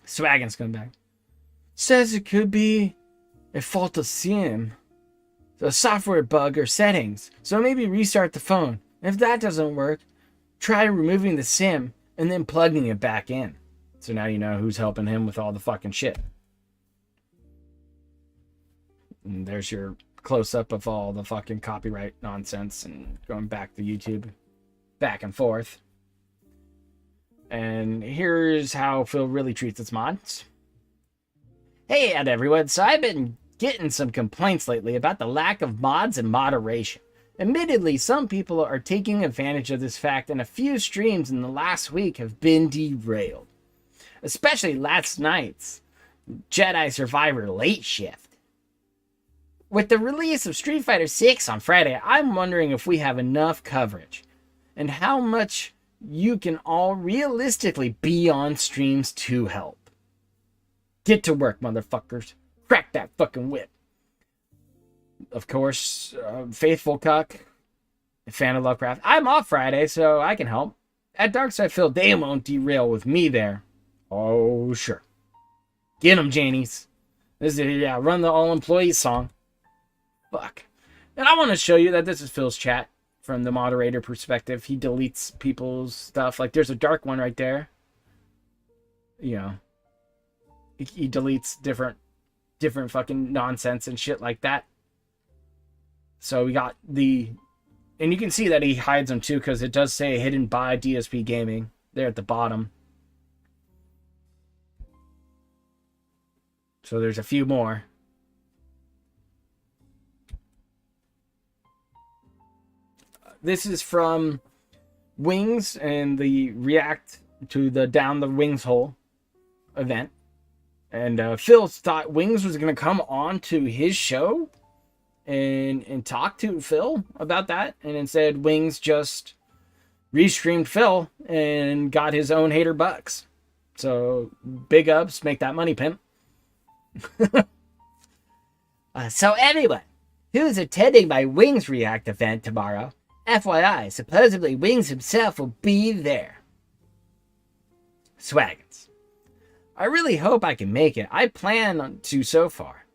Swaggin's coming back. Says it could be a fault of SIM, a software bug or settings. So maybe restart the phone. If that doesn't work, try removing the SIM and then plugging it back in. So now you know who's helping him with all the fucking shit. And there's your close-up of all the fucking copyright nonsense and going back to YouTube, back and forth. And here's how Phil really treats its mods. Hey, everyone. So I've been getting some complaints lately about the lack of mods and moderation. Admittedly, some people are taking advantage of this fact, and a few streams in the last week have been derailed. Especially last night's Jedi Survivor late shift. With the release of Street Fighter 6 on Friday, I'm wondering if we have enough coverage and how much you can all realistically be on streams to help. Get to work, motherfuckers. Crack that fucking whip. Of course, Faithful Cuck, fan of Lovecraft. I'm off Friday, so I can help. At Darkside Phil, they won't derail with me there. Oh, sure. Get 'em, Janies. This is, run the all-employees song. Fuck. And I want to show you that this is Phil's chat from the moderator perspective. He deletes people's stuff. Like, there's a dark one right there. You know. He deletes different fucking nonsense and shit like that. So we got the... And you can see that he hides them too, because it does say hidden by DSP Gaming there at the bottom. So there's a few more. This is from Wings and the react to the Down the Wings Hole event. And Phil thought Wings was going to come on to his show and talk to Phil about that. And instead, Wings just restreamed Phil and got his own hater bucks. So big ups, make that money, pimp. So everyone who's attending my Wings React event tomorrow, FYI, supposedly Wings himself will be there. Swaggins. I really hope I can make it. I plan to so far.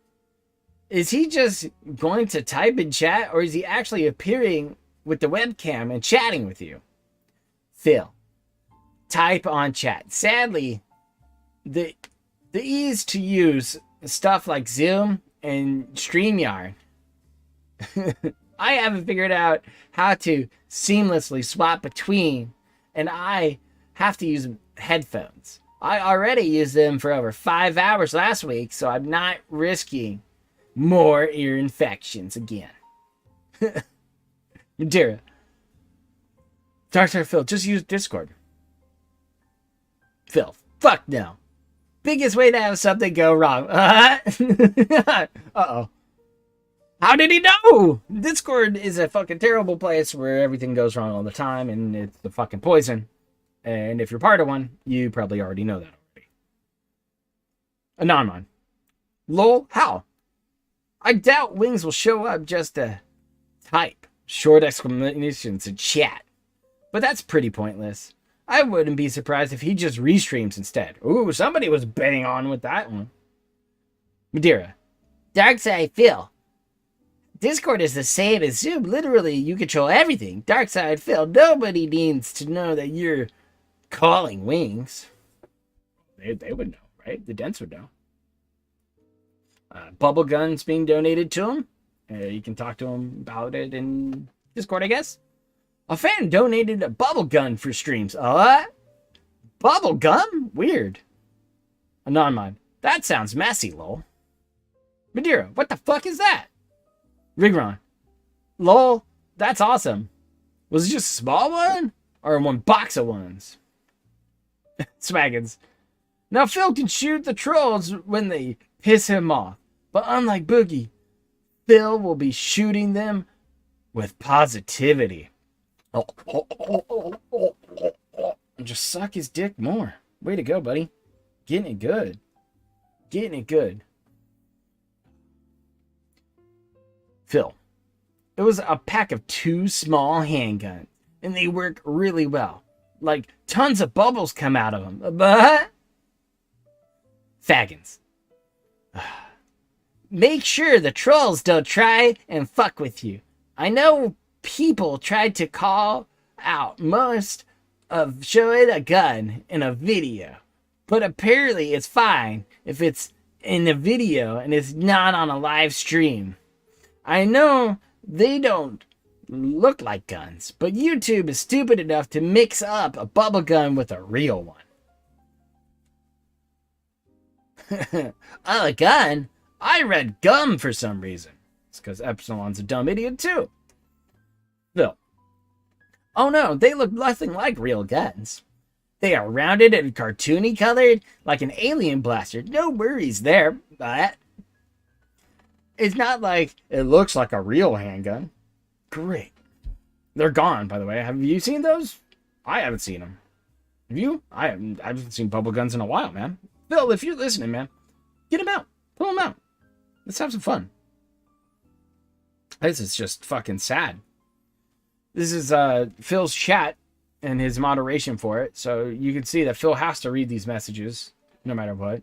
Is he just going to type in chat, or is he actually appearing with the webcam and chatting with you? Phil, type on chat. Sadly, the ease to use stuff like Zoom and StreamYard, I haven't figured out how to seamlessly swap between, and I have to use headphones. I already used them for over 5 hours last week, so I'm not risking more ear infections again. Madeira. Darkstar Phil, just use Discord. Phil, fuck no. Biggest way to have something go wrong. Uh-oh. How did he know? Discord is a fucking terrible place where everything goes wrong all the time, and it's the fucking poison. And if you're part of one, you probably already know that already. Anonymon. Lol, how? I doubt Wings will show up just to type short explanations in chat. But that's pretty pointless. I wouldn't be surprised if he just restreams instead. Ooh, somebody was betting on with that one. Madeira. Darkside Phil. Discord is the same as Zoom. Literally, you control everything. Darkside Phil. Nobody needs to know that you're calling Wings. They would know, right? The Dents would know. Bubble Gun's being donated to him. You can talk to him about it in Discord, I guess. A fan donated a bubble gun for streams. Bubble gum? Weird. Anonymon. That sounds messy, lol. Madeira. What the fuck is that? Rigron. Lol. That's awesome. Was it just a small one? Or one box of ones? Swaggins. Now Phil can shoot the trolls when they piss him off. But unlike Boogie, Phil will be shooting them with positivity. Just suck his dick more. Way to go, buddy. Getting it good. Getting it good. Phil. It was a pack of 2 small handguns, and they work really well. Like, tons of bubbles come out of them. But Faggins. Make sure the trolls don't try and fuck with you. I know people tried to call out most of showing a gun in a video, but apparently it's fine if it's in a video and it's not on a live stream. I know they don't look like guns, but YouTube is stupid enough to mix up a bubble gun with a real one. A gun? I read gum for some reason. It's because Epsilon's a dumb idiot too. Phil. Oh no, they look nothing like real guns. They are rounded and cartoony colored like an alien blaster. No worries there, but it's not like it looks like a real handgun. Great. They're gone, by the way. Have you seen those? I haven't seen them. Have you? I haven't seen bubble guns in a while, man. Phil, if you're listening, man, get them out. Pull them out. Let's have some fun. This is just fucking sad. This is Phil's chat and his moderation for it. So you can see that Phil has to read these messages no matter what.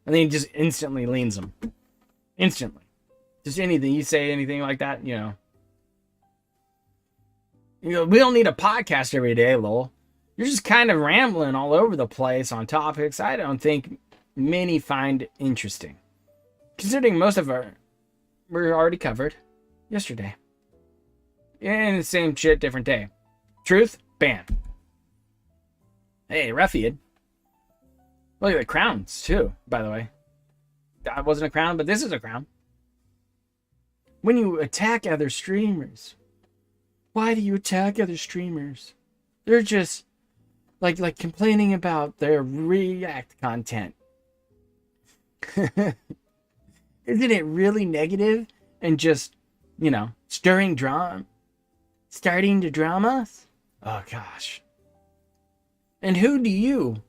And then he just instantly leans them. Instantly. Just anything. You say anything like that, you know, we don't need a podcast every day, lol. You're just kind of rambling all over the place on topics I don't think many find interesting. Considering most of our were already covered yesterday. And the same shit, different day. Truth, banned. Hey, ruffian. Look at the crowns, too, by the way. That wasn't a crown, but this is a crown. When you attack other streamers, why do you attack other streamers? They're just like complaining about their React content. Isn't it really negative and just, you know, starting to drama? Oh gosh. And who do you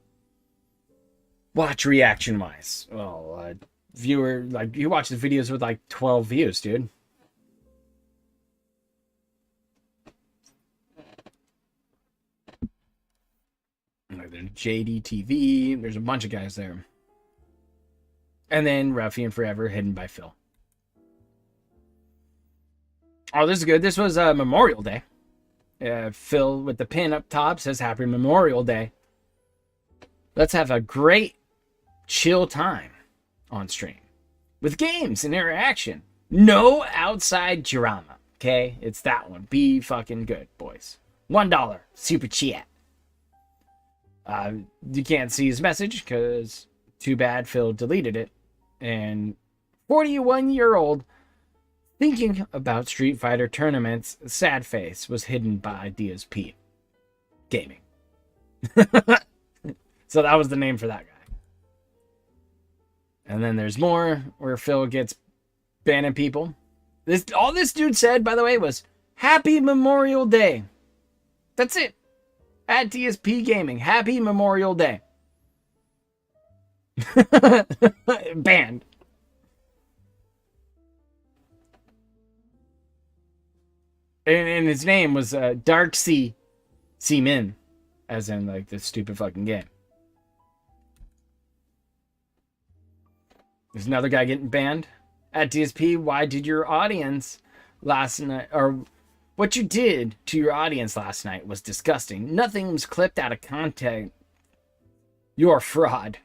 watch reaction wise? Well, viewer, like you watch the videos with like 12 views, dude. There's JDTV. There's a bunch of guys there. And then Ruffian Forever, hidden by Phil. Oh, this is good. This was Memorial Day. Phil with the pin up top says Happy Memorial Day. Let's have a great chill time on stream. With games and interaction. No outside drama. Okay? It's that one. Be fucking good, boys. $1 super chat. You can't see his message because too bad Phil deleted it. And 41-year-old thinking about Street Fighter tournaments, sad face was hidden by DSP Gaming. So that was the name for that guy. And then there's more where Phil gets banning people. All this dude said, by the way, was Happy Memorial Day. That's it. At DSP Gaming. Happy Memorial Day. Banned. And his name was Dark Sea Min. As in, like, this stupid fucking game. There's another guy getting banned. At DSP, why did your audience last night... Or... What you did to your audience last night was disgusting. Nothing was clipped out of content. You're a fraud.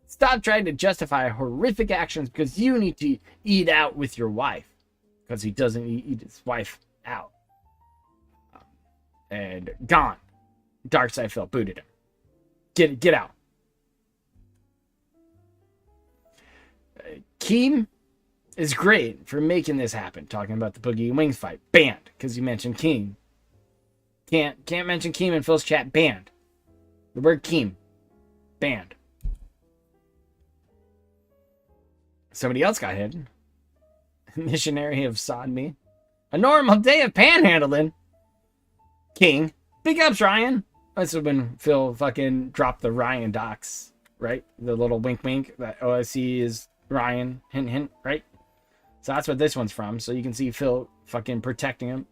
Stop trying to justify horrific actions because you need to eat out with your wife. Because he doesn't eat his wife out. And gone. Darkside Phil booted him. Get out. Keem is great for making this happen. Talking about the Boogie Wings fight. Banned. Because you mentioned Keem. Can't mention Keem in Phil's chat. Banned. The word Keem. Banned. Somebody else got hidden. Missionary of Sodomy. A normal day of panhandling. King. Big ups, Ryan. That's when Phil fucking dropped the Ryan docs. Right? The little wink wink. That OSC is Ryan. Hint hint. Right? So that's what this one's from. So you can see Phil fucking protecting him.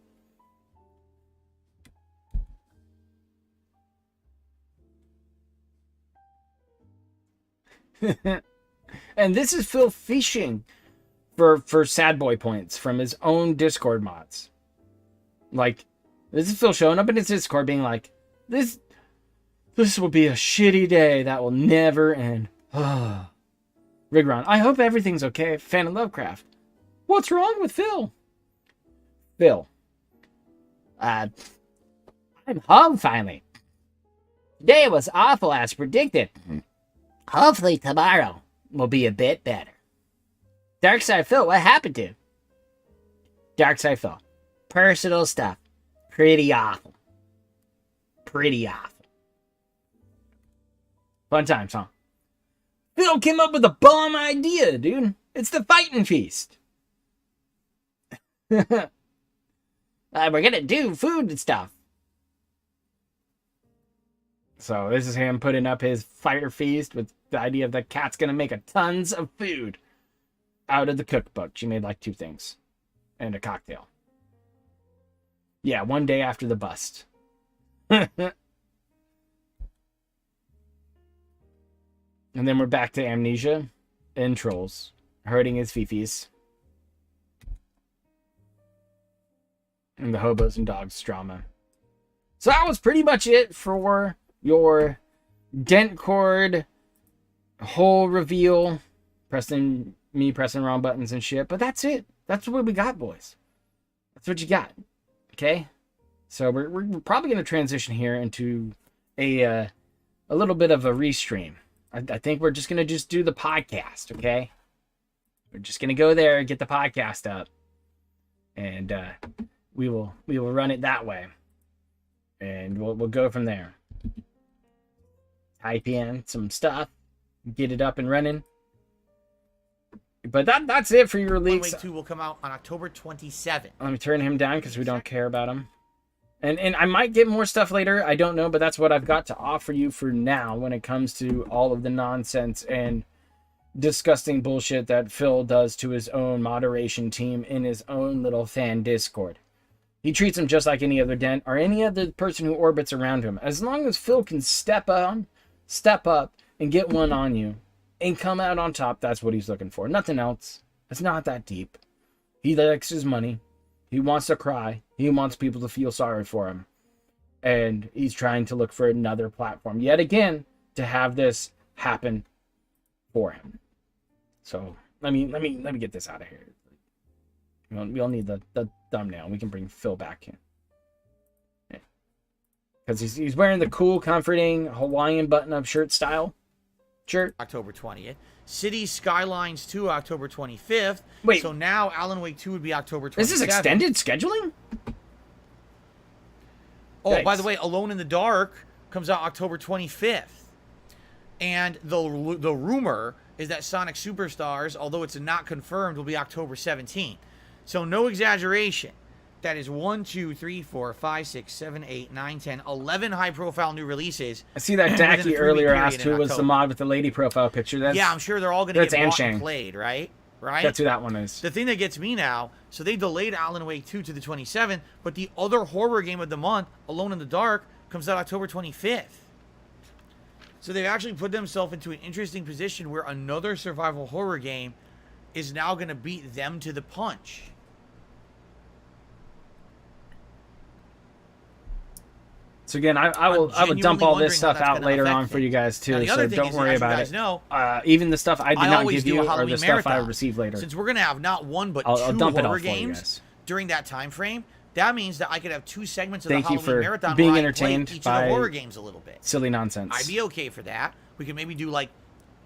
And this is Phil fishing for sad boy points from his own Discord mods. Like, this is Phil showing up in his Discord being like, this will be a shitty day that will never end. Rigron, I hope everything's okay. Fan of Lovecraft. What's wrong with Phil? Phil. I'm home finally. Today was awful as predicted. Hopefully tomorrow will be a bit better. Darkside Phil, what happened to? Darkside Phil. Personal stuff. Pretty awful. Pretty awful. Fun times, huh? Phil came up with a bomb idea, dude. It's the fighting feast. We're gonna do food and stuff. So this is him putting up his fire feast with the idea of the cat's gonna make a tons of food out of the cookbook. She made like 2 things and a cocktail. Yeah, 1 day after the bust. And then we're back to Amnesia and Trolls hurting his fifis. And the hobos and dogs drama. So that was pretty much it for your dent cord whole reveal. Pressing wrong buttons and shit. But that's it. That's what we got, boys. That's what you got. Okay? So we're probably going to transition here into a little bit of a restream. I think we're just going to do the podcast, okay? We're just going to go there and get the podcast up. And we will run it that way. And we'll go from there. Type in some stuff. Get it up and running. But that's it for your leaks. Alan Wake 2 will come out on October 27th. Let me turn him down because we don't care about him. And I might get more stuff later. I don't know, but that's what I've got to offer you for now when it comes to all of the nonsense and disgusting bullshit that Phil does to his own moderation team in his own little fan Discord. He treats him just like any other dent or any other person who orbits around him. As long as Phil can step up and get one on you and come out on top, that's what he's looking for. Nothing else. It's not that deep. He likes his money. He wants to cry. He wants people to feel sorry for him. And he's trying to look for another platform yet again to have this happen for him. So let me get this out of here. We'll need the thumbnail. We can bring Phil back in. Because he's wearing the cool, comforting Hawaiian button-up shirt style shirt. October 20th. City Skylines 2, October 25th. Wait. So now Alan Wake 2 would be October 27th. This is extended scheduling? Oh, Yikes. by the way, Alone in the Dark comes out October 25th. And the rumor is that Sonic Superstars, although it's not confirmed, will be October 17th. So no exaggeration. That is 1, 2, 3, 4, 5, 6, 7, 8, 9, 10, 11 high-profile new releases. I see that Dacky earlier asked who was the mod with the lady profile picture. Yeah, I'm sure they're all going to get bought and played, right? That's who that one is. The thing that gets me now, so they delayed Alan Wake 2 to the 27th, but the other horror game of the month, Alone in the Dark, comes out October 25th. So they've actually put themselves into an interesting position where another survival horror game is now going to beat them to the punch. So again, I will dump all this stuff out later on for you guys too, so don't worry about it. Even the stuff I did not give you or the stuff I received later. Since we're going to have not one but two horror games during that time frame, that means that I could have 2 segments of the Halloween marathon being where I entertained play each by of the horror games a little bit. Silly nonsense. I'd be okay for that. We could maybe do like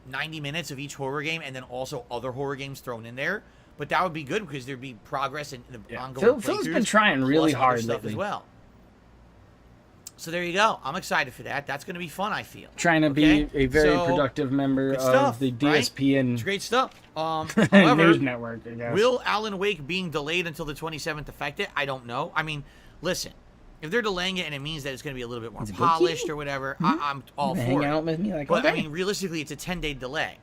90 minutes of each horror game and then also other horror games thrown in there. But that would be good because there'd be progress in the ongoing Phil's been trying really hard stuff lately as well. So there you go. I'm excited for that. That's going to be fun, I feel. Trying to be a very productive member of the DSP right? and it's great stuff. However, News Network, I guess. Will Alan Wake being delayed until the 27th affect it? I don't know. I mean, listen, if they're delaying it and it means that it's going to be a little bit more polished or whatever, I'm all for hang it. Out with me like, but okay. I mean, realistically, it's a 10-day delay.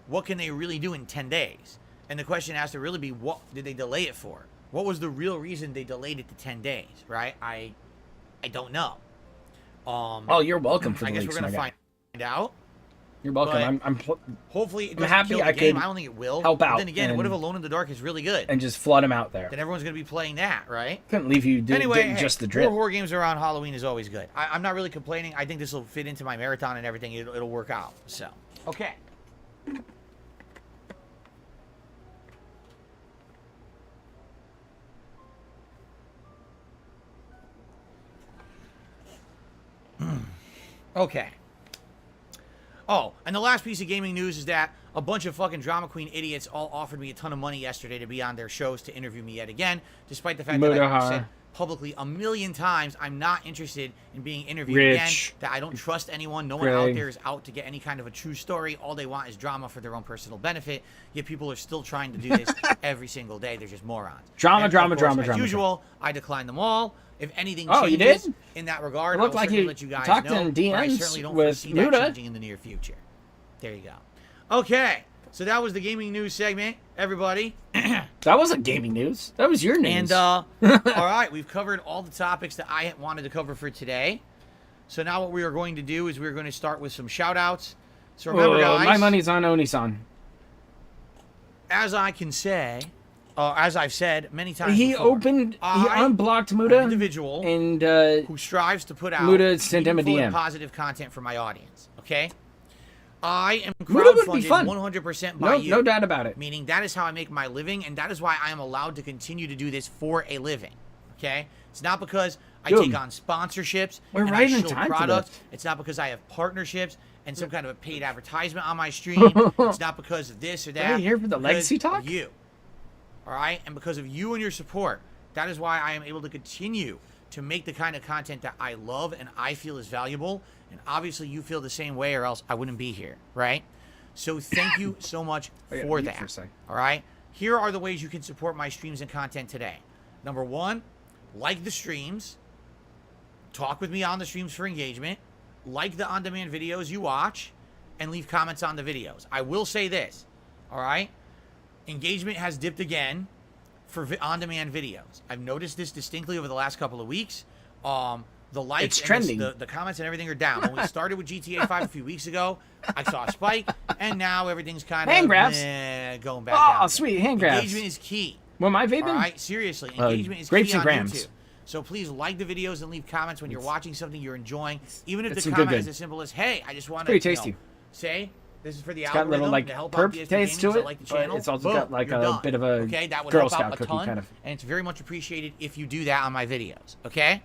What can they really do in 10 days? And the question has to really be, what did they delay it for? What was the real reason they delayed it to 10 days, right? I don't know. Oh, you're welcome for the I guess leaks, we're going to find out. You're welcome. But hopefully it doesn't happy kill the I game. could I don't think it will. help But out then again, and- what if Alone in the Dark is really good? and just flood them out there. Then everyone's going to be playing that, right? Couldn't leave you Anyway, getting hey, just the more drip. horror games around Halloween is always good. I'm not really complaining. I think this will fit into my marathon and everything. It'll work out. So, okay. Okay. Oh, and the last piece of gaming news is that a bunch of fucking drama queen idiots all offered me a ton of money yesterday to be on their shows to interview me yet again, despite the fact that I've said publicly a million times I'm not interested in being interviewed again, that I don't trust anyone. No one out there is out to get any kind of a true story. All they want is drama for their own personal benefit, yet people are still trying to do this every single day. They're just morons. Drama, And drama, of course, drama, as drama. usual, I decline them all. If anything Oh, you changes did? in that regard, It I'll looked like certainly you let you guys talked know. in But I DMs certainly don't with foresee that Muda. changing in the near future. There you go. Okay, so that was the gaming news segment, everybody. That wasn't gaming news. That was your news. And, all right, we've covered all the topics that I wanted to cover for today. So now what we are going to do is we're going to start with some shout-outs. So remember, guys, my money's on Oni-san. as I can say, as I've said many times He before, opened, he I unblocked am Muda, an individual and who strives to put out Muda sent him a meaningful and DM. positive content for my audience, okay? I am Muda would be crowdfunded fun. 100% by you. No doubt about it. Meaning that is how I make my living, and that is why I am allowed to continue to do this for a living. Okay? It's not because I Dude, take on sponsorships we're and right I in show time for products. this. It's not because I have partnerships and some kind of a paid advertisement on my stream. It's not because of this or that. Are you here for the Because legacy of talk? You. All right? And because of you and your support, that is why I am able to continue to make the kind of content that I love and I feel is valuable. And obviously you feel the same way, or else I wouldn't be here, right? So thank you so much for that. All right? Here are the ways you can support my streams and content today. Number one, like the streams. Talk with me on the streams for engagement. Like the on-demand videos you watch. And leave comments on the videos. I will say this. All right? Engagement has dipped again for on-demand videos. I've noticed this distinctly over the last couple of weeks. The likes, It's and trending. the comments and everything are down. When we started with GTA 5 a few weeks ago, I saw a spike, and now everything's kind Hand of grabs. going back down. Oh, sweet, hand grabs. Engagement is key. What am I vaping? All right, seriously, engagement is grapes key and on grams. YouTube. So please like the videos and leave comments when you're watching something you're enjoying. Even if It's the some good comment is good. as simple as, "Hey, I just want to pretty tasty. say this is for the It's got a algorithm little like to help out perp DSP taste Gaming, to so it, like the but channel." it's also Boom, got like you're a done. bit of a okay, that would Girl help out Scout a cookie ton, kind of. and it's very much appreciated if you do that on my videos. Okay.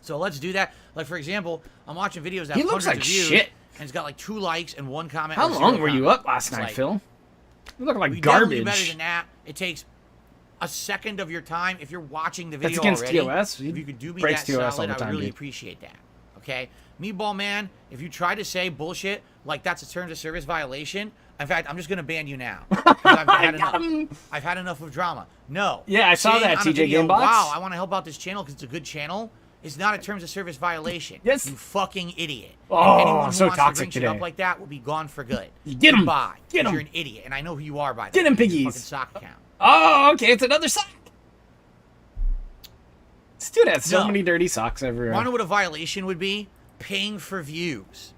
So let's do that. Like, for example, I'm watching videos that He have looks hundreds like of views, shit. and it's got like 2 likes and 1 comment. How or 0 long were you comments. up last It's night, like, Phil? You look like we definitely garbage. better than that. It takes a second of your time if you're watching the That's video against already. TOS. If you could do me Breaks that TOS all solid, the I time, would really dude. appreciate that. Okay, Meatball Man, if you try to say bullshit like that's a terms of service violation, in fact, I'm just gonna ban you now. 'Cause I've had enough. I've had enough of drama. No. Yeah, I saw Saying that, on a TJ video, Gamebox. Wow, I want to help out this channel because it's a good channel. It's not a terms of service violation. Yes. You fucking idiot. Oh, And anyone who so wants toxic to bring shit today. up like that will be gone for good. Get 'em. Goodbye. Get 'Cause 'em. You're an idiot, and I know who you are by the Get way. 'em, Your piggies. fucking sock account. Oh, okay, it's another sock. This dude has so No. many dirty socks everywhere. Want to know what a violation would be? Paying for views,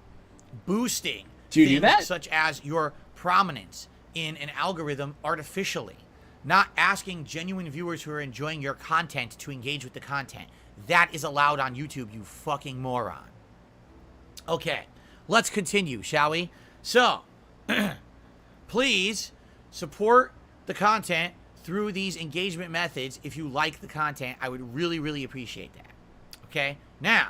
boosting Do you do things that? such as your prominence in an algorithm artificially, not asking genuine viewers who are enjoying your content to engage with the content. That is allowed on YouTube, you fucking moron. Okay, let's continue, shall we? So, please support the content through these engagement methods. If you like the content, I would really, really appreciate that. Okay, now,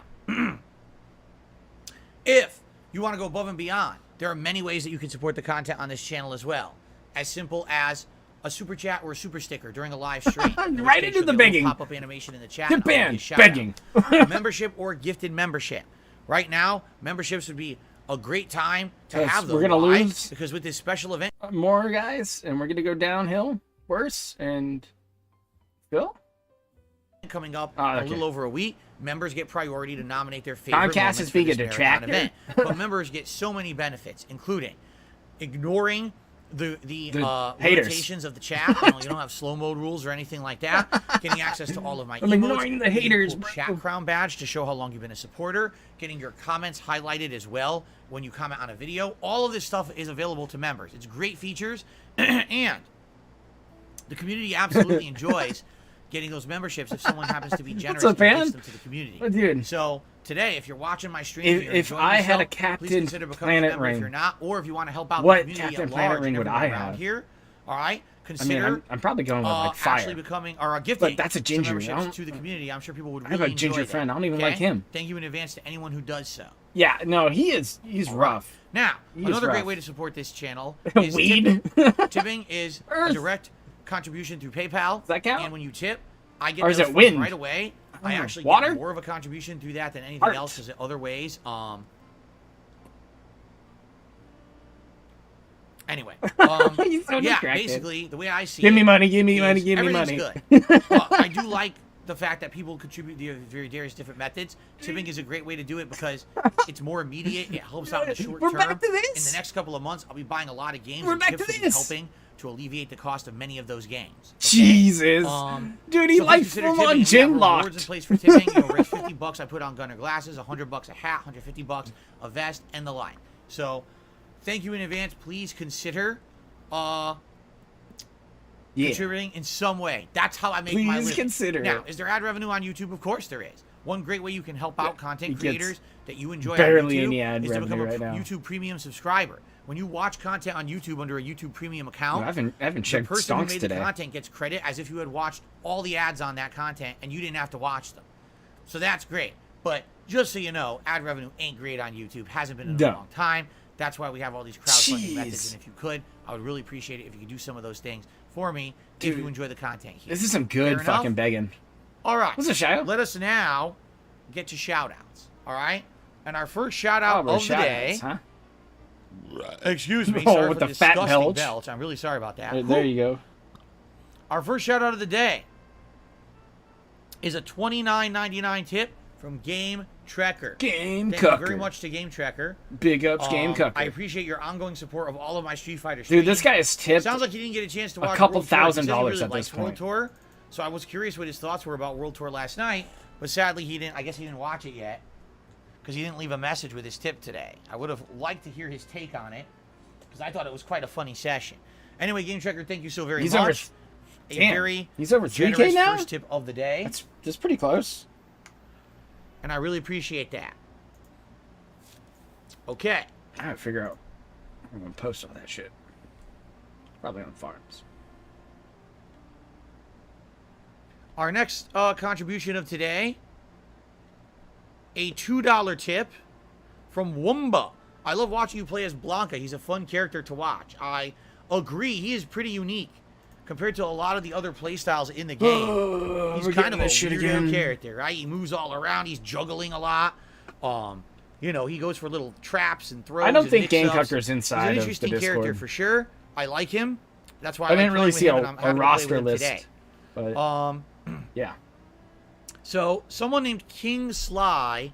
if you want to go above and beyond, there are many ways that you can support the content on this channel as well. As simple as a super chat or a super sticker during a live stream. Right into the begging. Pop-up animation in the chat. Get and I'll give you a banned. shout out. Begging. Membership or gifted membership. Right now, memberships would be a great time to Yes, have them. we're gonna Why? lose. Because with this special event More guys, and we're gonna go downhill worse. And Phil, coming up okay. a little over a week, members get priority to nominate their favorite Comcast moments is for being this a marathon detractor. event. But members get so many benefits, including ignoring the haters. limitations of the chat. You don't have slow mode rules or anything like that. Getting access to all of my I'm emotes. ignoring the getting a haters, cool bro. chat crown badge to show how long you've been a supporter. Getting your comments highlighted as well when you comment on a video. All of this stuff is available to members. It's great features, and the community absolutely enjoys getting those memberships if someone happens to be generous up, and man? gives them to the community. Oh, dude. So today, if you're watching my stream, If- you're if enjoying I had yourself, a Captain please consider becoming Planet a member if ring, you're not, or if you want to help out what the community Captain at Planet large ring and would everyone I around have? here. All right, I consider mean, I'm probably going with like actually fire. becoming or gifting. But that's a ginger. some I memberships don't- to the community. I'm sure people would I really have a enjoy ginger that, friend. I don't even okay? like him. Thank you in advance to anyone who does so. Yeah, no, he's rough. Now, He is another great rough. way to support this channel is Weed. tipping. Tipping is a Earth. direct contribution through PayPal. Does that count? And when you tip, I get Or is those it funds wind? right away. I Oh, actually water? get more of a contribution through that than anything Art. else, because in other ways. Anyway, He's so yeah, distracted. basically the way I see Give me it money, give me is money, give me money. everything's good. But I do like the fact that people contribute the various different methods. Tipping is a great way to do it because it's more immediate. It helps out in the short We're term. back to In this. the next couple of months, I'll be buying a lot of games. We're and back tips to will be this. helping to alleviate the cost of many of those games. okay? Jesus. Dude, he So like please consider full tipping. on We have gym rewards in locked. place for tipping. Raise $50 I put on Gunner glasses, $100 a hat, $150 a vest, and the like. So, thank you in advance. Please consider contributing in some way. That's how I make my Please living. consider Now, it. is there ad revenue on YouTube? Of course there is. One great way you can help out content he gets creators that you enjoy barely on YouTube any ad is to become a revenue right now. YouTube Premium subscriber. When you watch content on YouTube under a YouTube Premium account, I haven't the checked person who stonks made today. the content gets credit as if you had watched all the ads on that content and you didn't have to watch them. So that's great. But just so you know, ad revenue ain't great on YouTube. Hasn't been in a No. long time. That's why we have all these crowdfunding Jeez. methods. And if you could, I would really appreciate it if you could do some of those things for me Dude, if you enjoy the content here. This is some good Fair fucking enough? begging. All right. What's a shout out? Let us now get to shout outs. All right. And our first shout out we're of the day. shout-outs, huh? Excuse me. Oh, Sorry with for the fat disgusting belch. I'm really sorry about that. There you go. Our first shout out of the day is a $29.99 tip from Game Trekker. Game Thank you Cucker. very much to Game Trekker. Big ups, Game Cucker. I appreciate your ongoing support of all of my Street Fighter Dude, streams. this guy is tipped. Sounds like he didn't get a chance to watch couple World Tour. He said he $1,000 really at this liked World point. Tour, so I was curious what his thoughts were about World Tour last night, but sadly he didn't. I guess he didn't watch it yet because he didn't leave a message with his tip today. I would have liked to hear his take on it because I thought it was quite a funny session. Anyway, Game Trekker, thank you so very He's over- much. Damn, Very he's over 3K generous now? first tip of the day, That's pretty close. and I really appreciate that. Okay. I gotta figure out. I'm gonna post all that shit. Probably on farms. Our next contribution of today, a $2 tip from Wumba. I love watching you play as Blanca. He's a fun character to watch. I agree. He is pretty unique compared to a lot of the other playstyles in the game. He's we're kind of getting a this shit weirdo again. character, right? He moves all around. He's juggling a lot. You know, he goes for little traps and throws. I don't and think Game mix-ups. Cucker's inside He's of an the interesting character Discord. for sure. I like him. That's why I didn't like really playing see with him, a and I'm happy to play roster with him list. today. But yeah. So, someone named King Sly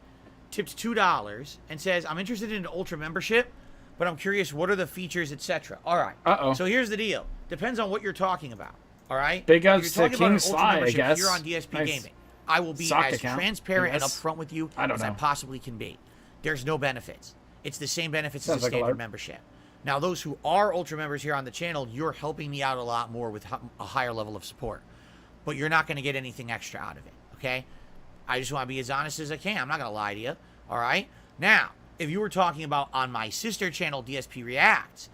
tipped $2 and says, I'm interested in an Ultra membership, but I'm curious, what are the features, etc. All right. Uh-oh. So, here's the deal. Depends on what you're talking about. All right? Big If ups you're to talking about King an Ultra Sly, I membership guess. Here on DSP Nice Gaming, I will be sock as account, transparent I and guess. upfront with you I don't as I know. possibly can be. There's no benefits. It's the same benefits Sounds as a like a standard LARP. membership. Now, those who are Ultra members here on the channel, you're helping me out a lot more with a higher level of support. But you're not going to get anything extra out of it, okay? I just want to be as honest as I can. I'm not going to lie to you, all right? Now, if you were talking about on my sister channel, DSP Reacts,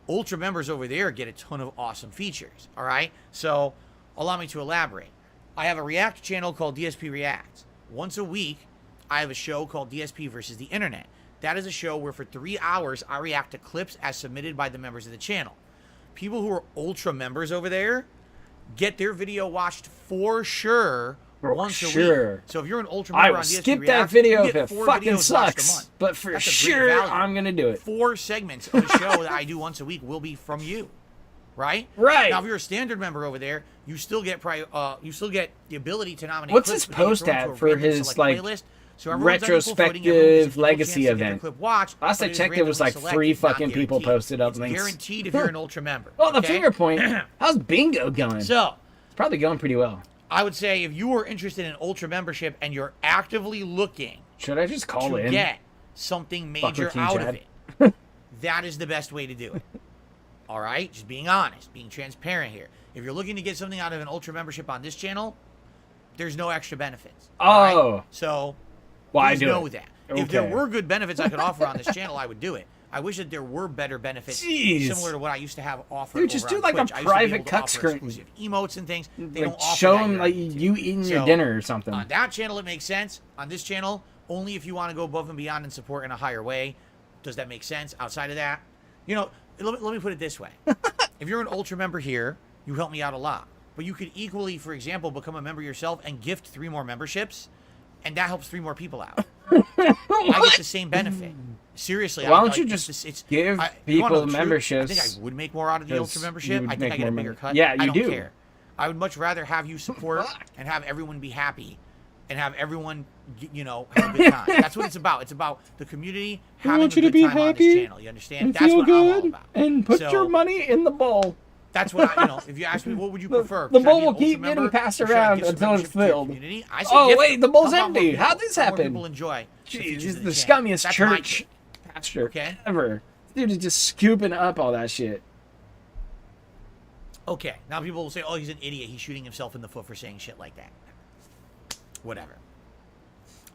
Ultra members over there get a ton of awesome features, all right? So, allow me to elaborate. I have a React channel called DSP Reacts. Once a week, I have a show called DSP versus the Internet. That is a show where for 3 hours, I react to clips as submitted by the members of the channel. People who are Ultra members over there get their video watched for sure once a week. So if you're an Ultra member I will on DSP skip that React, video you if get it 4 fucking videos watched a sucks. month. But for That's a great sure, value. I'm gonna do it. 4 segments of the show that I do once a week will be from you, right? Right. Now, if you're a standard member over there, you still get the ability to nominate. What's clips, his but they get post thrown at to a for random his, select like, playlist. So everyone's on equal footing, everyone gets retrospective an equal legacy chance to get their event. clip watched, Last but I it is checked, it was randomly like selected, 3 not fucking people guaranteed. posted up It's links. guaranteed if you're an Ultra member. Oh, the okay? finger point. How's bingo going? So, It's probably going pretty well. I would say if you are interested in Ultra membership and you're actively looking Should I just call to in? get something major King out Chad. of it, that is the best way to do it. All right? Just being honest, being transparent here. If you're looking to get something out of an Ultra membership on this channel, there's no extra benefits. All Oh. right? So, Why please do know it? that. If there Okay. were good benefits I could offer on this channel, I would do it. I wish that there were better benefits Jeez. similar to what I used to have offered. Dude, just over do on like a Twitch. I used to be private able to cut offer screen. exclusive emotes and things. They Like, don't offer show that them here like on YouTube. you eating your So, dinner or something. On that channel, it makes sense. On this channel, only if you want to go above and beyond and support in a higher way. Does that make sense? Outside of that, you know, let me put it this way. If you're an Ultra member here, you help me out a lot. But you could equally, for example, become a member yourself and gift 3 more memberships, and that helps 3 more people out. I get the same benefit. Seriously. Why don't you just give you wanna know people the truth? memberships? I think I would make more out of the Because Ultra you membership. would I think make I get a more bigger money. cut. Yeah, I you don't do. care. I would much rather have you support and have everyone be happy and have everyone, you know, have a good time. That's what it's about. It's about the community having a good time on this channel. You understand? That's what I'm all about. and put So- your money in the bowl. That's what I, you know, if you ask me, what would you prefer? The Should I bowl be an will Ultra keep member, getting passed or should I around give some until it's membership to your filled. community? I say Oh, gift wait, them. the bowl's Help out more empty. people. How'd this Help more happen? people enjoy the Jeez, features he's of the channel. scummiest That's my church take. pastor Okay. ever. Dude is just scooping up all that shit. Okay, now people will say, oh, he's an idiot. He's shooting himself in the foot for saying shit like that. Whatever.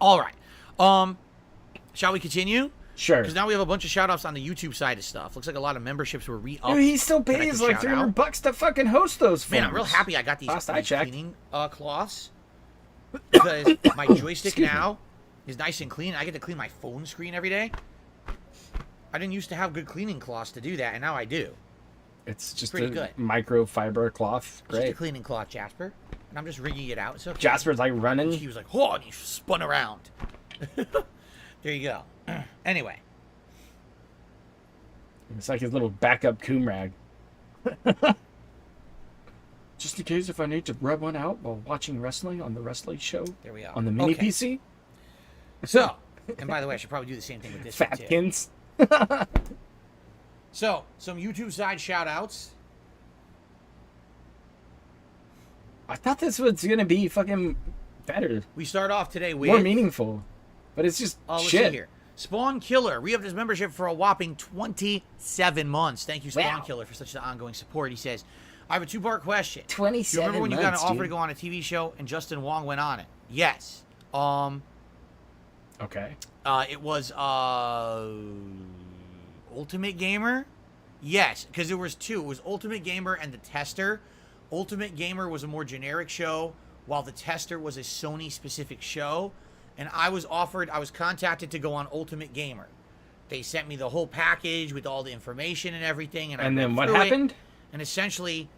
All right. Shall we continue? Sure. Because now we have a bunch of shout-outs on the YouTube side of stuff. Looks like a lot of memberships were re-upped. Dude, he still that I pays can like shout out. $300 to fucking host those. Man, I'm real films. happy I got these, Last I these checked. cleaning cloths. Because my joystick Excuse me. now is nice and clean. I get to clean my phone screen every day. I didn't used to have good cleaning cloths to do that, and now I do. It's just pretty a good. microfiber cloth. Just a Great. cleaning cloth, Jasper. And I'm just wringing it out. It's okay. Jasper's like And running. he was like, oh, and he spun around. There you go. Anyway. It's like his little backup coom rag. Just in case if I need to rub one out while watching wrestling on the wrestling show There we go. on the mini Okay. PC. So, and by the way, I should probably do the same thing with this one, too. Fatkins. So, some YouTube side shout-outs. I thought this was gonna be fucking better, We start off today with... more meaningful, but it's just let's shit. see here. Spawn Killer re-upped his membership for a whopping 27 months. Thank you, Spawn Wow. Killer, for such an ongoing support. He says, I have a 2-part question. 27 Do you remember when you got an months, offer dude. to go on a TV show and Justin Wong went on it? Yes. Okay. It was Ultimate Gamer. Yes, because there was 2. It was Ultimate Gamer and The Tester. Ultimate Gamer was a more generic show, while The Tester was a Sony-specific show. And I was contacted to go on Ultimate Gamer. They sent me the whole package with all the information and everything. And And I then read what through it, happened? and essentially,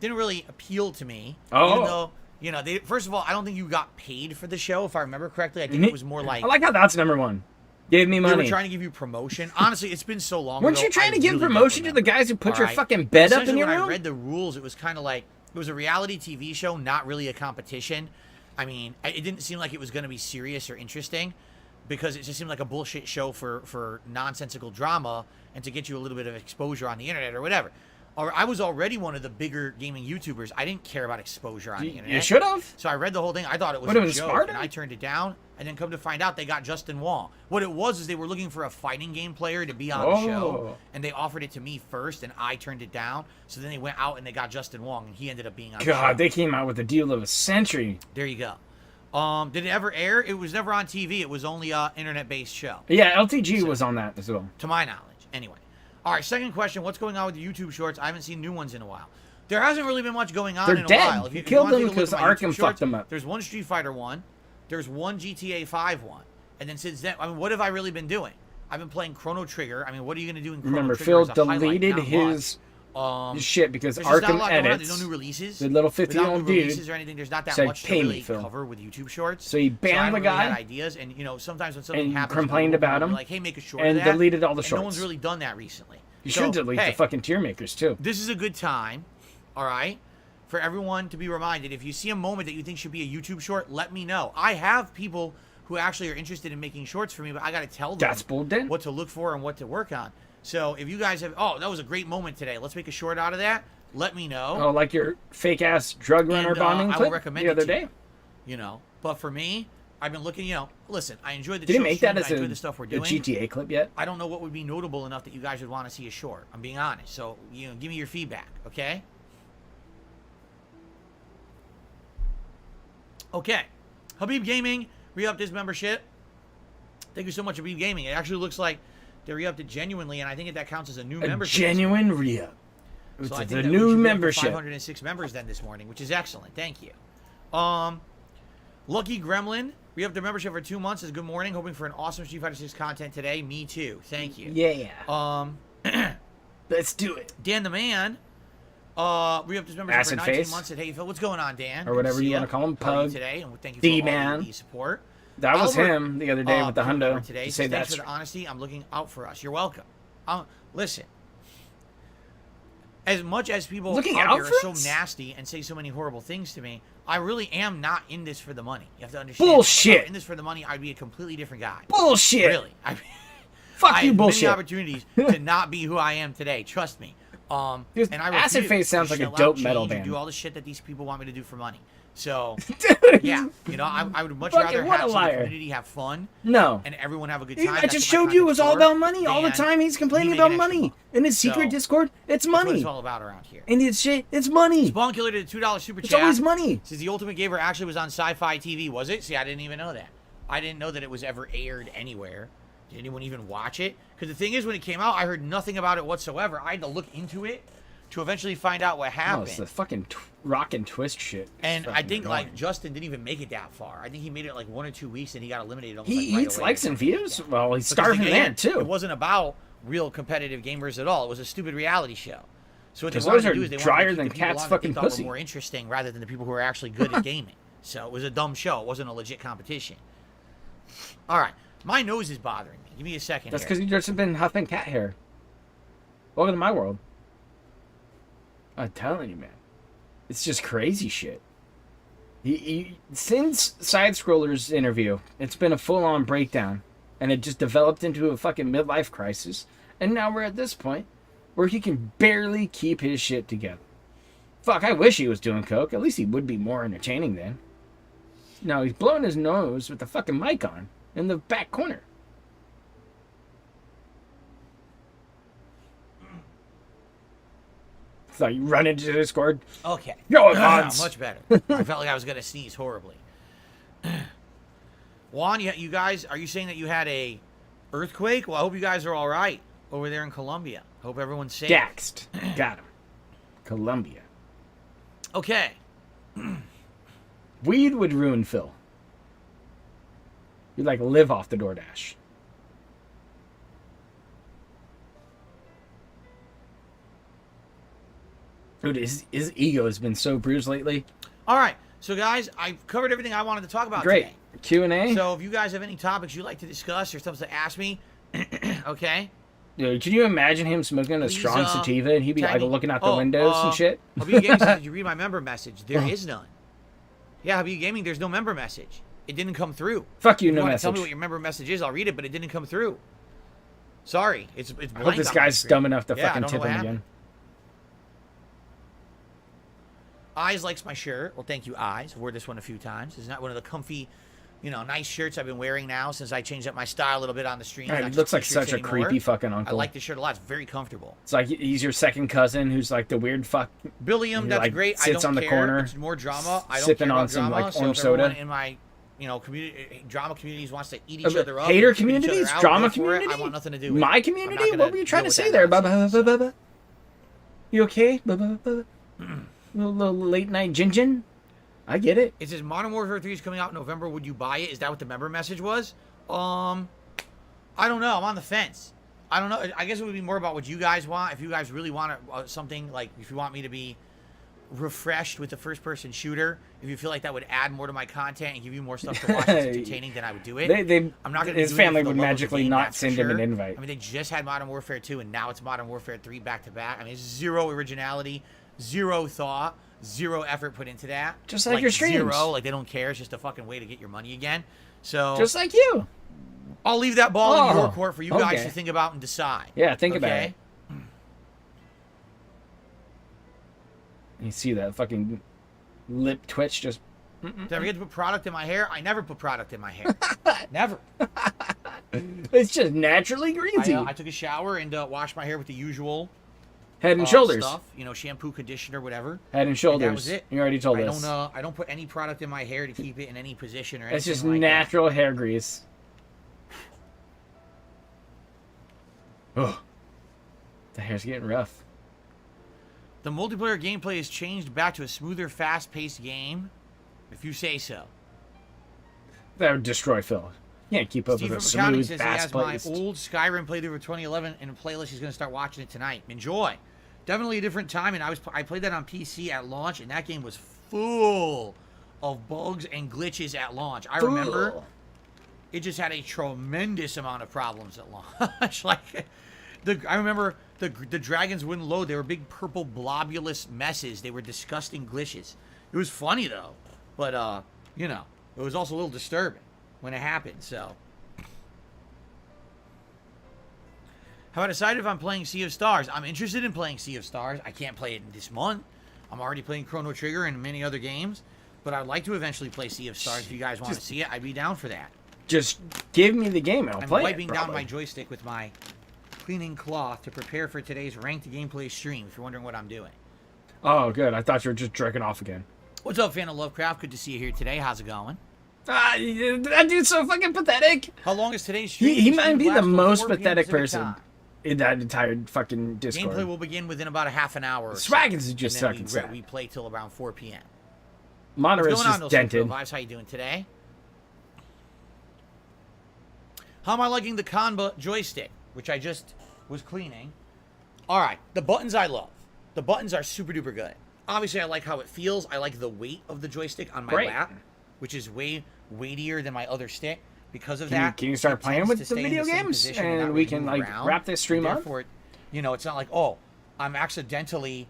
didn't really appeal to me. Oh. Even though, you know, first of all, I don't think you got paid for the show, if I remember correctly. I think it was more like... I like how that's number one. Gave me they money. were trying to give you promotion. Honestly, it's been so long Weren't ago, you trying I to give really don't promotion to the remember. guys who put your Alright? fucking bed up in Essentially, your when room? I read the rules, it was kind of like, it was a reality TV show, not really a competition. I mean, it didn't seem like it was going to be serious or interesting, because it just seemed like a bullshit show for nonsensical drama and to get you a little bit of exposure on the internet or whatever. Or I was already one of the bigger gaming YouTubers. I didn't care about exposure on the internet. You should have. So I read the whole thing. I thought it was Would've a been joke, smarter. and I turned it down. And then come to find out, they got Justin Wong. What it was is they were looking for a fighting game player to be on the show, Oh. and they offered it to me first, and I turned it down. So then they went out and they got Justin Wong, and he ended up being on the show. God, they came out with a deal of a century. There you go. Did it ever air? It was never on TV. It was only a internet-based show, Yeah, LTG was on that as well. to my knowledge. Anyway. All right, second question. What's going on with the YouTube shorts? I haven't seen new ones in a while. There hasn't really been much going on They're in a dead. while. You if killed wanna them take a look because at my YouTube Arkham fucked shorts, them up. There's one Street Fighter one. There's one GTA 5 one. And then since then, I mean, what have I really been doing? I've been playing Chrono Trigger. I mean, what are you going to do in Chrono Remember, Trigger? Phil as a highlight? deleted Not his much. shit because There's just not a Arkham lot going on. edits. There's no new releases. The little Without 50-year-old new dude releases or anything, there's not that said, much to "Pay me, really Phil." cover with YouTube Shorts. So he I banned haven't the really had guy ideas, and you know, sometimes when something and happens, complained people about are him like, hey, make a short and of that. deleted all the And no one's shorts. really done that recently. You So, should delete hey, the fucking tier makers too. this is a good time, all right, for everyone to be reminded. If you see a moment that you think should be a YouTube short, let me know. I have people who actually are interested in making shorts for me, but I got to tell them That's bold, Dan. what to look for and what to work on. So if you guys have, that was a great moment today. Let's make a short out of that. Let me know. Oh, like your fake ass drug runner bonding I will clip recommend the it other to day. you, you know. But for me, I've been looking, listen, I enjoyed the Did show. he make that as I enjoyed the stuff we're a doing. GTA clip yet? I don't know what would be notable enough that you guys would want to see a short. I'm being honest. So, give me your feedback, okay? Okay. Habib Gaming re-upped his membership. Thank you so much, Habib Gaming. It actually looks like they re-upped it genuinely, and I think that counts as a new membership. Genuine re-up. It's So I a think that new we should be up to membership. 506 members then this morning, which is excellent. Thank you. Lucky Gremlin, we have the membership for 2 months. Says good morning. Hoping for an awesome Street Fighter 6 content today. Me too. Thank you. Yeah. Let's do it. Dan the Man, re-upped his membership Acid for 19 face. months. Said, hey Phil, what's going on, Dan? Or Good whatever see you ya. wanna call him, How are you Pug. today, and thank you for D-Man. all the support. That was Albert, him the other day with the put a member hundo. today. To Says, say thanks that's for the honesty. I'm looking out for us. You're welcome. Listen. As much as people Looking out out there for are us? so nasty and say so many horrible things to me, I really am not in this for the money. You have to understand. Bullshit. If I were in this for the money, I'd be a completely different guy. bullshit. Really. Fuck I you, had bullshit. many opportunities to not be who I am today. Trust me. Dude, And I Acid refuse Face sounds to like a shell out, dope metal change, and band. do all the shit that these people want me to do for money. So, Dude, yeah, I would much Fucking rather what a have some liar. community have fun No. and everyone have a good He- time. I That's just what my showed you it was all content's about for, money all the than time. He's complaining me about making extra money. buck. In his secret So, Discord, it's That's what money. it's all about around here. Indian shit, it's money. Bonkular did a $2 super It's chat. always money. Says the Ultimate Gamer actually was on Sci-Fi TV, was it? See, I didn't even know that. I didn't know that it was ever aired anywhere. Did anyone even watch it? Because the thing is, when it came out, I heard nothing about it whatsoever. I had to look into it to eventually find out what Oh, happened. it's the fucking rock and twist shit. And I Fucking think annoying. like Justin didn't even make it that far. I think he made it like 1 or 2 weeks and he got eliminated almost He like right eats away or likes and something like views. that. Well, he's Because starving again, that too. It wasn't about real competitive gamers at all. It was a stupid reality show. So what they 'Cause wanted those to are do is they drier wanted to keep than the people cats' on that they fucking thought were pussy. more interesting rather than the people who are actually good at gaming. So it was a dumb show. It wasn't a legit competition. All right, my nose is bothering me. Give me a second. That's here. because you just have been huffing cat hair. Welcome to my world. I'm telling you, man. It's just crazy shit. Since Side Scroller's interview, it's been a full-on breakdown. And it just developed into a fucking midlife crisis. And now we're at this point where he can barely keep his shit together. Fuck, I wish he was doing coke. At least he would be more entertaining then. No, he's blowing his nose with the fucking mic on in the back corner. So you run into Discord. Okay. Yo, Hans. Much better. I felt like I was going to sneeze horribly. Juan, you guys, are you saying that you had a earthquake? Well, I hope you guys are all right over there in Colombia. Hope everyone's safe. Daxed. Got him. Colombia. Okay. Weed would ruin Phil. You'd like live off the DoorDash. Dude, his ego has been so bruised lately. All right. So, guys, I've covered everything I wanted to talk about Great. today. Q&A? So, if you guys have any topics you'd like to discuss or something to ask me, okay? Dude, can you imagine him smoking a Please, strong sativa and he'd be tag like me. looking out the windows and shit? Habib Gaming says, did you read my member message? There is none. Yeah, Habib Gaming, there's no member message. It didn't come through. Fuck you, If no you want to message. tell me what your member message is, I'll read it, but it didn't come through. Sorry, it's blank. I hope this on my guy's screen. dumb enough to Yeah, I fucking don't know tip what him happened. again. Eyes likes my shirt. Well, thank you, Eyes. I've wore this one a few times. It's not one of the comfy, nice shirts I've been wearing now since I changed up my style a little bit on the stream. Right, Not he looks just like t-shirts such a anymore. creepy fucking I uncle. like this shirt a lot. It's very comfortable. It's like he's your second cousin who's like the weird fuck. Billiam, He, that's like, great. I sits don't on the care. corner, It's more drama. I don't sipping care on about some, drama. like, So orange if everyone soda. in my community, drama communities wants to eat each Uh, other up. hater and keep each other communities? out, Drama go for it. community? I want nothing to do with My it. community? I'm not What were you gonna trying deal to with say that there, nonsense, Bubba? so. You okay? Bubba? Little late night gin? I get it. It says Modern Warfare 3 is coming out in November. Would you buy it? Is that what the member message was? I don't know. I'm on the fence. I don't know. I guess it would be more about what you guys want. If you guys really want something, like if you want me to be refreshed with the first-person shooter, if you feel like that would add more to my content and give you more stuff to watch that's entertaining, then I would do it. I'm not going to. His family would magically not send him an invite. I mean, they just had Modern Warfare 2, and now it's Modern Warfare 3 back to back. I mean, it's zero originality, zero thought. zero effort put into that. Just like your streams. Zero. Like, they don't care. It's just a fucking way to get your money again. So Just like you. I'll leave that ball in your court for you guys okay. to think about and decide. Yeah, think about it. You see that fucking lip twitch just... Did I forget to put product in my hair? I never put product in my hair. Never. It's just naturally greasy. I took a shower and washed my hair with the usual Head and shoulders. stuff. You know, shampoo, conditioner, whatever. Head and shoulders. And that was it. You already told us. I don't put any product in my hair to keep it in any position or anything. It's just like natural hair grease. Oh, the hair's getting rough. The multiplayer gameplay has changed back to a smoother, fast-paced game, if you say so. That would destroy Phil. You can't keep up Steve with a from Accounting smooth, says he has fast-paced. my old Skyrim playthrough for 2011 in a playlist. He's going to start watching it tonight. Enjoy. Definitely a different time, and I played that on PC at launch, and that game was full of bugs and glitches at launch. I remember it just had a tremendous amount of problems at launch. I remember the dragons wouldn't load. They were big purple blobulous messes. They were disgusting glitches. It was funny though, but you know, it was also a little disturbing when it happened. So, have I decided if I'm playing Sea of Stars? I'm interested in playing Sea of Stars. I can't play it this month. I'm already playing Chrono Trigger and many other games, but I'd like to eventually play Sea of Stars. If you guys want to see it, I'd be down for that. Just give me the game and I'll play it. I'm wiping down my joystick with my cleaning cloth to prepare for today's ranked gameplay stream, if you're wondering what I'm doing. Oh, good. I thought you were just jerking off again. What's up, fan of Lovecraft? Good to see you here today. How's it going? That dude's so fucking pathetic. How long is today's stream? He might be the Lasts till most 4 p.m. pathetic Pacific person time. in that entire fucking Discord. Gameplay will begin within about a half an hour. Swaggins is just and sucking then sad. we play till around 4 p.m. Monterey's What's going on, just those dented. Vibes? How you doing today? How am I liking the Kanba joystick, which I just was cleaning? All right, the buttons I love. The buttons are super duper good. Obviously, I like how it feels. I like the weight of the joystick on my lap, which is way weightier than my other stick. Because of that, can you start playing with the video games and we can like wrap this stream up? You know, it's not like, oh, I'm accidentally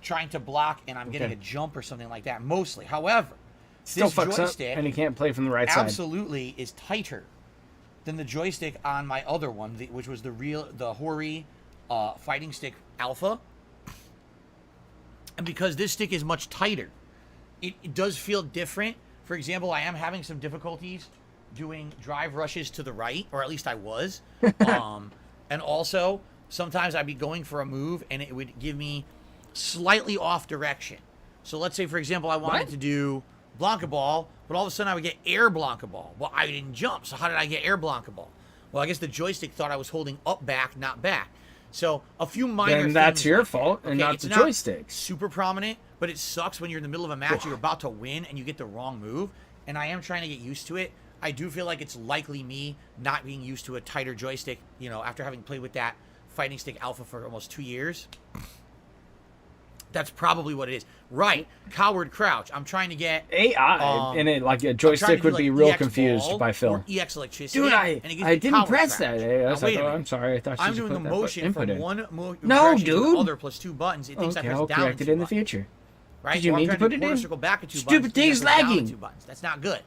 trying to block and I'm getting a jump or something like that. Mostly, however, still this fucks joystick up and you can't play from the right side. Absolutely is tighter than the joystick on my other one, which was the Hori Fighting Stick Alpha. And because this stick is much tighter, it does feel different. For example, I am having some difficulties doing drive rushes to the right, or at least I was. And also, sometimes I'd be going for a move and it would give me slightly off direction. So let's say, for example, I wanted to do Blanca Ball, but all of a sudden I would get air Blanca Ball. Well, I didn't jump, so how did I get air Blanca Ball? Well, I guess the joystick thought I was holding up back, not back. So a few minor things. Then that's your like fault that. and Okay, not it's the joystick. Super prominent, but it sucks when you're in the middle of a match, you're about to win, and you get the wrong move. And I am trying to get used to it. I do feel like it's likely me not being used to a tighter joystick, you know, after having played with that Fighting Stick Alpha for almost 2 years. That's probably what it is. Right. Coward Crouch. I'm trying to get AI and it like a joystick would be real confused by Phil. EX electricity. Dude, I didn't press Crouch. that. I was Now, like, wait a minute. I'm sorry. I thought I'm you doing a put that motion from input in. one No, direction to dude. the other plus 2 buttons. It thinks I press I'll down correct it 2 in the buttons. future. Right? Did you Or I'm mean to trying put it quarter in? circle back at 2 Stupid buttons. thing's It press down lagging. 2 buttons. That's not good.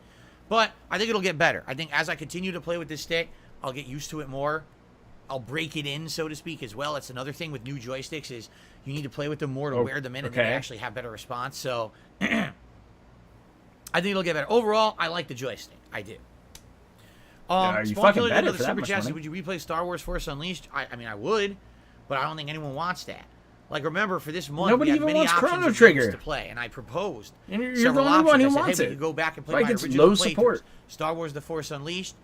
But I think it'll get better. I think as I continue to play with this stick, I'll get used to it more. I'll break it in, so to speak, as well. That's another thing with new joysticks is you need to play with them more to wear them in and then they actually have better response. So I think it'll get better. Overall, I like the joystick. I do. You fucking better for that Super much Chassis, money. would you replay Star Wars Force Unleashed? I mean, I would, but I don't think anyone wants that. Like, remember, for this month, Nobody we had even many wants options Chrono of Trigger. games to play, and I proposed And you're several the only one who options. I said, wants hey, it. we could go back and play Like, my it's original low playthroughs. support. Star Wars The Force Unleashed,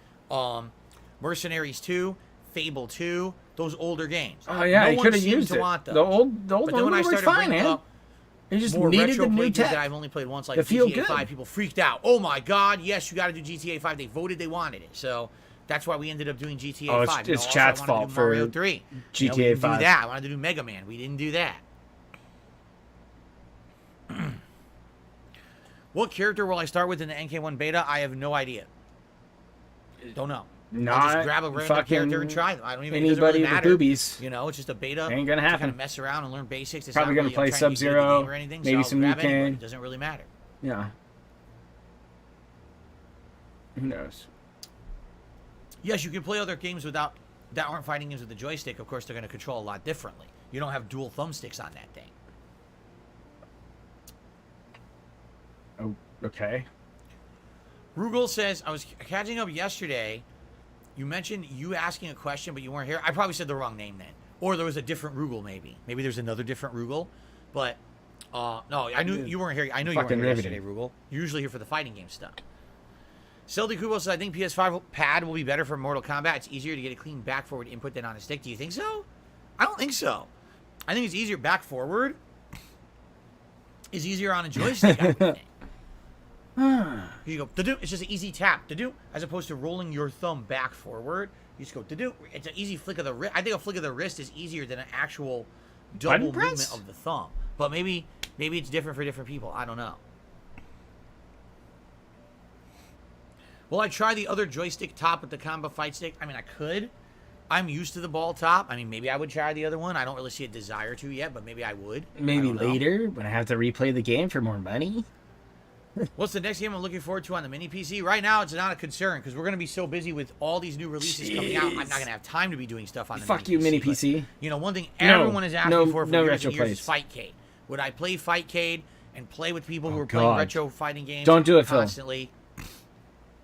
Mercenaries 2, Fable 2, those older games. Oh yeah, no you one could have seems used to it. want those. The old But then when one I was started fine, bringing man. up You just more needed retro the new playthroughs tech. that I've only played once, like They feel GTA good. 5, people freaked out. Oh my God, yes, you got to do GTA 5. They voted they wanted it. So that's why we ended up doing GTA 5. It's Also, chat's I wanted fault to do Mario for 3. GTA we didn't 5. do that. I wanted to do Mega Man. We didn't do that. What character will I start with in the NK1 beta? I have no idea. Don't know. not I'll just grab a random fucking character and try them. I don't even. It doesn't anybody really with matter. boobies. You know, it's just a beta. Ain't gonna to happen. kind of mess around and learn basics. It's Probably not gonna really, play I'm trying to get good at the Sub-Zero, game or anything, maybe so some I'll grab anybody. Nikkei. It doesn't really matter. Yeah. Who knows? Yes, you can play other games that aren't fighting games with the joystick. Of course, they're going to control a lot differently. You don't have dual thumbsticks on that thing. Oh, okay. Rugal says, I was catching up yesterday. You mentioned you asking a question, but you weren't here. I probably said the wrong name then. Or there was a different Rugal, maybe. Maybe there's another different Rugal. But, no, I knew you weren't here. I knew you weren't here yesterday, Rugal. You're usually here for the fighting game stuff. Seldy Kubo says, I think PS5 pad will be better for Mortal Kombat. It's easier to get a clean back-forward input than on a stick. Do you think so? I don't think so. I think it's easier back-forward. Is easier on a joystick, I would think. You go, da-do. It's just an easy tap, da-do, as opposed to rolling your thumb back forward. You just go, da-do. It's an easy flick of the wrist. I think a flick of the wrist is easier than an actual double movement of the thumb. But maybe it's different for different people. I don't know. Will I try the other joystick top with the combo fight stick? I mean, I could. I'm used to the ball top. I mean, maybe I would try the other one. I don't really see a desire to yet, but maybe I would. Maybe later when I have to replay the game for more money. What's the next game I'm looking forward to on the mini PC? Right now, it's not a concern because we're going to be so busy with all these new releases coming out. I'm not going to have time to be doing stuff on the Fuck mini you, PC. mini But, PC. you know, one thing everyone is asking for years retro and years plays. is Fightcade. Would I play Fightcade and play with people who are God. playing retro fighting games Don't do it, Phil. constantly?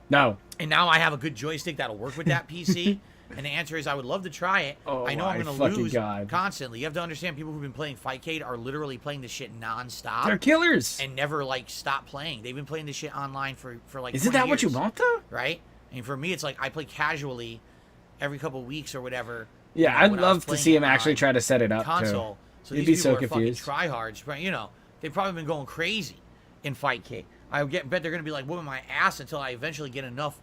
No. And now I have a good joystick that'll work with that PC. And the answer is I would love to try it. Oh, I know I'm my going to fucking lose God. constantly. You have to understand people who've been playing Fightcade are literally playing this shit nonstop. They're killers. And never, like, stop playing. They've been playing this shit online for like, Isn't 20 that what you years, want, though? right? And for me, it's like I play casually every couple weeks or whatever. Yeah, you know, I'd when I was love to playing see him it actually on try to set it up, console. too. So You'd these be so people are confused. fucking tryhards, right? You know, they've probably been going crazy in Fightcade. I bet they're going to be like whooping my ass until I eventually get enough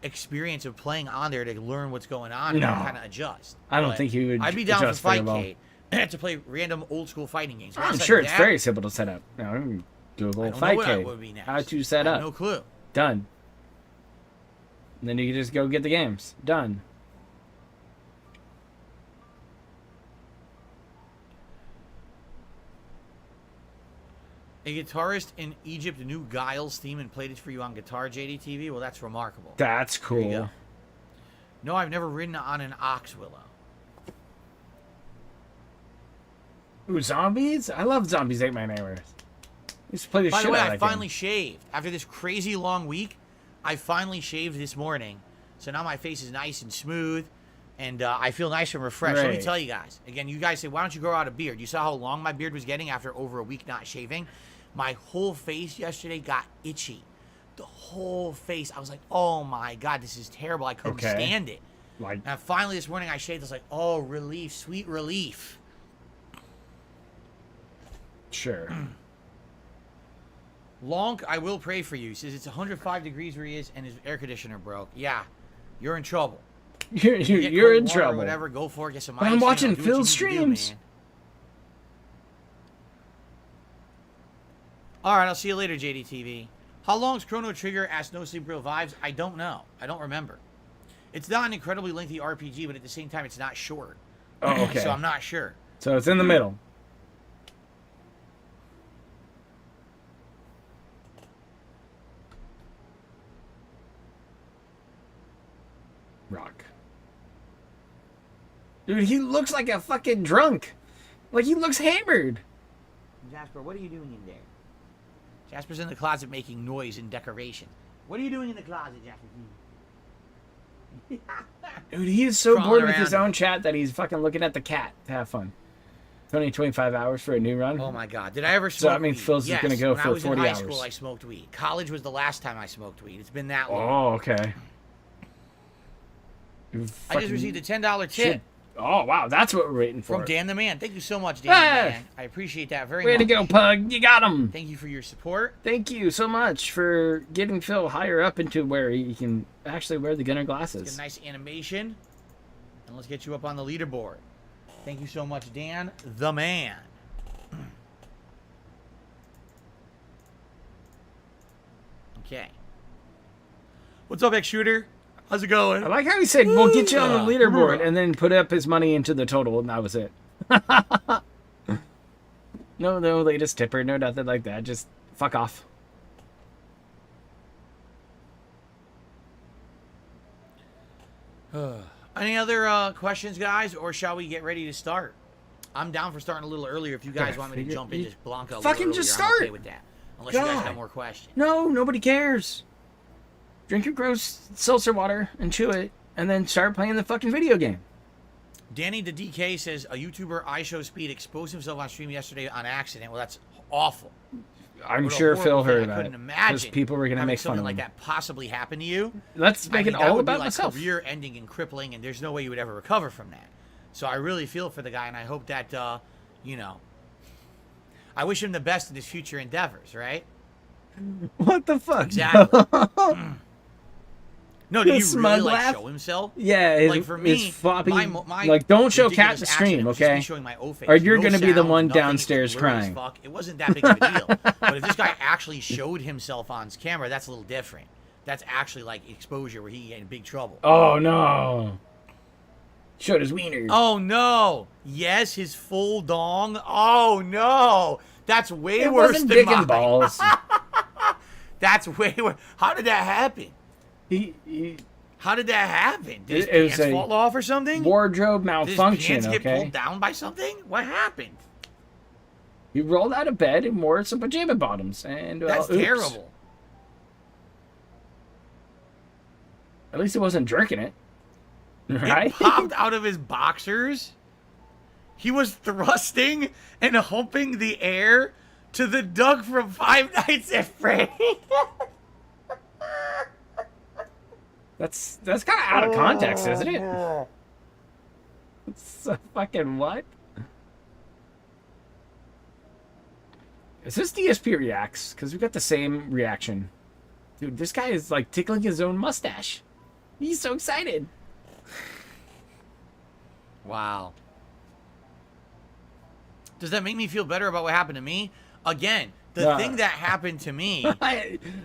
experience of playing on there to learn what's going on No. and kind of adjust. I don't But think he would I'd be down for adjust very well. Fightcade to play random old school fighting games. I'm Outside sure of it's that, very simple to set up. No, Google I don't know what Fightcade. would be next. How to set I have up. no clue. Done. And then you can just go get the games. Done. A guitarist in Egypt knew Guile's theme and played it for you on guitar, JDTV. Well, that's remarkable. That's There you cool. go. No, I've never ridden on an ox willow. Ooh, zombies? I love Zombies Ate My Neighbors. I used to play the By shit the way, out of I that finally game. shaved. After this crazy long week, I finally shaved this morning. So now my face is nice and smooth, and I feel nice and refreshed. Let me Great. tell you guys. Again, you guys say, why don't you grow out a beard? You saw how long my beard was getting after over a week not shaving? My whole face yesterday got itchy. The whole face. I was like, oh my God, this is terrible. I couldn't Okay. stand it. Like, And finally this morning I shaved. I was like, oh, relief, sweet relief. sure. Lonk, I will pray for you. He says it's 105 degrees where he is and his air conditioner broke. Yeah, you're in trouble. You're Get in cold water or trouble. whatever, go for it. Get some But ice. I'm you know, watching do what you Phil's need to do, streams. man. All right, I'll see you later, JDTV. How long's Chrono Trigger? Asked No Sleep Real Vibes. I don't know. I don't remember. It's not an incredibly lengthy RPG, but at the same time, it's not short. Oh, okay. So I'm not sure. So it's in the middle. Rock. Dude, he looks like a fucking drunk. Like, he looks hammered. Jasper, what are you doing in there? Jasper's in the closet making noise and decoration. What are you doing in the closet, Jasper? Dude, he is so Crawling bored with his around. own chat that he's fucking looking at the cat to have fun. It's only 25 hours for a new run. Oh my God! Did I ever So, smoke I mean, weed? Phil's yes, just gonna go when for I was 40 in high hours. school, I smoked weed. College was the last time I smoked weed. It's been that long. Oh, okay. You I just fucking received a $10 tip should- Oh, wow, that's what we're waiting for. from Dan the Man. Thank you so much, Dan Hey! the Man. I appreciate that very Way much. to go, Pug. You got him. Thank you for your support. Thank you so much for getting Phil higher up into where he can actually wear the gunner Get glasses. a nice animation, and let's get you up on the leaderboard. Thank you so much, Dan the Man. Okay. What's up, X Shooter? How's it going? I like how he said, we'll get you on the leaderboard, and then put up his money into the total, and that was it. No latest tipper, no nothing like that. Just fuck off. Any other questions, guys, or shall we get ready to start? I'm down for starting a little earlier if you guys want me to jump into Blanca a little fucking earlier. just I'm okay start. with that. Unless you guys have more questions. No, nobody cares. Drink your gross seltzer water and chew it, and then start playing the fucking video game. Danny the DK says a YouTuber iShowSpeed exposed himself on stream yesterday on accident. Well, that's awful. I'm What a sure horrible Phil thing. heard I about couldn't it. imagine Because people were going to make fun something of like him. that possibly happen to you. Let's make it that all would be about like myself. career-ending and crippling, and there's no way you would ever recover from that. So I really feel for the guy, and I hope that, you know, I wish him the best in his future endeavors, right? What the fuck? Exactly. No, did His he really smug like laugh? show himself? Yeah, his, Like for me, his floppy. my like, don't show ridiculous Cat the stream, accident was just me okay? showing my O-face. Or you're No gonna be the sound, one nothing, downstairs blurry as crying. fuck. It wasn't that big of a deal. But if this guy actually showed himself on his camera, that's a little different. That's actually like exposure where he in big trouble. Oh no! Showed his wiener. Oh no! Yes, his full dong. Oh no! That's way it worse wasn't than dick mine. and balls. That's way worse. How did that happen? he How did that happen? Did his It was pants a fall off or something? wardrobe Did his malfunction. pants get Okay. pulled down by something? What happened? He rolled out of bed and wore some pajama bottoms, and That's oops. terrible. At least it wasn't jerking it, right? It popped out of his boxers. He was thrusting and humping the air to the Doug from Five Nights at Freddy's. That's kind of out of context, isn't it? It's a fucking what? Is this DSP reacts? Because we got the same reaction. Dude, this guy is like tickling his own mustache. He's so excited. Wow. Does that make me feel better about what happened to me? Again, the thing that happened to me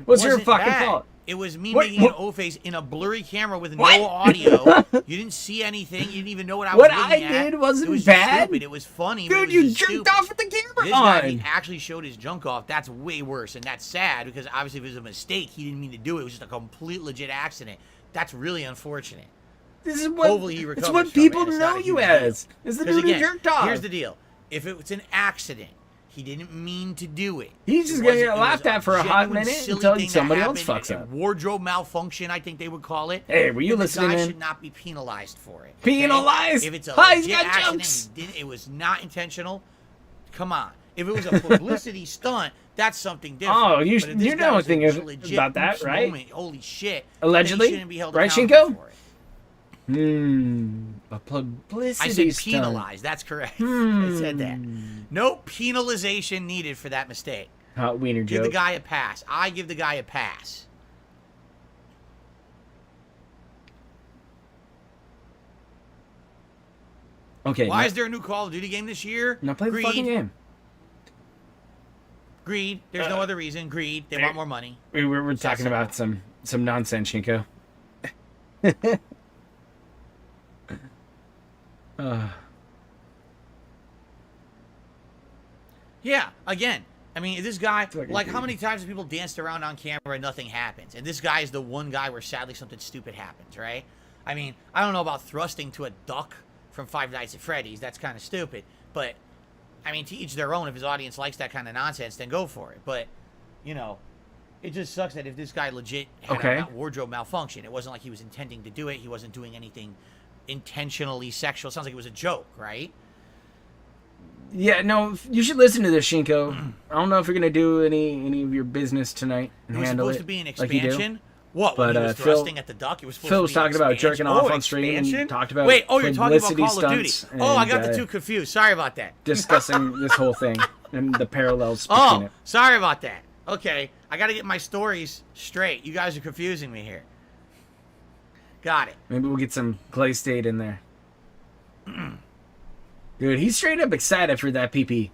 What's your wasn't fucking bad. fault? It was me What- making an O-face in a blurry camera with no audio. You didn't see anything. You didn't even know what I was What looking I at. did wasn't it was bad. Stupid. It was funny. but it Dude, was you just jerked stupid. off with the camera This guy, he on. actually showed his junk off. That's way worse, and that's sad because obviously if it was a mistake, he didn't mean to do it. It was just a complete legit accident. That's really unfortunate. This is what, Hopefully he recovers it's what from people it. It's know not a you huge as. deal. Is the Because dude who again, jerked off. here's the deal. If it was an accident, he didn't mean to do it. He's just It gonna wasn't- get it laughed was at for a hot genuine, minute silly until thing that somebody else happened, fucks a up. Wardrobe malfunction, I think they would call it. Hey, were you And listening The guy in? should not be penalized for it. okay? Penalized? If it's a Hi, he's legit got accident, jokes. it was not intentional. Come on. If it was a publicity stunt, that's something different. Oh, you But if this you guy know was a thing a legit about that, oops right? moment, holy shit. Allegedly? Then he shouldn't be held Right, accountable Shinko? for it. A publicity I said stunt. penalized. That's correct. I said that. No penalization needed for that mistake. Hot wiener Give joke. the guy a pass. I give the guy a pass. Okay. Why is there a new Call of Duty game this year? now play the Greed. fucking game? Greed. There's no other reason. Greed. They want more money. We're talking about some nonsense, Shinko. Yeah, again, I mean, this guy, Fucking like, how dude. many times have people danced around on camera and nothing happens? And this guy is the one guy where sadly something stupid happens, right? I mean, I don't know about thrusting to a duck from Five Nights at Freddy's. That's kind of stupid. But, I mean, to each their own. If his audience likes that kind of nonsense, then go for it. But, you know, it just sucks that if this guy legit had a wardrobe malfunction, it wasn't like he was intending to do it. He wasn't doing anything intentionally sexual. It sounds like it was a joke, right? Yeah, no, you should listen to this, Shinko. I don't know if you're gonna do any of your business tonight and It was handle supposed it to be an like you do. expansion. What? But, When he was Phil- thrusting at the duck, it was supposed Phil to was be talking an about expansion? jerking off Oh, on stream and expansion? talked about Wait, oh, you're talking about publicity Call of Duty. stunts Oh, I and, got the two confused. Sorry about that. discussing this whole thing and the parallels between Oh, it. sorry about that. Okay, I got to get my stories straight. You guys are confusing me here. Got it. Maybe we'll get some Clay State in there. Dude, he's straight up excited for that PP.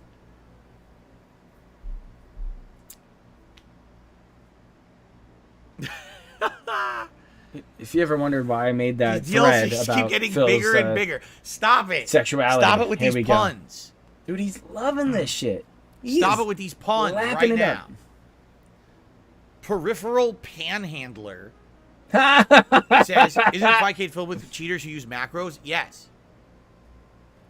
If you ever wondered why I made that These thread DLCs about keep getting Phil's, bigger and bigger. Stop it. sexuality. Stop it with Here these we go. puns. Dude, he's loving this shit. Stop it with these puns right lapping it now. up. Peripheral panhandler says, isn't Fightcade filled with cheaters who use macros? Yes.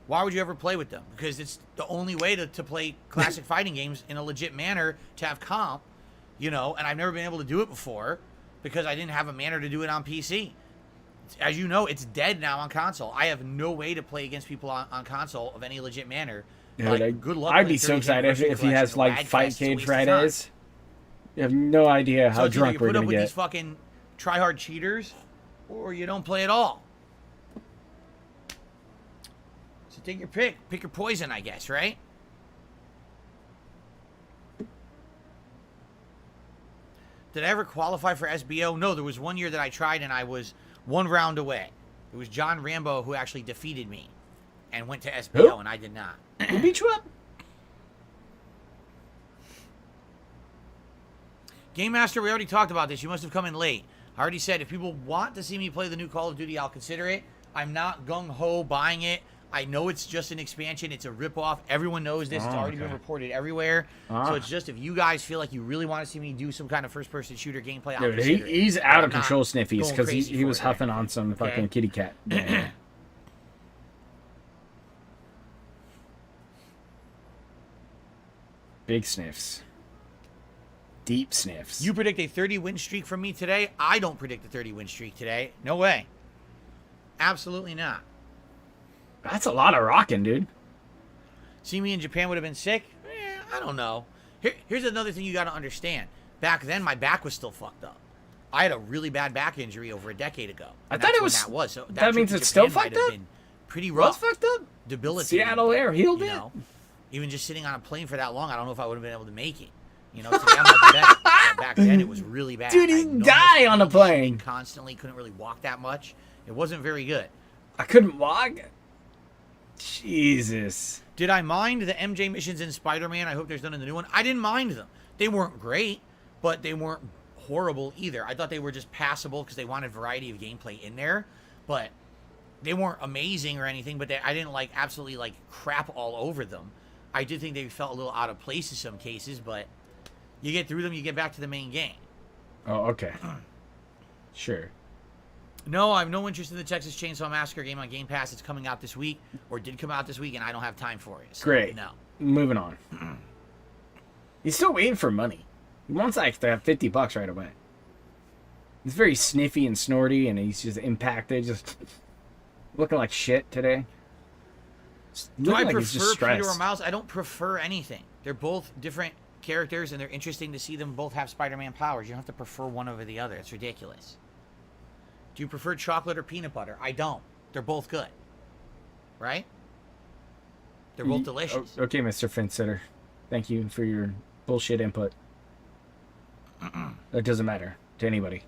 Why would you ever play with them? Because it's the only way to play classic fighting games in a legit manner, to have comp, you know, and I've never been able to do it before because I didn't have a manner to do it on PC. As you know, it's dead now on console. I have no way to play against people on console of any legit manner. Dude, Like, good luck. I'd be so excited if he has like Fightcade Fridays. You have no idea how so it's either drunk you we're put up gonna with get. these fucking try-hard cheaters, or you don't play at all. So take your pick. Pick your poison, I guess, right? Did I ever qualify for SBO? No, there was one year that I tried and I was one round away. It was John Rambo who actually defeated me and went to SBO, Who? and I did not. Who beat you up? Game Master, we already talked about this. You must have come in late. I already said if people want to see me play the new Call of Duty, I'll consider it. I'm not gung-ho buying it. I know it's just an expansion. It's a ripoff. Everyone knows this. It's already been reported everywhere. So it's just if you guys feel like you really want to see me do some kind of first-person shooter gameplay, I'll Dude, consider it. he's But out I'm of not control, Sniffies, going because crazy he for was it, huffing right? on some Okay. fucking kitty cat. Yeah. Big sniffs. Deep sniffs. You predict a 30-win streak from me today? I don't predict a 30-win streak today. No way. Absolutely not. That's a lot of rocking, dude. See me in Japan would have been sick? I don't know. Here's another thing you got to understand. Back then, my back was still fucked up. I had a really bad back injury over a decade ago. I thought it was. That was. So that means trip to it's still Japan might fucked have up. been pretty What's rough. fucked up? Debilitating. Seattle Air healed you it. know? Even just sitting on a plane for that long, I don't know if I would have been able to make it. You know, today I'm much better. But back then, it was really bad. Dude, I you had no die mobility, on a plane. Constantly, couldn't really walk that much. It wasn't very good. I couldn't walk. Jesus. Did I mind the MJ missions in Spider-Man? I hope there's none in the new one. I didn't mind them. They weren't great, but they weren't horrible either. I thought they were just passable because they wanted variety of gameplay in there, but they weren't amazing or anything. But I didn't like absolutely like crap all over them. I did think they felt a little out of place in some cases, but you get through them, you get back to the main game. Oh, okay. Sure. No, I have no interest in the Texas Chainsaw Massacre game on Game Pass. It's coming out this week, or did come out this week, and I don't have time for it. So, Great. No. Moving on. He's still waiting for money. He wants like to have $50 right away. He's very sniffy and snorty, and he's just impacted, just looking like shit today. Do I Looking like he's just prefer Peter or stressed. Miles? I don't prefer anything. They're both different characters, and they're interesting to see them both have Spider-Man powers. You don't have to prefer one over the other. It's ridiculous. Do you prefer chocolate or peanut butter? I don't. They're both good. Right? They're both delicious. Okay, Mr. Fence-Sitter. Thank you for your bullshit input. That doesn't matter to anybody.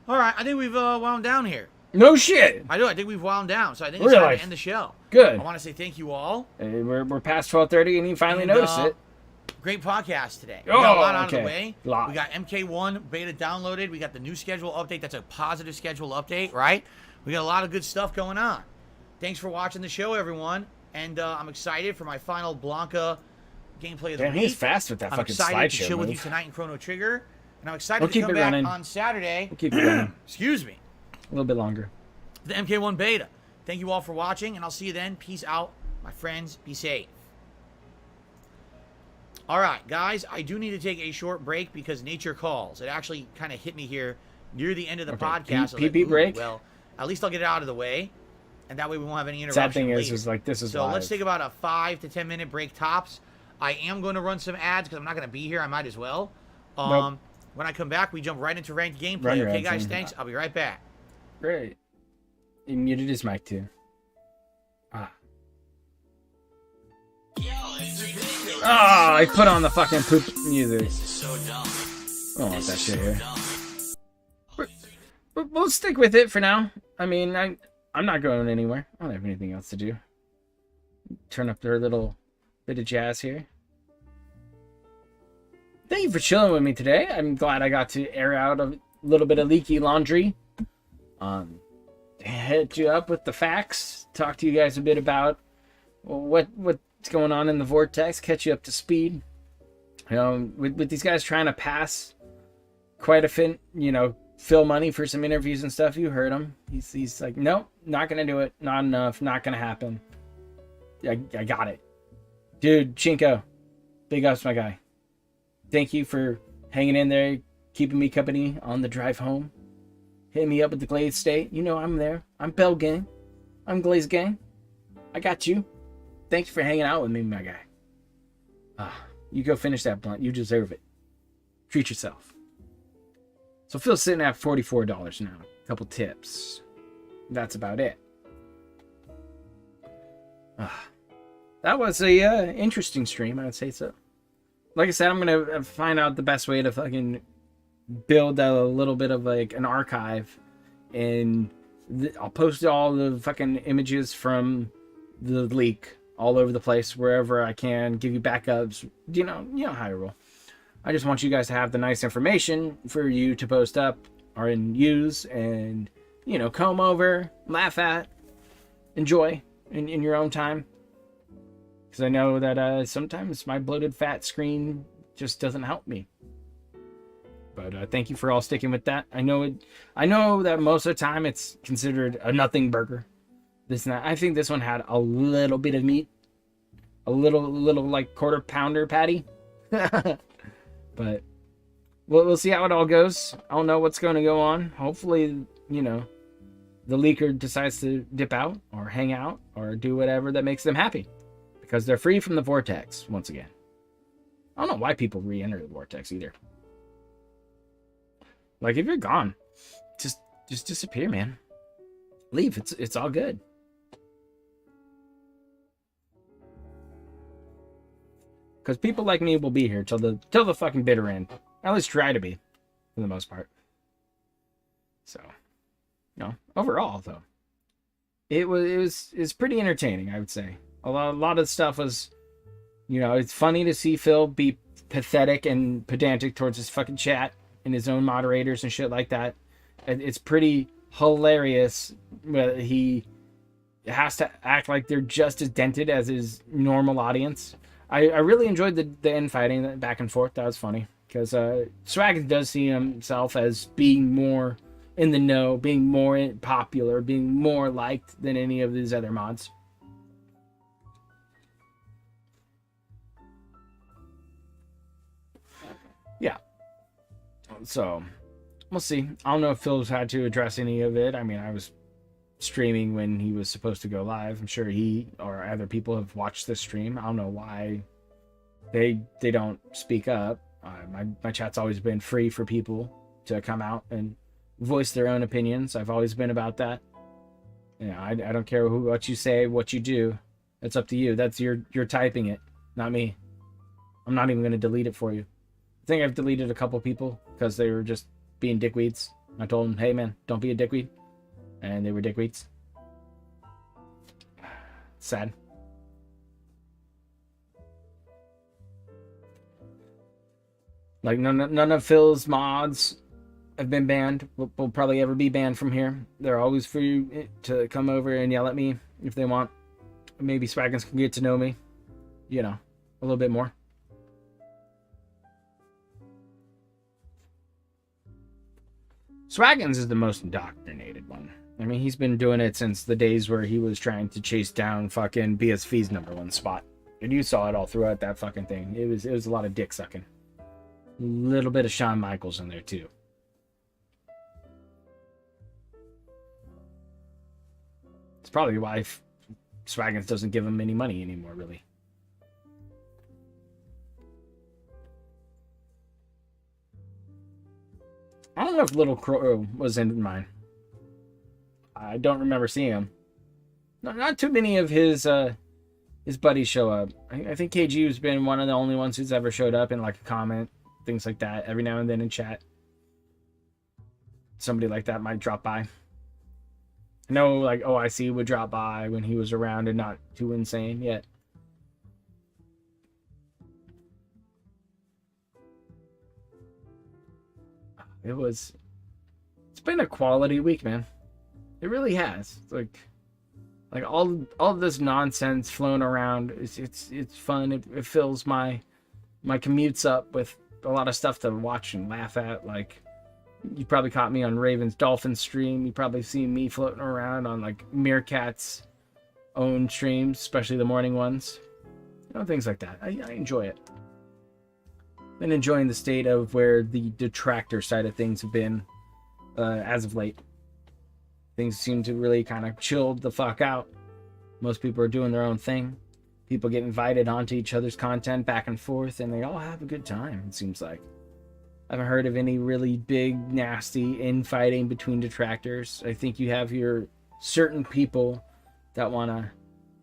All right, I think we've wound down here. No shit! I do. I think we've wound down, so I think it's time Really? to end the show. Good. I want to say thank you all. We're past 12:30, and you finally And, noticed it. Great podcast today. We Oh, got a lot out of okay. the way. Lot. We got MK1 beta downloaded. We got the new schedule update. That's a positive schedule update, right? We got a lot of good stuff going on. Thanks for watching the show, everyone. And I'm excited for my final Blanca gameplay of the Damn, week. he's fast with that I'm fucking excited to slideshow chill with you move. tonight in Chrono Trigger. And I'm excited We'll to keep come it back running. on Saturday. We'll keep it running. Excuse me. A little bit longer. The MK1 beta. Thank you all for watching, and I'll see you then. Peace out, my friends. Be safe. All right, guys, I do need to take a short break because nature calls. It actually kind of hit me here near the end of the Okay. podcast. I was Pee pee "Ooh, break? Well, at least I'll get it out of the way, and that way we won't have any interruption Sad thing later. is like this is So live. let's take about a 5 to 10 minute break tops. I am going to run some ads because I'm not going to be here. I might as well. Nope. When I come back, we jump right into ranked gameplay. Run your Okay, ads guys, in. thanks. I'll be right back. Great. He muted his mic too. Ah. Oh, I put on the fucking poop music. I don't want that shit here. But we'll stick with it for now. I mean, I'm not going anywhere. I don't have anything else to do. Turn up their little bit of jazz here. Thank you for chilling with me today. I'm glad I got to air out a little bit of leaky laundry. Hit you up with the facts. Talk to you guys a bit about what's going on in the Vortex. Catch you up to speed. You know, with these guys trying to pass quite a fin, fill money for some interviews and stuff. You heard him. He's like, nope, not gonna do it. Not enough. Not gonna happen. I got it, dude. Chinko, big ups, my guy. Thank you for hanging in there, keeping me company on the drive home. Hit me up at the Glaze State. You know I'm there. I'm Bell Gang. I'm Glaze Gang. I got you. Thanks for hanging out with me, my guy. You go finish that blunt. You deserve it. Treat yourself. So Phil's sitting at $44 now. A couple tips. That's about it. That was a interesting stream, I would say so. Like I said, I'm gonna find out the best way to fucking build a little bit of like an archive, and I'll post all the fucking images from the leak all over the place wherever I can. Give you backups. You know how I roll. I just want you guys to have the nice information for you to post up or use and, comb over, laugh at, enjoy in your own time. Because I know that sometimes my bloated fat screen just doesn't help me. But thank you for all sticking with that. I know that most of the time it's considered a nothing burger. I think this one had a little bit of meat. A little like quarter pounder patty. But we'll see how it all goes. I don't know what's going to go on. Hopefully, the leaker decides to dip out or hang out or do whatever that makes them happy. Because they're free from the Vortex, once again. I don't know why people re-enter the Vortex either. Like, if you're gone, just disappear, man. Leave. It's all good. Because people like me will be here till the fucking bitter end. At least try to be, for the most part. So, overall though, it was pretty entertaining, I would say. A lot of stuff was, it's funny to see Phil be pathetic and pedantic towards his fucking chat and his own moderators and shit like that. It's pretty hilarious. He has to act like they're just as dented as his normal audience. I really enjoyed the infighting, the back and forth. That was funny. Because Swag does see himself as being more in the know, being more popular, being more liked than any of these other mods. Yeah. So, we'll see. I don't know if Phil's had to address any of it. I mean, I was streaming when he was supposed to go live. I'm sure he or other people have watched this stream. I don't know why they don't speak up. My chat's always been free for people to come out and voice their own opinions. I've always been about that. I don't care what you say, what you do. It's up to you. That's you're typing it, not me. I'm not even going to delete it for you. I think I've deleted a couple people because they were just being dickweeds. I told them, hey man, don't be a dickweed. And they were dickweeds. Sad. Like none of Phil's mods have been banned. Will probably ever be banned from here. They're always free to come over and yell at me if they want. Maybe Swaggins can get to know me, a little bit more. Swaggins is the most indoctrinated one. I mean, he's been doing it since the days where he was trying to chase down fucking BSV's #1 spot. And you saw it all throughout that fucking thing. It was a lot of dick sucking. A little bit of Shawn Michaels in there too. It's probably why Swaggins doesn't give him any money anymore, really. I don't know if Little Crow was in mine. I don't remember seeing him. Not too many of his buddies show up. I think KG's been one of the only ones who's ever showed up in like a comment, things like that, every now and then in chat. Somebody like that might drop by. I know like OIC would drop by when he was around and not too insane yet. it's been a quality week, man. It really has. It's like all of this nonsense flown around. It's fun. It fills my commutes up with a lot of stuff to watch and laugh at. Like, you probably caught me on Ravens Dolphins stream. You probably seen me floating around on like Meerkat's own streams, especially the morning ones. You know, things like that. I enjoy it. Been enjoying the state of where the Detractor side of things have been as of late. Things seem to really kind of chilled the fuck out. Most people are doing their own thing. People get invited onto each other's content back and forth, and they all have a good time, it seems like. I haven't heard of any really big, nasty infighting between detractors. I think you have your certain people that want to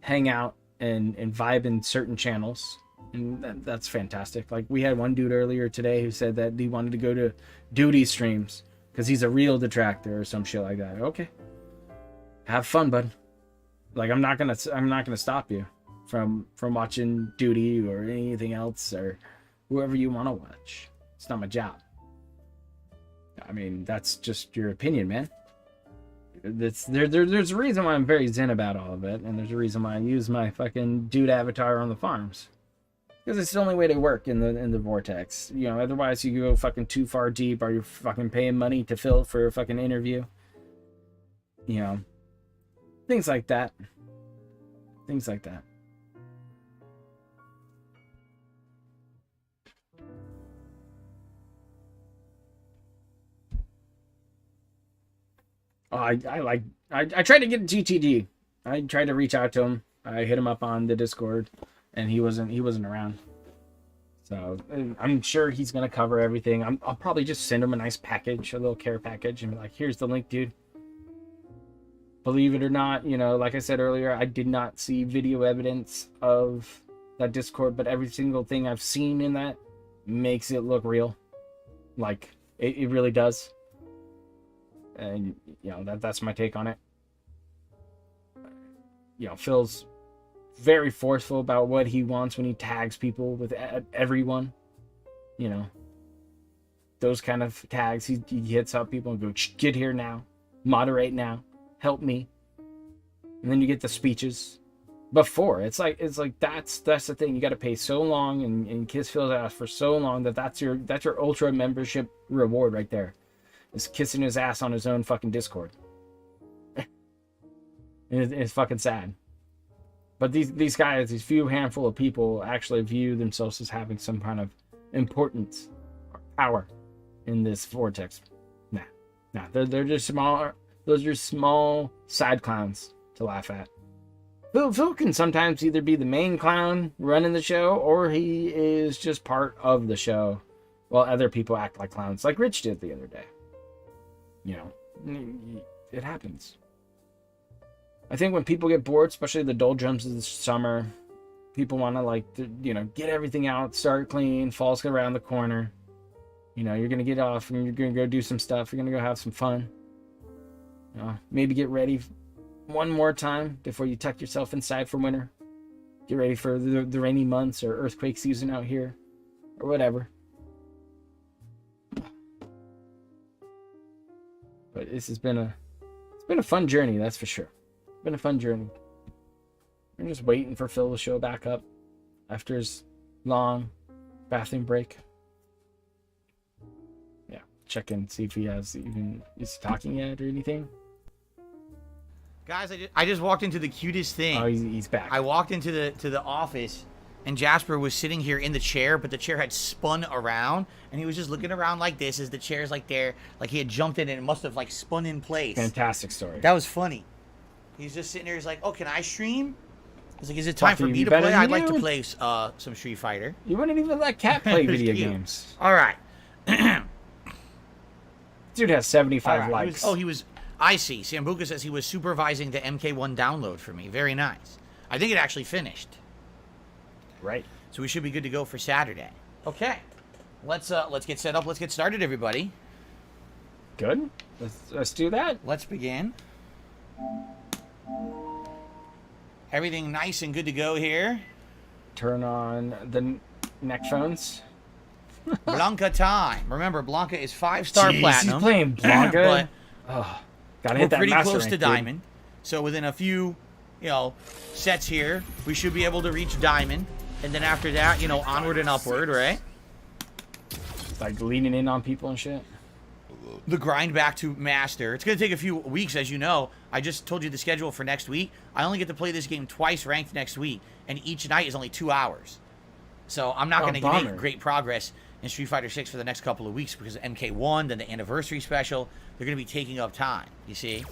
hang out and vibe in certain channels, and that's fantastic. Like, we had one dude earlier today who said that he wanted to go to Duty streams because he's a real detractor or some shit like that. Okay, have fun, bud. Like, I'm not gonna stop you from watching Duty or anything else or whoever you want to watch. It's not my job. I mean, that's just your opinion, man. There's a reason why I'm very zen about all of it, and there's a reason why I use my fucking dude avatar on the farms. Because it's the only way to work in the Vortex. You know, otherwise you go fucking too far deep, or you're fucking paying money to fill for a fucking interview. You know, things like that. Things like that. Oh, I tried to get GTD. I tried to reach out to him. I hit him up on the Discord, and he wasn't around. So I'm sure he's gonna cover everything. I'll probably just send him a nice package, a little care package, and be like, "Here's the link, dude." Believe it or not, you know, like I said earlier, I did not see video evidence of that Discord, but every single thing I've seen in that makes it look real. Like, it really does. And, you know, that's my take on it. You know, Phil's very forceful about what he wants when he tags people with everyone. You know, those kind of tags. He hits up people and goes, "Get here now, moderate now, help me." And then you get the speeches. Before, it's like that's the thing. You got to pay so long and kiss Phil's ass for so long that's your ultra membership reward right there. Is kissing his ass on his own fucking Discord. It's fucking sad. But these guys, these few handful of people, actually view themselves as having some kind of importance or power in this Vortex. Nah, they're just small. Those are small side clowns to laugh at. Phil can sometimes either be the main clown running the show, or he is just part of the show, while other people act like clowns, like Rich did the other day. You know, it happens. I think when people get bored, especially the doldrums of the summer, people want to get everything out, start clean, fall's around the corner. You know, you're going to get off and you're going to go do some stuff. You're going to go have some fun. You know, maybe get ready one more time before you tuck yourself inside for winter. Get ready for the rainy months or earthquake season out here or whatever. But this has been a fun journey, that's for sure. It's been a fun journey. We're just waiting for Phil to show back up after his long bathroom break. Yeah, check in, see if he is talking yet or anything. Guys, I just walked into the cutest thing. Oh, he's back. I walked into the office, and Jasper was sitting here in the chair, but the chair had spun around, and he was just looking around like this as the chair's like there, like he had jumped in and it must have like spun in place. Fantastic story. That was funny. He's just sitting there. He's like, "Oh, can I stream?" He's like, "Is it time for me to better play? than I'd like you." to play some Street Fighter." You wouldn't even let Cat play video Cute. games. All right. Dude has 75 All right. likes. He was. I see. Sambuca says he was supervising the MK1 download for me. Very nice. I think it actually finished. Right. So we should be good to go for Saturday. Okay. Let's get set up. Let's get started, everybody. Good. Let's do that. Let's begin. Everything nice and good to go here. Turn on the neck phones. Blanca time. Remember, Blanca is 5-star Jeez, platinum. He's playing Blanca. But Gotta we're hit that pretty master close rank, to dude. diamond. So within a few, sets here, we should be able to reach diamond. And then after that, onward and upward, right? Like leaning in on people and shit. The grind back to master. It's going to take a few weeks, as you know. I just told you the schedule for next week. I only get to play this game twice ranked next week, and each night is only 2 hours. So I'm not going to make great progress in Street Fighter 6 for the next couple of weeks because of MK1, then the anniversary special. They're going to be taking up time, you see?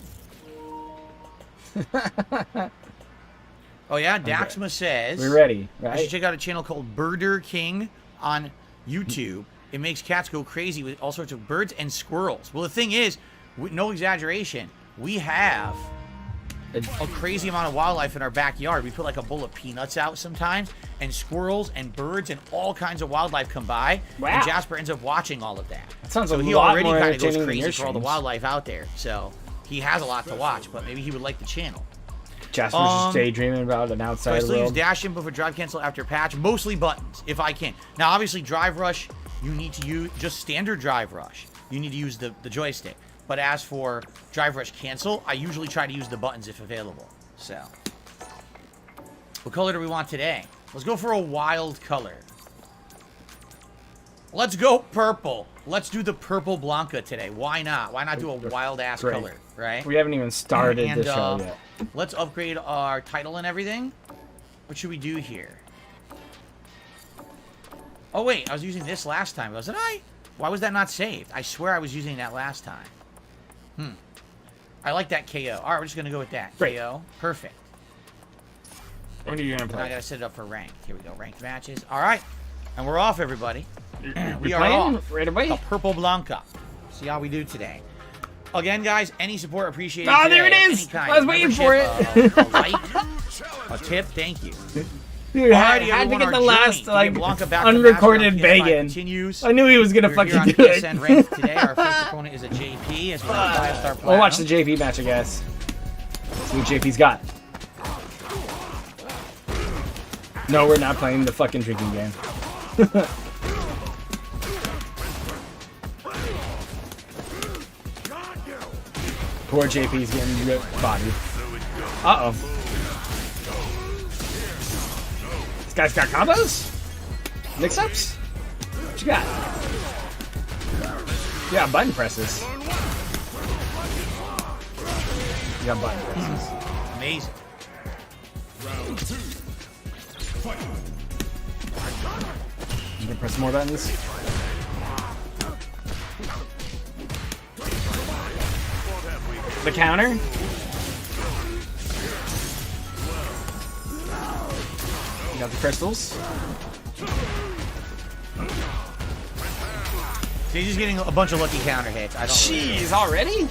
Oh, yeah? Daxma says... We're ready, right? I should check out a channel called Birder King on YouTube. It makes cats go crazy with all sorts of birds and squirrels. Well, the thing is, no exaggeration, we have a crazy amount of wildlife in our backyard. We put like a bowl of peanuts out sometimes, and squirrels and birds and all kinds of wildlife come by. Wow. And Jasper ends up watching all of that. That sounds so a he lot already more kind of goes entertaining than crazy your for all the streams. wildlife out there. So he has a lot to watch, but maybe he would like the channel. Jasper's just daydreaming about an So I outside still use world. dash input for drive cancel after patch. Mostly buttons, if I can. Now, obviously, drive rush, you need to use just standard drive rush. You need to use the joystick. But as for drive rush cancel, I usually try to use the buttons if available. So, what color do we want today? Let's go for a wild color. Let's go purple. Let's do the purple Blanca today. Why not? Why not do a wild-ass Great. color, right? We haven't even started And, the show yet. Let's upgrade our title and everything. What should we do here? Oh, wait. I was using this last time, wasn't I? Why was that not saved? I swear I was using that last time. I like that KO. All right, we're just going to go with that. Great. KO. Perfect. When are you gonna Now I play? got to set it up for ranked. Here we go. Ranked matches. All right. And we're off, everybody. We You're are playing off. right away. The Purple Blanca. See how we do today. Again, guys, any support appreciated. Ah, today. there it is! Any kind I was of waiting for membership, a like, a tip, thank you. Dude, I Alrighty, had to everyone, get the our last journey to get like Blanca back to unrecorded Master on PS5 begging. continues. I knew he was gonna We're here fucking on do it. PSN ranked today. Our first opponent is a JP. As we're on 5-star platinum. We'll watch the JP match, I guess. See what JP's got. No, we're not playing the fucking drinking game. Poor JP's getting bodied. Uh-oh. This guy's got combos? Mix-ups? What you got? Yeah, button presses. You got button presses. Amazing. You can press more buttons. The counter. You got the crystals. So he's just getting a bunch of lucky counter hits. I don't. Jeez, already?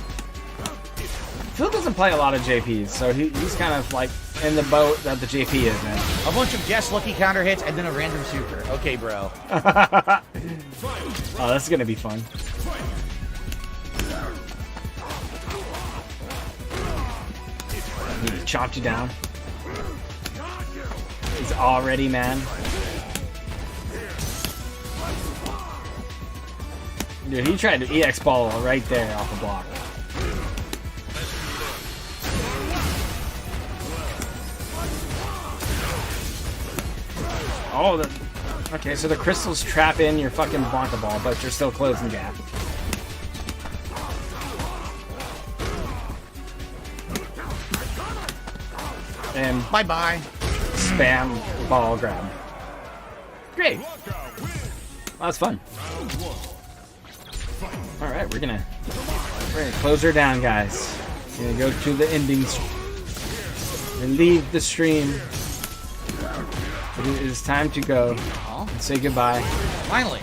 Phil doesn't play a lot of JPs, so he's kind of like in the boat that the JP is in. A bunch of guess lucky counter hits and then a random super. Okay, bro. Oh, that's gonna be fun. He chopped you down. He's already man. Dude, he tried to EX ball right there off the block. Oh, okay, so the crystals trap in your fucking Blanca ball, but you're still closing gap. And Bye-bye. spam ball grab. Great. Well, that's fun. All right, we're gonna close her down, guys. We're gonna go to the ending and leave the stream. It is time to go and say goodbye. Finally.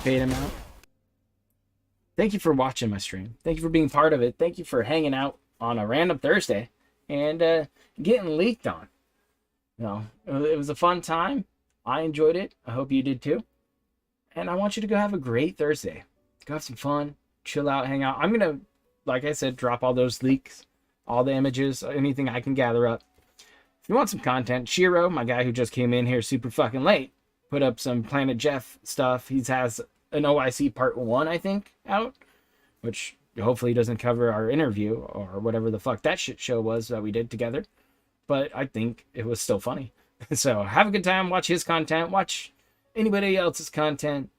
Fade him out. Thank you for watching my stream. Thank you for being part of it. Thank you for hanging out on a random Thursday and getting leaked on. You know, it was a fun time. I enjoyed it. I hope you did too. And I want you to go have a great Thursday. Go have some fun, chill out, hang out. I'm gonna, like I said, drop all those leaks, all the images, anything I can gather up. If you want some content, Shiro, my guy who just came in here super fucking late, put up some Planet Jeff stuff. He has an OIC Part 1, I think, out, which hopefully doesn't cover our interview or whatever the fuck that shit show was that we did together. But I think it was still funny. So have a good time. Watch his content. Watch anybody else's content.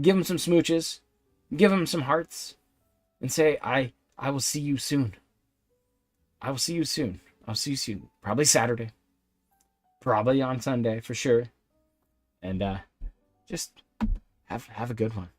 Give him some smooches. Give him some hearts. And say, I will see you soon. I will see you soon. I'll see you soon. Probably Saturday. Probably on Sunday for sure. And just have a good one.